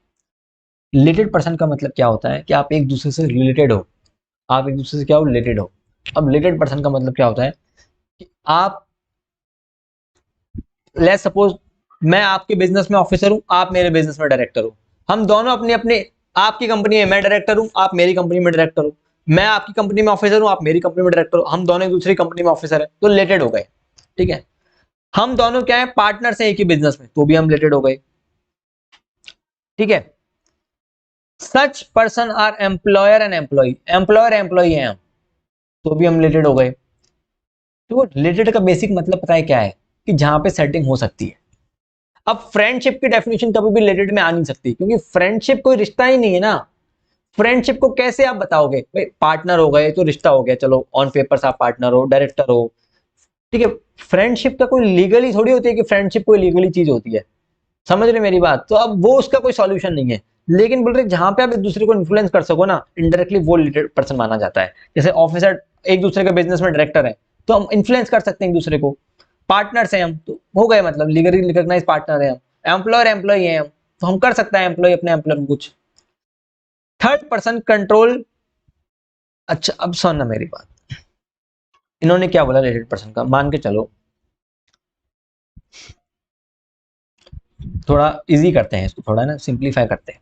रिलेटेड पर्सन का मतलब क्या होता है कि आप एक दूसरे से रिलेटेड हो, आप एक दूसरे से क्या हो, रिलेटेड हो। अब रिलेटेड पर्सन का मतलब क्या होता है कि आप, लेट्स सपोज मैं आपके बिजनेस में ऑफिसर हूं, आप मेरे बिजनेस में डायरेक्टर हो, हम दोनों अपने अपने, आपकी कंपनी में मैं डायरेक्टर हूं, आप मेरी कंपनी में डायरेक्टर हो, मैं आपकी कंपनी में ऑफिसर हूं, आप मेरी कंपनी में डायरेक्टर हो, हम दोनों एक दूसरी कंपनी में ऑफिसर है तो रिलेटेड हो गए। ठीक है, हम दोनों क्या है, पार्टनर्स हैं एक ही बिजनेस में, तो भी हम रिलेटेड हो गए। ठीक है, such person are employer and employee, employer employee है हम, तो भी हम रिलेटेड हो गए। तो रिलेटेड का बेसिक मतलब पता है क्या है कि जहां पे सेटिंग हो सकती है। अब फ्रेंडशिप की डेफिनेशन कभी भी रिलेटेड में आ नहीं सकती, क्योंकि फ्रेंडशिप कोई रिश्ता ही नहीं है ना। फ्रेंडशिप को कैसे आप बताओगे, भाई पार्टनर हो गए तो रिश्ता हो गया, चलो ऑन पेपर आप पार्टनर हो, डायरेक्टर हो। ठीक है, फ्रेंडशिप का कोई लीगली थोड़ी होती है कि फ्रेंडशिप कोई लीगली चीज होती है, समझ रहे मेरी बात। तो अब वो उसका कोई सॉल्यूशन नहीं है, लेकिन बोल रहे जहां पे आप एक दूसरे को इन्फ्लुएंस कर सको ना, इनडायरेक्टली वो रिलेटेड पर्सन माना जाता है। जैसे ऑफिसर एक दूसरे के बिजनेस में डायरेक्टर है, तो हम इन्फ्लुएंस कर सकते हैं एक दूसरे को। पार्टनर्स हैं हम, तो हो गए मतलब लीगली रिकॉग्नाइज पार्टनर है हम। एम्प्लॉयर एम्प्लॉय है हम, तो हम कर सकते हैं एम्प्लॉय अपने एम्प्लॉयर को कुछ। थर्ड पर्सन कंट्रोल, अच्छा अब सुनना मेरी बात, इन्होंने क्या बोला रिलेटेड पर्सन का, मान के चलो थोड़ा इजी करते हैं इसको, थोड़ा ना सिंप्लीफाई करते हैं।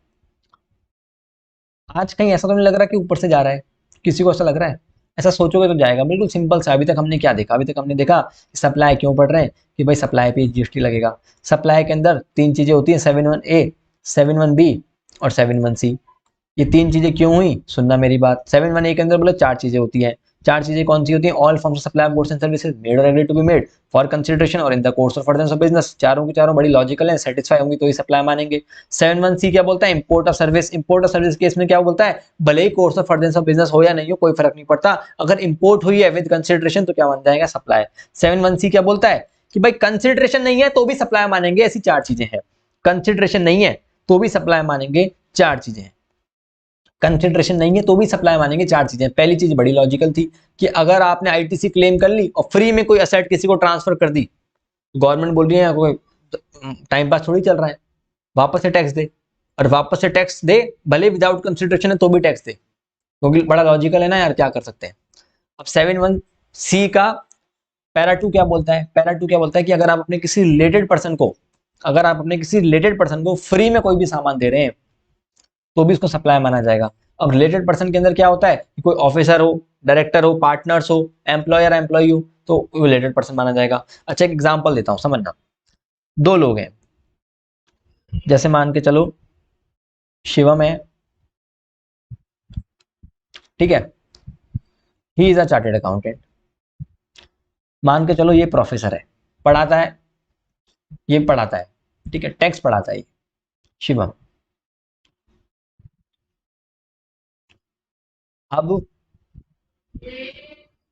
आज कहीं ऐसा तो नहीं लग रहा कि ऊपर से जा रहा है, किसी को ऐसा लग रहा है? ऐसा सोचोगे तो जाएगा, बिल्कुल सिंपल सा। अभी तक हमने क्या देखा, अभी तक हमने देखा कि सप्लाई क्यों पढ़ रहे हैं, कि भाई सप्लाई पे जीएसटी लगेगा। सप्लाई के अंदर तीन चीजें होती हैं, 71A, 71B और 71C। ये तीन चीजें क्यों हुई, सुनना मेरी बात। 71A के अंदर बोले चार चीजें होती हैं। चार चीजें कौन सी होती हैं, all forms of supply of goods and services made और agree to be made for consideration or in the course of furtherance of business. चारों की चारों बड़ी लॉजिकल हैं, सेटिस्फाई होंगी तो ही सप्लाई मानेंगे। 71C क्या बोलता है, import of service. Import of service case में क्या बोलता है, भले ही course of furtherance of business हो या नहीं हो कोई फर्क नहीं पड़ता, अगर इंपोर्ट हुई है विद कंसिडरेशन तो क्या बन जाएगा, सप्लाई। 71C क्या बोलता है कि भाई कंसिडरेशन नहीं है तो भी सप्लाई मानेंगे, ऐसी चार चीजें हैं। कंसिडरेशन नहीं है तो भी सप्लाई मानेंगे, चार चीजें हैं। कंसिडरेशन नहीं है तो भी सप्लाई मानेंगे, चार चीजें। पहली चीज बड़ी लॉजिकल थी कि अगर आपने आईटीसी क्लेम कर ली और फ्री में कोई असेट किसी को ट्रांसफर कर दी, गवर्नमेंट बोल रही है कोई टाइम पास थोड़ी चल रहा है, वापस से टैक्स दे, और वापस से टैक्स दे भले विदाउट कंसिडरेशन है तो भी टैक्स दे, क्योंकि बड़ा लॉजिकल है ना यार, क्या कर सकते हैं। अब 71C का पैरा 2 क्या बोलता है, पैरा 2 क्या बोलता है कि अगर आप अपने किसी रिलेटेड पर्सन को, अगर आप अपने किसी रिलेटेड पर्सन को फ्री में कोई भी सामान दे रहे हैं तो भी इसको सप्लाई माना जाएगा। अब रिलेटेड पर्सन के अंदर क्या होता है कि कोई ऑफिसर हो, डायरेक्टर हो, पार्टनर्स हो, एम्प्लॉयर एम्प्लॉय हो, तो रिलेटेड पर्सन माना जाएगा। अच्छा एक एग्जांपल देता हूं समझना, दो लोग हैं, जैसे मान के चलो शिवम है, ठीक है, he is a chartered accountant. मान के चलो ये प्रोफेसर है, पढ़ाता है, ये पढ़ाता है, ठीक है, टैक्स पढ़ाता है शिवम। अब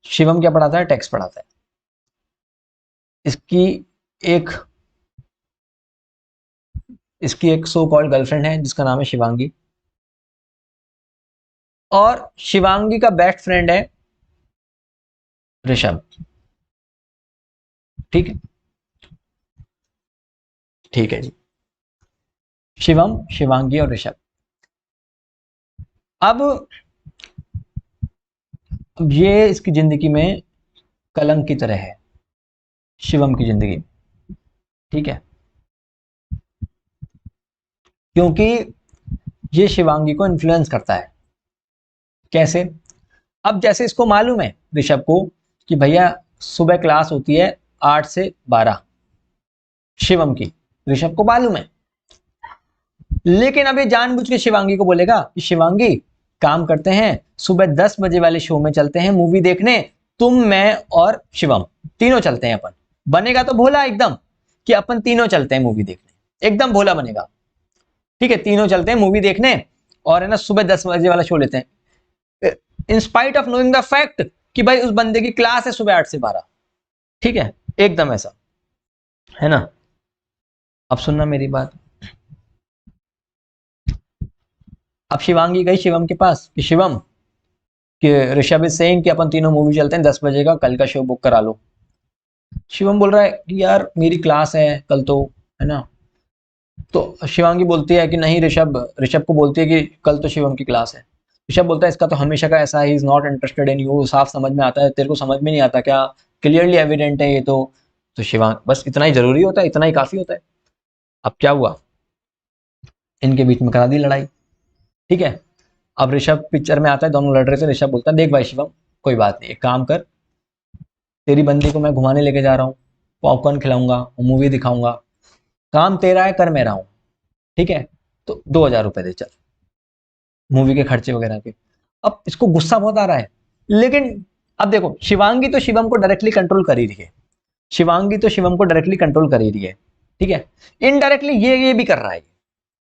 शिवम क्या पढ़ाता है, टैक्स पढ़ाता है। इसकी एक इसकी एक सो कॉल्ड गर्लफ्रेंड है जिसका नाम है शिवांगी, और शिवांगी का बेस्ट फ्रेंड है ऋषभ। ठीक है, ठीक है जी, शिवम, शिवांगी और ऋषभ। अब ये इसकी जिंदगी में कलंक की तरह है, शिवम की जिंदगी, ठीक है, क्योंकि ये शिवांगी को इन्फ्लुएंस करता है। कैसे? अब जैसे इसको मालूम है ऋषभ को कि भैया सुबह क्लास होती है 8 से 12 शिवम की, ऋषभ को मालूम है, लेकिन अभी जानबूझ के शिवांगी को बोलेगा कि शिवांगी काम करते हैं, सुबह 10 बजे वाले शो में चलते हैं मूवी देखने, तुम मैं और शिवम तीनों चलते हैं अपन। बनेगा तो भोला एकदम कि अपन तीनों चलते हैं मूवी देखने, एकदम भोला बनेगा, ठीक है, तीनों चलते हैं मूवी देखने और है ना सुबह 10 बजे वाला शो लेते हैं, in spite of knowing the fact कि भाई उस बंदे की क्लास है सुबह 8 से 12, ठीक है, एकदम ऐसा है ना। अब सुनना मेरी बात। अब शिवांगी गई शिवम के पास कि शिवम, कि ऋषभ इज सेइंग कि अपन तीनों मूवी चलते हैं 10 बजे का, कल का शो बुक करा लो। शिवम बोल रहा है कि यार मेरी क्लास है कल तो, है ना। तो शिवांगी बोलती है कि नहीं, ऋषभ ऋषभ को बोलती है कि कल तो शिवम की क्लास है। ऋषभ बोलता है इसका तो हमेशा का ऐसा ही, is not interested in you, साफ समझ में आता है, तेरे को समझ में नहीं आता क्या, क्लियरली एविडेंट है ये तो शिवांग बस इतना ही जरूरी होता है, इतना ही काफी होता है। अब क्या हुआ, इनके बीच में करा दी लड़ाई, ठीक है। अब ऋषभ पिक्चर में आता है, दोनों लड़ रहे थे, ऋषभ बोलता है देख भाई शिवम, कोई बात नहीं, एक काम कर, तेरी बंदी को मैं घुमाने लेके जा रहा हूँ, पॉपकॉर्न खिलाऊंगा, मूवी दिखाऊंगा, काम तेरा है कर मेरा हूँ, ठीक है, तो 2,000 रुपए दे चल मूवी के खर्चे वगैरह के। अब इसको गुस्सा बहुत आ रहा है, लेकिन अब देखो शिवांगी तो शिवम को डायरेक्टली कंट्रोल कर ही रही है, शिवांगी तो शिवम को डायरेक्टली कंट्रोल कर ही रही है, ठीक है। इनडायरेक्टली ये भी कर रहा है,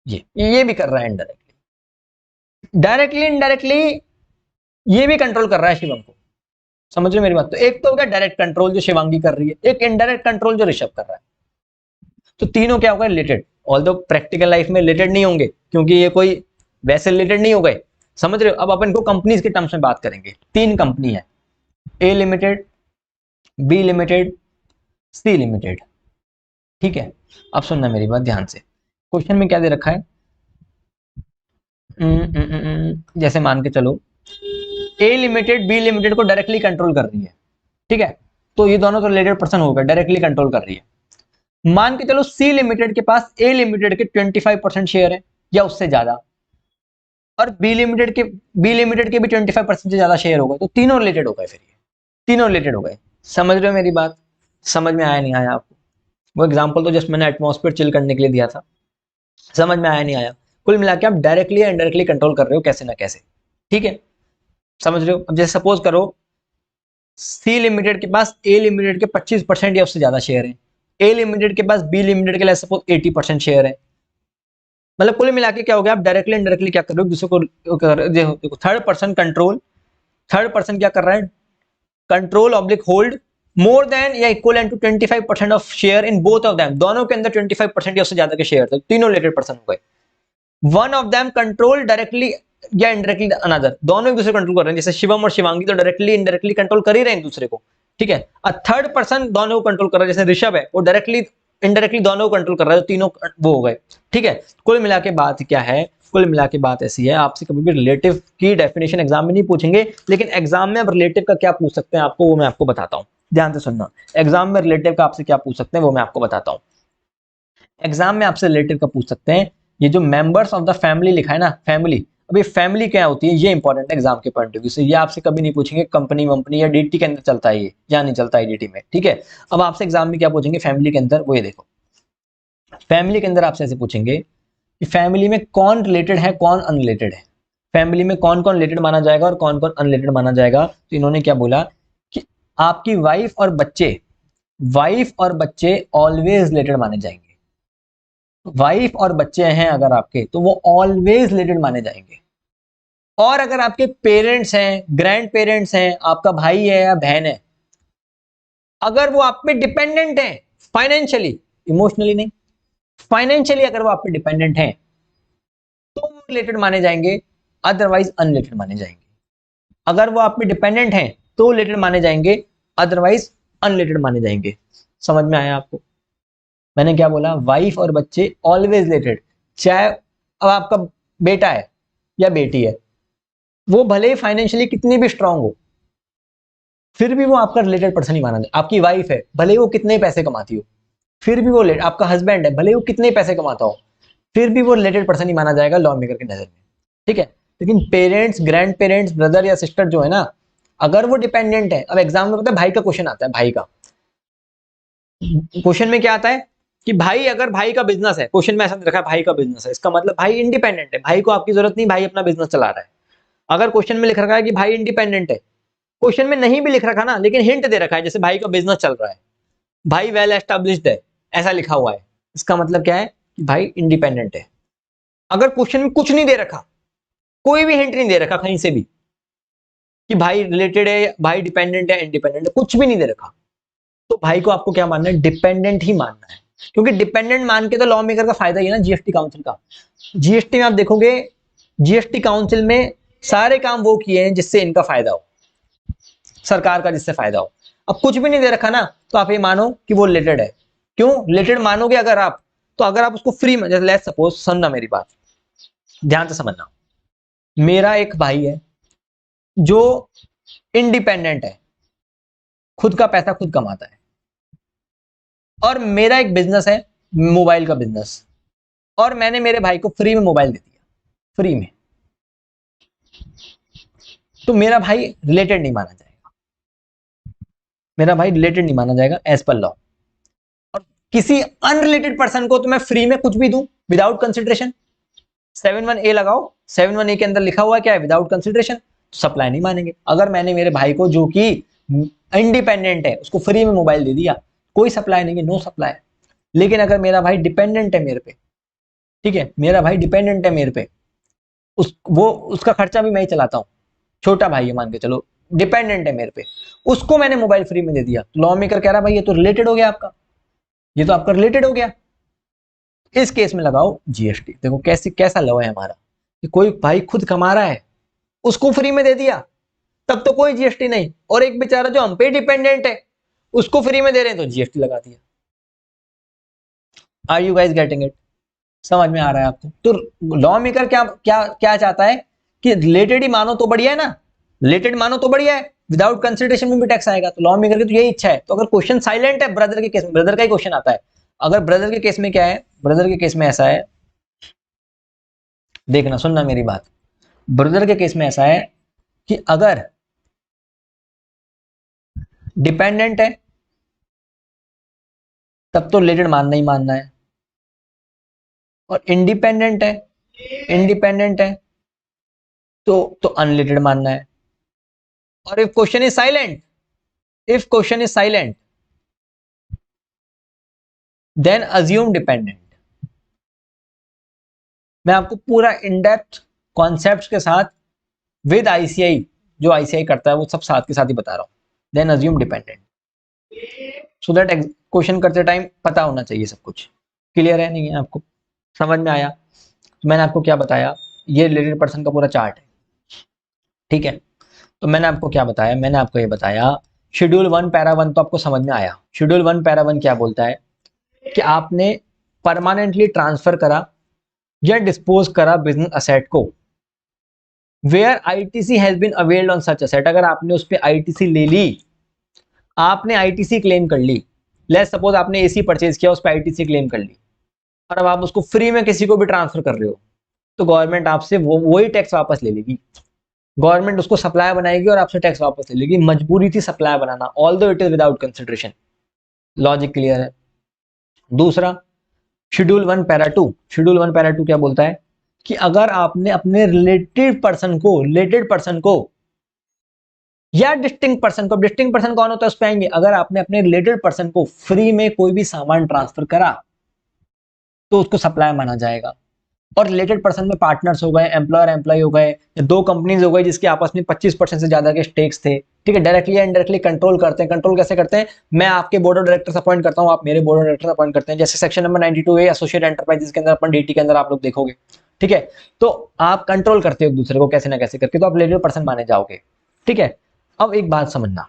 ये भी कर रहा है इनडायरेक्टली, डायरेक्टली इनडायरेक्टली ये भी कंट्रोल कर रहा है शिवम को। समझ रहे मेरी बात? तो एक तो हो गया डायरेक्ट कंट्रोल जो शिवांगी कर रही है, एक इनडायरेक्ट कंट्रोल जो ऋषभ कर रहा है। तो तीनों क्या होगा, रिलेटेड, ऑल्दो प्रैक्टिकल लाइफ में रिलेटेड नहीं होंगे क्योंकि ये कोई वैसे रिलेटेड नहीं हो गए, समझ रहे हो। अब अपन को कंपनीज के टर्म्स में बात करेंगे। 3 कंपनी है, A limited, B limited, C limited, ठीक है। अब सुनना मेरी बात ध्यान से, क्वेश्चन में क्या दे रखा है, जैसे मान के चलो ए लिमिटेड बी लिमिटेड को डायरेक्टली कंट्रोल कर रही है, ठीक है, तो ये दोनों तो रिलेटेड पर्सन हो गए, डायरेक्टली कंट्रोल कर रही है। मान के चलो सी लिमिटेड के पास ए लिमिटेड के 25% शेयर है या उससे ज्यादा, और बी लिमिटेड के भी 25% से ज्यादा शेयर हो गए, तो तीनों रिलेटेड हो गए, फिर ये तीनों रिलेटेड हो गए। समझ रहे हो मेरी बात? समझ में आया नहीं आया आपको? वो एग्जांपल तो जस्ट मैंने एटमॉस्फेयर चिल करने के लिए दिया था, समझ में आया नहीं आया? कुल मिला के आप डायरेक्टली या इनडायरेक्टली कंट्रोल कर रहे हो कैसे ना कैसे, ठीक है, समझ रहे हो। अब जैसे सपोज करो सी लिमिटेड के पास ए लिमिटेड के 25% या उससे ज्यादा शेयर है, ए लिमिटेड के पास बी लिमिटेड के लिए सपोज 80% शेयर है, मतलब कुल मिला के क्या हो गया, आप डायरेक्टली इनडायरेक्टली क्या कर रहे हो, दूसरे को third person control, third person क्या कर रहा है, control oblique hold more than या equal to 25% of share in both of them, दोनों के अंदर 25% या उससे ज्यादा के शेयर थे, तीनों रिलेटेड पर्सन हो गए। One of them control directly या इनडायरेक्टली अनदर, दोनों एक दूसरे को कंट्रोल कर रहे हैं, जैसे शिवम और शिवांगी तो डायरेक्टली इनडायरेक्टली कंट्रोल कर ही रहे हैं एक दूसरे को, ठीक है। अ थर्ड पर्सन दोनों को कंट्रोल कर रहा है, जैसे ऋषभ है वो डायरेक्टली इनडायरेक्टली दोनों को कंट्रोल कर रहा है, तीनों वो हो गए, ठीक है। कुल मिला के बात क्या है, कुल मिला के बात ऐसी है, आपसे कभी भी रिलेटिव की डेफिनेशन एग्जाम में नहीं पूछेंगे, लेकिन एग्जाम में अब रिलेटिव का क्या पूछ सकते हैं आपको, वो मैं आपको बताता हूं, ध्यान से सुनना। एग्जाम में रिलेटिव का आपसे क्या पूछ सकते हैं वो मैं आपको बताता हूं। एग्जाम में आपसे रिलेटिव का पूछ सकते हैं, ये जो मेंबर्स ऑफ द फैमिली लिखा है ना, फैमिली, अब ये फैमिली क्या होती है, ये इंपॉर्टेंट है एग्जाम के पॉइंट ऑफ व्यू से, ये आपसे कभी नहीं पूछेंगे कंपनी वंपनी या डीटी के अंदर चलता है ये, या नहीं चलता है डीटी में, ठीक है। अब आपसे एग्जाम में क्या पूछेंगे फैमिली के अंदर, वो ये देखो, फैमिली के अंदर आपसे ऐसे पूछेंगे कि फैमिली में कौन रिलेटेड है कौन अनरिलेटेड है, फैमिली में कौन कौन रिलेटेड माना जाएगा और कौन कौन अनरिलेटेड माना जाएगा। तो इन्होंने क्या बोला कि आपकी वाइफ और बच्चे ऑलवेज रिलेटेड माने जाएंगे, वाइफ और बच्चे हैं अगर आपके तो वो ऑलवेज रिलेटेड माने जाएंगे, और अगर आपके पेरेंट्स हैं, ग्रैंड पेरेंट्स हैं, आपका भाई है या बहन है, अगर वो आप पे डिपेंडेंट है फाइनेंशियली, इमोशनली नहीं, फाइनेंशियली अगर वो आप पे डिपेंडेंट है तो रिलेटेड माने जाएंगे, अदरवाइज अनरिलेटेड माने जाएंगे। अगर वो आप पे डिपेंडेंट है तो रिलेटेड माने जाएंगे, अदरवाइज अनरिलेटेड माने जाएंगे। समझ में आया आपको? मैंने क्या बोला, वाइफ और बच्चे ऑलवेज रिलेटेड, चाहे अब आपका बेटा है या बेटी है, वो भले ही फाइनेंशियली कितनी भी स्ट्रांग हो, फिर भी वो आपका रिलेटेड पर्सन ही माना जाए। आपकी वाइफ है, भले ही वो कितने पैसे कमाती हो, फिर भी वो आपका हस्बैंड है, भले ही वो कितने पैसे कमाता हो, फिर भी वो रिलेटेड पर्सन ही माना जाएगा लॉ मेकर की नजर में, ठीक है। लेकिन पेरेंट्स, ग्रैंड पेरेंट्स, ब्रदर या सिस्टर जो है ना, अगर वो डिपेंडेंट है, अब एग्जाम में पता है भाई का क्वेश्चन आता है, भाई का क्वेश्चन में क्या आता है कि भाई, अगर भाई का बिजनेस है, क्वेश्चन में ऐसा रखा है भाई का बिजनेस है, इसका मतलब भाई इंडिपेंडेंट है, भाई को आपकी जरूरत नहीं, भाई अपना बिजनेस चला रहा है। अगर क्वेश्चन में लिख रखा है कि भाई इंडिपेंडेंट है, क्वेश्चन में नहीं भी लिख रखा ना, लेकिन हिंट दे रखा है, जैसे भाई का बिजनेस चल रहा है, भाई वेल एस्टेब्लिश्ड है, ऐसा लिखा हुआ है, इसका मतलब क्या है कि भाई इंडिपेंडेंट है। अगर क्वेश्चन में कुछ नहीं दे रखा, कोई भी हिंट नहीं दे रखा कहीं से भी कि भाई रिलेटेड है, भाई डिपेंडेंट है, इंडिपेंडेंट है, कुछ भी नहीं दे रखा, तो भाई को आपको क्या मानना है, डिपेंडेंट ही मानना है। क्योंकि डिपेंडेंट मान के तो लॉ मेकर का फायदा ही है ना जीएसटी काउंसिल का। जीएसटी में आप देखोगे, जीएसटी काउंसिल में सारे काम वो किए हैं जिससे इनका फायदा हो, सरकार का जिससे फायदा हो। अब कुछ भी नहीं दे रखा ना, तो आप ये मानो कि वो रिलेटेड है। क्यों रिलेटेड मानोगे अगर आप, तो अगर आप उसको फ्री में, जैसे लेट्स सपोज, सुनना मेरी बात, ध्यान से समझना, मेरा एक भाई है जो इंडिपेंडेंट है, खुद का पैसा खुद कमाता है, और मेरा एक बिजनेस है, मोबाइल का बिजनेस, और मैंने मेरे भाई को फ्री में मोबाइल दे दिया, फ्री में, तो मेरा भाई रिलेटेड नहीं माना जाएगा, मेरा भाई रिलेटेड नहीं माना जाएगा एज पर लॉ। और किसी अनरिलेटेड पर्सन को तो मैं फ्री में कुछ भी दूं विदाउट कंसिडरेशन, 7(1)(a) लगाओ, 7(1)(a) के अंदर लिखा हुआ क्या है, विदाउट कंसिडरेशन, सप्लाई नहीं मानेंगे। अगर मैंने मेरे भाई को जो कि इंडिपेंडेंट है उसको फ्री में मोबाइल दे दिया, कोई सप्लाई नहीं है, नो सप्लाई। लेकिन अगर मेरा भाई डिपेंडेंट है मेरे पे, ठीक है, मेरा भाई डिपेंडेंट है मेरे पे, उसका खर्चा भी मैं ही चलाता हूँ, छोटा भाई है मान के चलो, डिपेंडेंट है मेरे पे, उसको मैंने मोबाइल फ्री में दे दिया, तो लॉ मेकर कह रहा भाई ये तो रिलेटेड हो गया आपका, ये तो आपका रिलेटेड हो गया। इस केस में लगाओ जीएसटी। देखो कैसा लॉ है हमारा, कि कोई भाई खुद कमा रहा है, उसको फ्री में दे दिया, तब तो कोई जीएसटी नहीं, और एक बेचारा जो हम पे डिपेंडेंट है उसको फ्री में दे रहे हैं तो जीएसटी लगा दिया। Are you guys getting it? समझ में आ रहा है आपको? तो लॉ मेकर क्या क्या क्या चाहता है कि रिलेटेड ही मानो तो बढ़िया है ना, रिलेटेड मानो तो बढ़िया है, विदाउट कंसिडरेशन में भी टैक्स आएगा, तो लॉ मेकर की तो यही इच्छा है। तो अगर क्वेश्चन साइलेंट है, ब्रदर के केस में, ब्रदर का ही क्वेश्चन आता है, अगर ब्रदर के केस में क्या है, ब्रदर के केस में ऐसा है, देखना सुनना मेरी बात, ब्रदर के केस में ऐसा है कि अगर डिपेंडेंट है तब तो रिलेटेड मानना ही मानना है, और इंडिपेंडेंट है तो अनरिलेटेड मानना है। और if question is silent, if question is silent then assume dependent. मैं आपको पूरा इन डेप्थ कॉन्सेप्ट्स के साथ विद आईसीआई, जो आईसीआई करता है वो सब साथ के साथ ही बता रहा हूं, then assume dependent, so that question करते टाइम पता होना चाहिए सब कुछ। क्लियर है नहीं है आपको? समझ में आया? तो मैंने आपको क्या बताया, ये रिलेटेड पर्सन का पूरा चार्ट है, ठीक है। तो मैंने आपको क्या बताया, मैंने आपको ये बताया शेड्यूल 1 पैरा 1 तो आपको समझ में आया। शेड्यूल 1 पैरा 1 क्या बोलता है कि आपने परमानेंटली ट्रांसफर करा या डिस्पोज करा बिजनेस असेट को, where ITC has been availed on such asset. अगर आपने उस पर आईटीसी ले ली, आपने आईटीसी क्लेम कर ली, लेट्स सपोज आपने एसी परचेज किया, उस पर आईटीसी क्लेम कर ली, और अब आप उसको फ्री में किसी को भी ट्रांसफर कर रहे हो, तो गवर्नमेंट आपसे वही टैक्स वापस ले लेगी। गवर्नमेंट उसको सप्लाई बनाएगी और आपसे टैक्स वापस ले लेगी, मजबूरी थी supply banana, although it is without consideration. Logic clear है? दूसरा, शेड्यूल 1 पैरा 2, शेड्यूल 1 पैरा 2 क्या बोलता है कि अगर आपने अपने रिलेटेड पर्सन को या डिस्टिंक्ट पर्सन को, डिस्टिंक्ट पर्सन कौन होता है उस पे आएंगे, अगर आपने अपने रिलेटेड पर्सन को फ्री में कोई भी सामान ट्रांसफर करा तो उसको सप्लाई माना जाएगा। और रिलेटेड पर्सन में पार्टनर्स हो गए, एम्प्लॉयर एम्प्लॉय हो गए, या दो कंपनीज हो गई जिसके आपस में 25% से ज्यादा के स्टेक्स थे, ठीक है, डायरेक्टली या इनडायरेक्टली कंट्रोल करते हैं। कंट्रोल कैसे करते हैं? मैं आपके बोर्ड ऑफ डायरेक्टर्स अपॉइंट करता हूं, आप मेरे बोर्ड ऑफ डायरेक्टर्स अपॉइंट करते हैं, जैसे section number 92A associate enterprises के अंदर अपन डीटी के अंदर आप लोग देखोगे, ठीक है। तो आप कंट्रोल करते हो एक दूसरे को कैसे ना कैसे करके, तो आप रिलेटेड पर्सन माने जाओगे, ठीक है। अब एक बात समझना,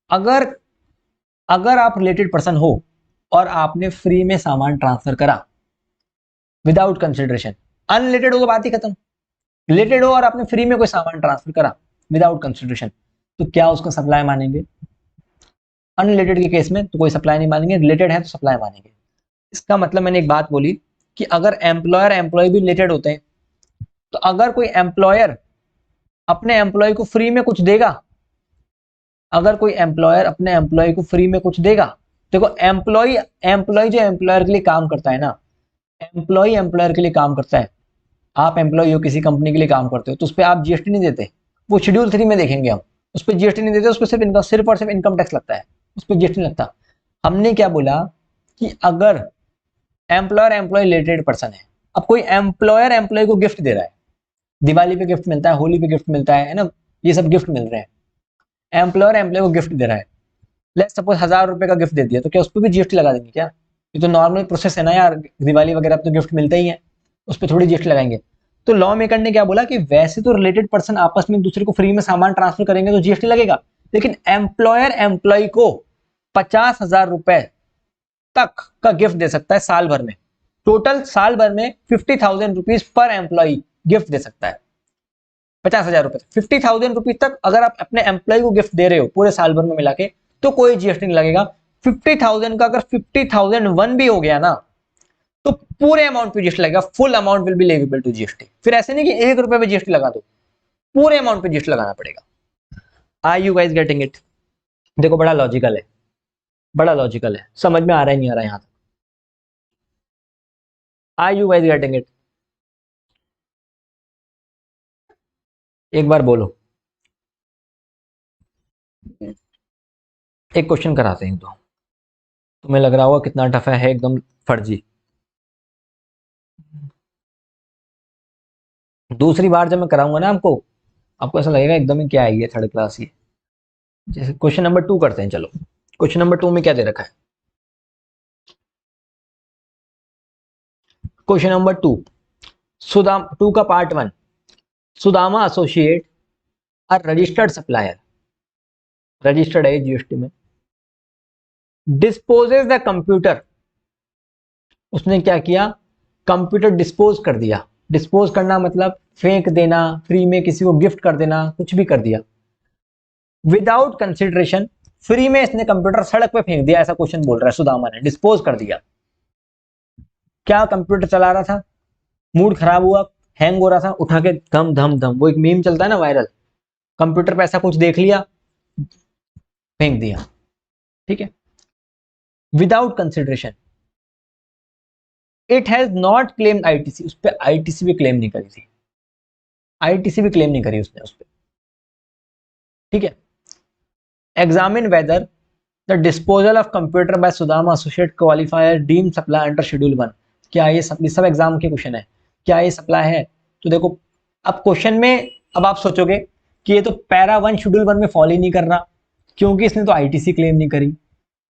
अगर अगर आप रिलेटेड पर्सन हो और आपने फ्री में सामान ट्रांसफर करा विदाउट कंसिडरेशन, अनरिलेटेड हो तो बात ही खत्म। रिलेटेड हो और आपने फ्री में कोई सामान ट्रांसफर करा विदाउट कंसिडरेशन, तो क्या उसको सप्लाई मानेंगे? अनरिलेटेड के केस में तो कोई सप्लाई नहीं मानेंगे, रिलेटेड है तो सप्लाई मानेंगे। इसका मतलब मैंने एक बात बोली कि अगर एम्प्लॉयर एम्प्लॉय भी रिलेटेड होते हैं, तो अगर कोई एम्प्लॉयर अपने एम्प्लॉय को फ्री में कुछ देगा, अगर कोई एम्प्लॉयर अपने एम्प्लॉय को फ्री में कुछ देगा, देखो एम्प्लॉय जो एम्प्लॉयर के लिए काम करता है ना, एम्प्लॉय एम्प्लॉयर के लिए काम करता है। आप एम्प्लॉय हो, किसी कंपनी के लिए काम करते हो, तो उस पर आप जीएसटी नहीं देते, वो शेड्यूल 3 में देखेंगे हम, उस पर जीएसटी नहीं देते, उस पर सिर्फ और सिर्फ इनकम टैक्स लगता है, उस पर जीएसटी नहीं लगता। हमने क्या बोला कि अगर एम्प्लॉयर एम्प्लॉय रिलेटेड पर्सन है, अब कोई एम्प्लॉयर एम्प्लॉय को गिफ्ट दे रहा है, दिवाली पे गिफ्ट मिलता है, होली पे गिफ्ट मिलता है ना, ये सब गिफ्ट मिल रहे हैं, एम्प्लॉयर एम्प्लॉय को गिफ्ट दे रहा है, लेट्स सपोज 1000 रुपए का गिफ्ट दे दिया, तो क्या उस पर भी जीएसटी लगा देंगे क्या? ये तो नॉर्मल प्रोसेस है ना यार, दिवाली वगैरह तो गिफ्ट मिलते ही है, उस पर थोड़ी जीएसटी लगाएंगे। तो लॉ मेकर ने क्या बोला कि वैसे तो रिलेटेड पर्सन आपस में एक दूसरे को फ्री में सामान ट्रांसफर करेंगे तो जीएसटी लगेगा, लेकिन एम्प्लॉयर एम्प्लॉय को 50,000 रुपए तक का गिफ्ट दे सकता है साल भर में, टोटल साल भर में 50,000 रुपीज पर एम्प्लॉय गिफ्ट दे सकता है। 50,000 रुपए 50,000 रुपीज तक अगर आप अपने एम्प्लॉय को गिफ्ट दे रहे हो पूरे साल भर में मिला के, तो कोई जीएसटी नहीं लगेगा। 50,000 का अगर 50,001 भी हो गया ना, तो पूरे अमाउंट पे जीएसटी लगेगा, full amount will be leviable to GST. फिर ऐसे नहीं कि 1 रुपए पे जीएसटी लगा दो, पूरे अमाउंट पे जीएसटी लगाना पड़ेगा। Are you guys getting it? देखो बड़ा लॉजिकल है, बड़ा लॉजिकल है, समझ में आ रहा है नहीं आ रहा है यहां तक? Are you guys getting it? एक बार बोलो। एक क्वेश्चन कराते हैं तो तुम्हें लग रहा होगा कितना टफ है, एकदम फर्जी। दूसरी बार जब मैं कराऊंगा ना आपको, आपको ऐसा लगेगा एकदम ही क्या है ये, थर्ड क्लास ही। जैसे क्वेश्चन नंबर 2 करते हैं, चलो क्वेश्चन नंबर 2 में क्या दे रखा है? क्वेश्चन नंबर 2, सुदाम 2 का part 1, Sudama associate a registered supplier, registered है जीएसटी में, डिस्पोजेस द कंप्यूटर, उसने क्या किया, कंप्यूटर डिस्पोज कर दिया। डिस्पोज करना मतलब फेंक देना, फ्री में किसी को गिफ्ट कर देना, कुछ भी कर दिया विदाउट कंसिडरेशन। फ्री में इसने कंप्यूटर सड़क पे फेंक दिया, ऐसा क्वेश्चन बोल रहा है, सुदामा ने डिस्पोज कर दिया। क्या कंप्यूटर चला रहा था, मूड खराब हुआ, हैंग हो रहा था, उठा के धम धम धम, वो एक मीम चलता है ना वायरल, कंप्यूटर पे ऐसा कुछ देख लिया, फेंक दिया, ठीक है, without consideration. It has not claim ITC, उस पर आईटीसी भी क्लेम नहीं करी थी, आईटीसी भी क्लेम नहीं करी उसने उस पर, ठीक है। Examine whether the disposal of computer by Sudama associate qualifier deem supply under schedule 1, क्या ये सब एग्जाम के क्वेश्चन है, क्या ये सप्लाई है? तो देखो अब क्वेश्चन में, अब आप सोचोगे कि ये तो पैरा 1 शेड्यूल 1 में फॉलो ही नहीं कर रहा, क्योंकि इसने तो आईटीसी क्लेम नहीं करी।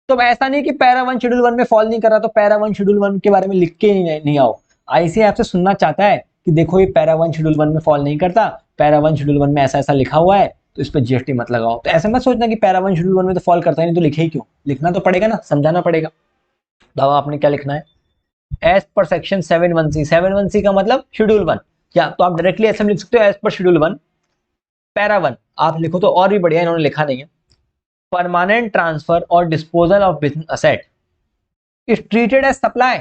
तो ऐसा नहीं कि पैरा 1 शेड्यूल 1 में फॉल नहीं कर रहा तो पैरा 1 शेड्यूल 1 के बारे में लिख के नहीं आओ। आईसीएआई आपसे सुनना चाहता है कि देखो ये पैरा 1 शेड्यूल 1 में फॉल नहीं करता, पैरा 1 शेड्यूल 1 में ऐसा ऐसा लिखा हुआ है, तो इस पर जीएसटी मत लगाओ। तो ऐसा मत सोचना कि पैरा 1 शेड्यूल 1 में तो फॉल करता ही नहीं, तो लिखे ही क्यों, लिखना तो पड़ेगा ना, समझाना पड़ेगा। तो आपने क्या लिखना है, as per section 7(1)(c), 7(1)(c) का मतलब शेड्यूल 1, या तो आप डायरेक्टली ऐसे लिख सकते हो, एज पर शेड्यूल 1 पैरा 1 आप लिखो तो और भी बढ़िया, इन्होंने लिखा नहीं है। परमानेंट ट्रांसफर और disposal of business asset is treated as supply,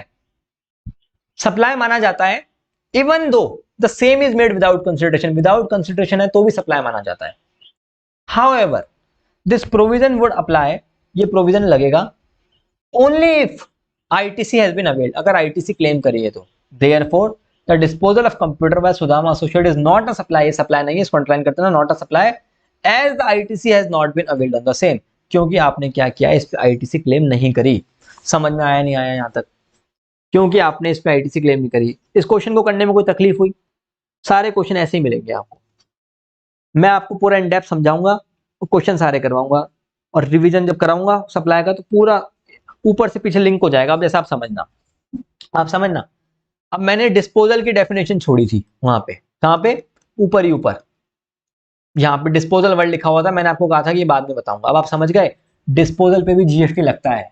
supply माना जाता है, even though the same is made without consideration, without consideration है तो भी सप्लाई माना जाता है। However this provision would apply, ये प्रोविजन लगेगा only if ITC has been availed, अगर आईटीसी क्लेम करिए तो। Therefore the disposal of computer by Sudama associate is not a supply, supply नहीं है, इसको अंडरलाइन करते हैं ना, not a supply as the ITC has not been availed on the same, क्योंकि आपने क्या किया, इस पे आईटीसी क्लेम नहीं करी। समझ में आया नहीं आया यहां तक? क्योंकि आपने इस पे आईटीसी क्लेम नहीं करी। इस क्वेश्चन को करने में कोई तकलीफ हुई? सारे क्वेश्चन ऐसे ही मिलेंगे आपको, मैं आपको पूरा इन डेप्थ समझाऊंगा, क्वेश्चन सारे करवाऊंगा, और रिवीजन जब कराऊंगा सप्लाई का तो पूरा ऊपर से पीछे लिंक हो जाएगा। अब जैसा आप समझना, आप समझना। अब मैंने डिस्पोजल की डेफिनेशन छोड़ी थी वहां पे, कहां पे, ऊपर ही ऊपर, यहाँ पे डिस्पोजल वर्ड लिखा हुआ था, मैंने आपको कहा था कि ये बाद में बताऊंगा। अब आप समझ गए डिस्पोजल पे भी जीएसटी लगता है।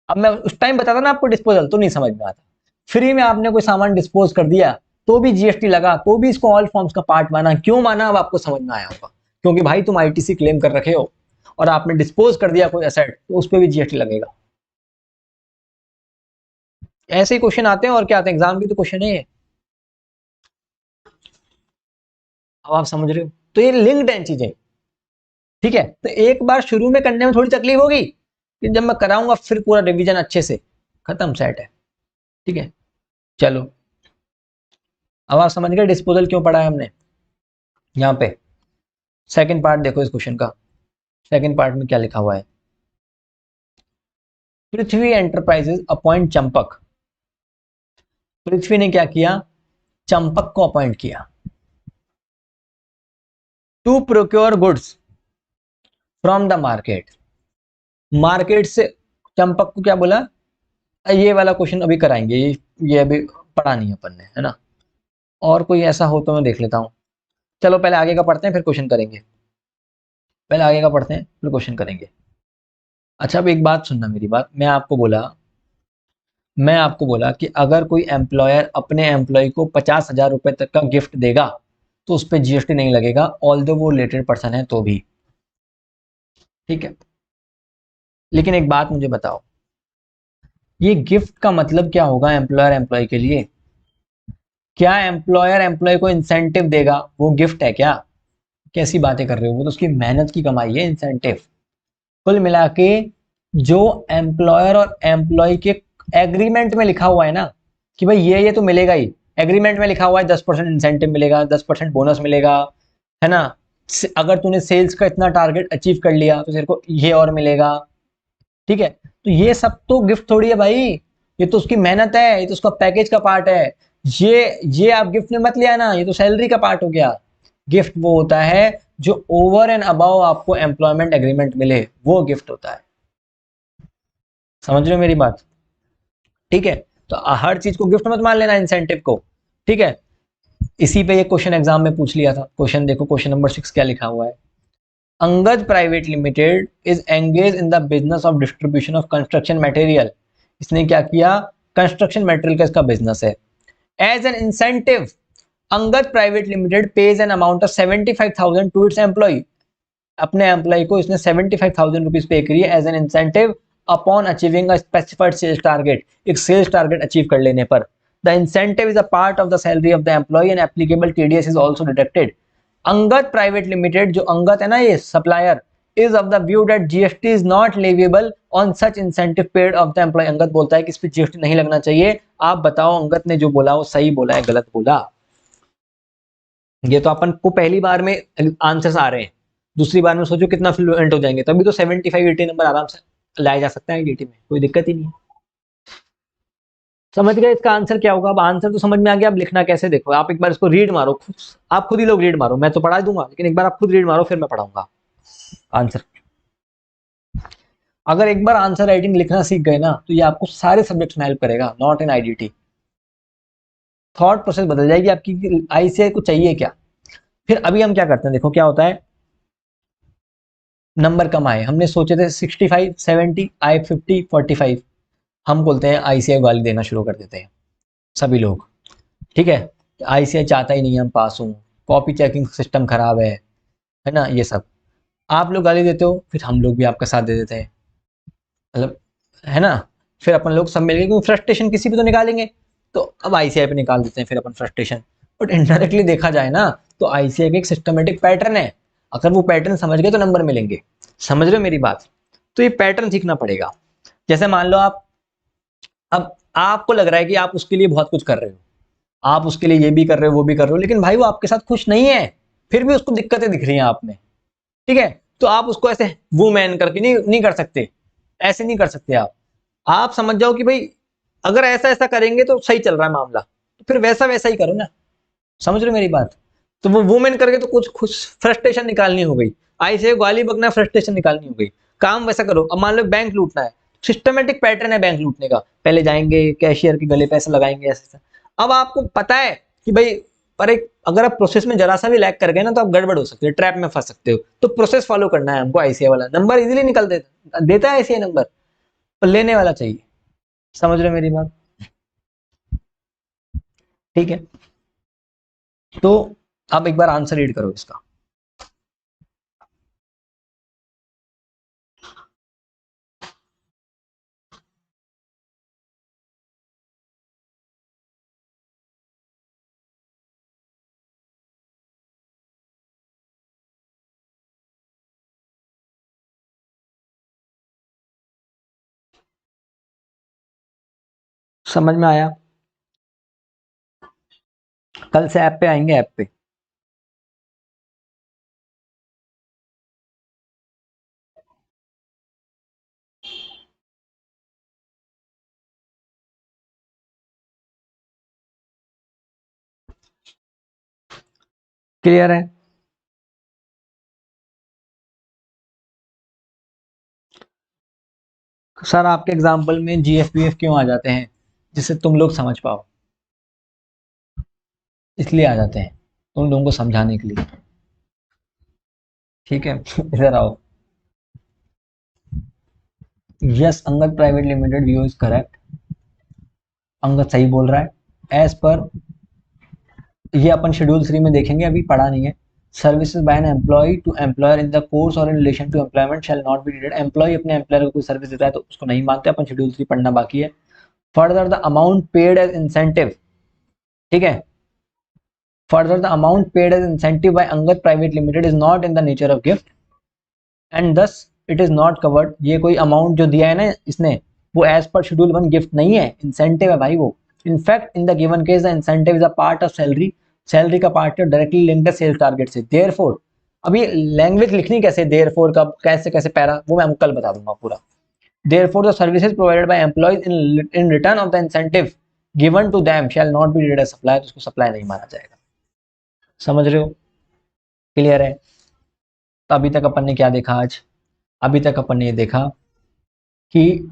अब मैं उस टाइम बताता ना आपको डिस्पोजल, तो नहीं समझ में आता। फ्री में आपने कोई सामान डिस्पोज कर दिया, तो भी जीएसटी लगा, तो भी इसको ऑल फॉर्म्स का पार्ट माना। क्यों माना, अब आपको समझ में आया होगा। क्योंकि भाई तुम आईटीसी क्लेम कर रखे हो और आपने डिस्पोज कर दिया कोई एसेट, तो उस पर भी जीएसटी लगेगा। ऐसे ही क्वेश्चन आते हैं, और क्या आते हैं, एग्जाम की तो क्वेश्चन है ये। अब आप समझ रहे हो, तो ये लिंक्ड हैं चीजें, ठीक है। तो एक बार शुरू में करने में थोड़ी तकलीफ होगी, कि जब मैं कराऊंगा फिर पूरा रिवीजन अच्छे से खत्म, सेट है, ठीक है। चलो, अब आप समझ गए डिस्पोजल क्यों पढ़ा है हमने। यहाँ पे सेकंड पार्ट देखो इस क्वेश्चन का। सेकंड पार्ट में क्या लिखा हुआ है, पृथ्वी एंटरप्राइजेज अपॉइंट चंपक। पृथ्वी ने क्या किया, चंपक को अपॉइंट किया to procure goods from the market. Market से चंपक को क्या बोला, ये वाला क्वेश्चन अभी कराएंगे, ये अभी पढ़ा नहीं अपन ने, है ना। और कोई ऐसा हो तो मैं देख लेता हूं। चलो पहले आगे का पढ़ते हैं फिर क्वेश्चन करेंगे। पहले आगे का पढ़ते हैं फिर क्वेश्चन करेंगे। अच्छा, अब एक बात सुनना मेरी बात। मैं आपको बोला कि अगर कोई एम्प्लॉयर अपने एम्प्लॉय को 50,000 रुपए तक का गिफ्ट देगा तो उस पर जीएसटी नहीं लगेगा, ऑल्दो वो रिलेटेड पर्सन है तो भी, ठीक है। लेकिन एक बात मुझे बताओ, ये गिफ्ट का मतलब क्या होगा एम्प्लॉयर एम्प्लॉय के लिए। क्या एम्प्लॉयर एम्प्लॉय को इंसेंटिव देगा, वो गिफ्ट है क्या। कैसी बातें कर रहे हो, वो तो उसकी मेहनत की कमाई है इंसेंटिव। कुल मिला के जो एम्प्लॉयर और एम्प्लॉय के एग्रीमेंट में लिखा हुआ है ना, कि भाई ये तो मिलेगा ही। एग्रीमेंट में लिखा हुआ है 10% इंसेंटिव मिलेगा, 10% बोनस मिलेगा, है ना। अगर तूने सेल्स का इतना टारगेट अचीव कर लिया तो तेरे को ये और मिलेगा, ठीक है। तो ये सब तो गिफ्ट थोड़ी है भाई, ये तो उसकी मेहनत है, ये तो उसका पैकेज का पार्ट है। ये आप गिफ्ट में मत लिया ना, ये तो सैलरी का पार्ट हो गया। गिफ्ट वो होता है जो ओवर एंड अबाव आपको एम्प्लॉयमेंट एग्रीमेंट मिले, वो गिफ्ट होता है। समझ रहे हो मेरी बात, ठीक है। तो हर चीज को गिफ्ट मत मान लेना, इंसेंटिव को, ठीक है। इसी पे ये क्वेश्चन एग्जाम में पूछ लिया था। क्वेश्चन देखो, क्वेश्चन नंबर 6 क्या लिखा हुआ है। Angad private limited is engage in the business of distribution of construction material. इसने क्या किया, कंस्ट्रक्शन मटेरियल का इसका बिजनेस है। As an incentive Angad private limited pays an amount of 75,000 to its employee. अपने एम्प्लॉय को इसने 75,000 रुपीज पे करी है as an incentive upon achieving a specified sales target. एक सेल्स टारगेट अचीव कर लेने पर the incentive is a part of the salary of the employee and applicable TDS is also deducted. Angad private limited, जो अंगद है ना ये supplier, is of the view that GST is not leviable on such incentive paid of the employee. Angad बोलता है कि इस पे GST नहीं लगना चाहिए। आप बताओ अंगद ने जो बोला वो सही बोला है गलत बोला। ये तो अपन को पहली बार में आंसर्स आ रहे हैं, दूसरी बार में सोचो कितना फ्लुएंट हो जाएंगे, तभी तो 75-80 नंबर आराम से लाया जा सकता है ईटी में, कोई दिक्कत ही नहीं है। समझ गए इसका आंसर क्या होगा। अब आंसर तो समझ में आ गया, अब लिखना कैसे देखो। आप एक बार इसको रीड मारो, आप खुद ही लोग रीड मारो, मैं तो पढ़ा दूंगा लेकिन एक बार आप खुद रीड मारो फिर मैं पढ़ाऊंगा आंसर। अगर एक बार आंसर राइटिंग लिखना सीख गए ना, तो ये आपको सारे सब्जेक्ट में हेल्प करेगा, not in IDT. Thought process बदल जाएगी आपकी, आईसीआई को चाहिए क्या। फिर अभी हम क्या करते हैं, देखो क्या होता है। नंबर कम आए, हमने सोचे थे 65 70, आए 50 45। हम बोलते हैं आईसीआई गाली देना शुरू कर देते हैं सभी लोग, ठीक है। आईसीआई चाहता ही नहीं हम पास हूँ, कॉपी चेकिंग सिस्टम खराब है ना, ये सब आप लोग गाली देते हो, फिर हम लोग भी आपका साथ दे देते हैं, मतलब, है ना। फिर अपन लोग सब मिलके, क्योंकि फ्रस्ट्रेशन किसी पे तो निकालेंगे, तो अब आईसीआई पे निकाल देते हैं फिर अपन फ्रस्ट्रेशन। बट इनडायरेक्टली देखा जाए ना, तो आईसीआई का एक सिस्टमेटिक पैटर्न है। अगर वो पैटर्न समझ गए तो नंबर मिलेंगे। समझ रहे हो मेरी बात, तो ये पैटर्न सीखना पड़ेगा। जैसे मान लो आप, अब आपको लग रहा है कि आप उसके लिए बहुत कुछ कर रहे हो, आप उसके लिए ये भी कर रहे हो वो भी कर रहे हो, लेकिन भाई वो आपके साथ खुश नहीं है, फिर भी उसको दिक्कतें दिख रही हैं आप में, ठीक है। तो आप उसको ऐसे वो मैन करके नहीं कर सकते, ऐसे नहीं कर सकते आप समझ जाओ कि भाई अगर ऐसा ऐसा करेंगे तो सही चल रहा है मामला, तो फिर वैसा वैसा ही करो ना। समझ रहे हो मेरी बात। तो वो वुमेन करके तो कुछ खुश फ्रस्ट्रेशन निकालनी हो गई, आई से गाली बकना फ्रस्ट्रेशन निकालनी हो गई, काम वैसा करो। अब मान लो बैंक लूटना है, सिस्टमेटिक पैटर्न है बैंक लूटने का, पहले जाएंगे कैशियर के गले पैसे लगाएंगे ऐसे। अब आपको पता है कि भाई, पर एक अगर आप प्रोसेस में जरा सा भी लैग कर गए ना, तो आप गड़बड़ हो सकते हो, ट्रैप में फंस सकते हो। तो प्रोसेस फॉलो करना है हमको, आईसीआई वाला नंबर इजीली निकल देता है आईसीआई नंबर, पर लेने वाला चाहिए। समझ रहे हो मेरी बात, ठीक है। तो अब एक बार आंसर रीड करो इसका। समझ में आया? कल से ऐप पे आएंगे, ऐप पे। क्लियर है? सर आपके एग्जाम्पल में GFPF क्यों आ जाते हैं, जिससे तुम लोग समझ पाओ, इसलिए आ जाते हैं तुम लोगों को समझाने के लिए। ठीक है इधर आओ। Yes Angad private limited view is correct. Angad सही बोल रहा है। एज पर ये अपन शेड्यूल 3 में देखेंगे, अभी पढ़ा नहीं है। Services by an employ to employer in the course or in relation to employment shall not be needed. Employ अपने एम्प्लॉयर को कोई सर्विस देता है तो उसको नहीं मानते, अपन शेड्यूल 3 पढ़ना बाकी है। Further the amount paid as incentive, ठीक है, further the amount paid as incentive by Angad private limited is not in the nature of gift and thus it is not covered. ये कोई अमाउंट जो दिया है ना इसने, वो एज पर शेड्यूल 1 गिफ्ट नहीं है, इंसेंटिव है भाई वो। In fact in the given case the incentive is a part of salary, salary का पार्ट है, डायरेक्टली लिंक्ड है सेल्स टारगेट से। देयरफॉर, अभी लैंग्वेज लिखनी कैसे, देयरफॉर का कैसे कैसे पैरा, वो मैं आपको कल बता दूंगा पूरा। Therefore the services provided by employees in return of the incentive given to them shall not be treated as supply, तो उसको सप्लाई नहीं माना जाएगा। समझ रहे हो? क्लियर है? तो अभी तक अपन ने क्या देखा आज? अभी तक अपन ने ये देखा कि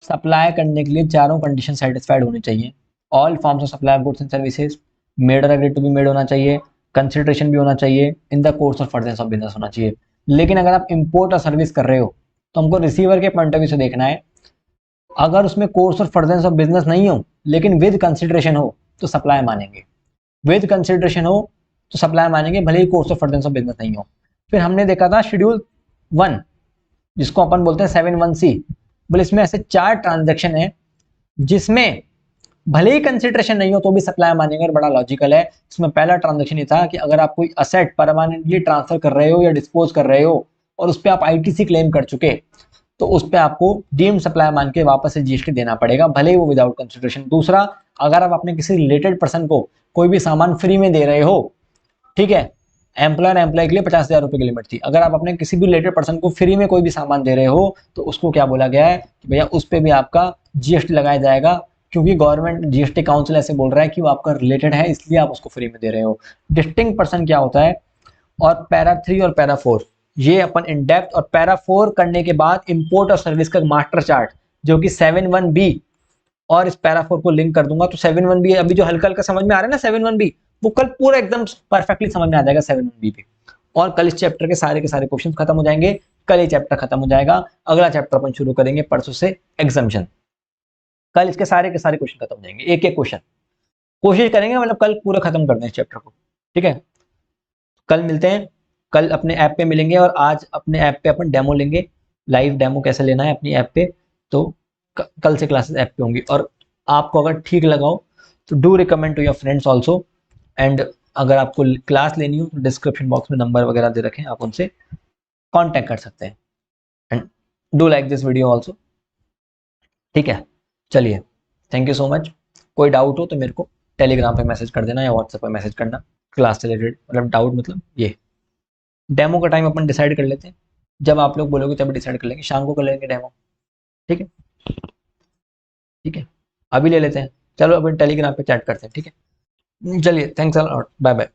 सप्लाई करने के लिए चारों कंडीशन सेटिस्फाइड होनी चाहिए। All forms of supply of goods and services made और एग्रीड टू बी मेड होना चाहिए, कंसिडरेशन भी होना चाहिए, इन the course of furtherance of business होना चाहिए। लेकिन अगर आप इंपोर्ट और सर्विस कर रहे हो तो हमको रिसीवर के पॉइंट ऑफ व्यू से देखना है। अगर उसमें कोर्स और फर्दरेंस ऑफ बिजनेस नहीं हो लेकिन विद कंसिडरेशन हो तो सप्लाई मानेंगे, विद कंसिडरेशन हो तो सप्लाई मानेंगे, भले ही course of furtherance of business नहीं हो। फिर हमने देखा था शेड्यूल 1, जिसको अपन बोलते हैं 7(1)(c, बोले इसमें ऐसे 4 ट्रांजेक्शन है जिसमें भले ही कंसिडरेशन नहीं हो तो भी सप्लाई मानेंगे, और बड़ा लॉजिकल है। इसमें पहला ट्रांजेक्शन ये था कि अगर आप कोई असेट परमानेंटली ट्रांसफर कर रहे हो या डिस्पोज कर रहे हो और उस पर आप ITC क्लेम कर चुके, तो उस पर आपको डीम सप्लाई मान के वापस से GST देना पड़ेगा, भले ही वो विदाउट कंसिडरेशन। दूसरा, अगर आप अपने किसी रिलेटेड पर्सन को कोई भी सामान फ्री में दे रहे हो, ठीक है, एम्प्लॉयर एम्प्लॉय के लिए 50,000 रुपए की लिमिट थी, अगर आप अपने किसी भी रिलेटेड पर्सन को फ्री में कोई भी सामान दे रहे हो तो उसको क्या बोला गया है कि भैया उस पर भी आपका GST लगाया जाएगा, क्योंकि गवर्नमेंट GST काउंसिल ऐसे बोल रहा है कि वो आपका रिलेटेड है, इसलिए आप उसको फ्री में दे रहे हो। डिस्टिंक्ट पर्सन क्या होता है, और पैरा 3 और पैरा 4 ये अपन इन डेप्थ, और पैरा 4 करने के बाद इंपोर्ट और सर्विस का मास्टर चार्ट जो कि 7(1)(b, और इस पैरा 4 को लिंक कर दूंगा तो 7(1)(b अभी जो हल्का हल्का समझ में आ रहा है ना 7(1)(b, वो कल पूरा एकदम परफेक्टली समझ में आ जाएगा 7(1)(b पे। और कल इस चैप्टर के सारे क्वेश्चन खत्म हो जाएंगे, कल ये चैप्टर खत्म हो जाएगा। अगला चैप्टर अपन शुरू करेंगे परसों से, एग्जाम्पशन। कल इसके सारे के सारे क्वेश्चन खत्म हो जाएंगे, एक एक क्वेश्चन कोशिश करेंगे, मतलब कल पूरा खत्म कर दें इस चैप्टर को। ठीक है, कल मिलते हैं, कल अपने ऐप पे मिलेंगे, और आज अपने ऐप पे अपन डेमो लेंगे, लाइव डेमो कैसे लेना है अपनी ऐप पे। तो कल से क्लासेस ऐप पे होंगी, और आपको अगर ठीक लगा हो तो do recommend to your friends also. And अगर आपको क्लास लेनी हो तो डिस्क्रिप्शन बॉक्स में नंबर वगैरह दे रखें, आप उनसे कांटेक्ट कर सकते हैं। And do like this video also. ठीक है, चलिए, थैंक यू सो मच। कोई डाउट हो तो मेरे को टेलीग्राम पे मैसेज कर देना या व्हाट्सएप पे मैसेज करना, क्लास से रिलेटेड, मतलब डाउट मतलब ये। डेमो का टाइम अपन डिसाइड कर लेते हैं, जब आप लोग बोलोगे तब डिसाइड कर लेंगे, शाम को कर लेंगे डेमो। ठीक है, ठीक है, अभी ले लेते हैं। चलो अपन टेलीग्राम पे चैट करते हैं, ठीक है। चलिए, thanks a lot, bye bye.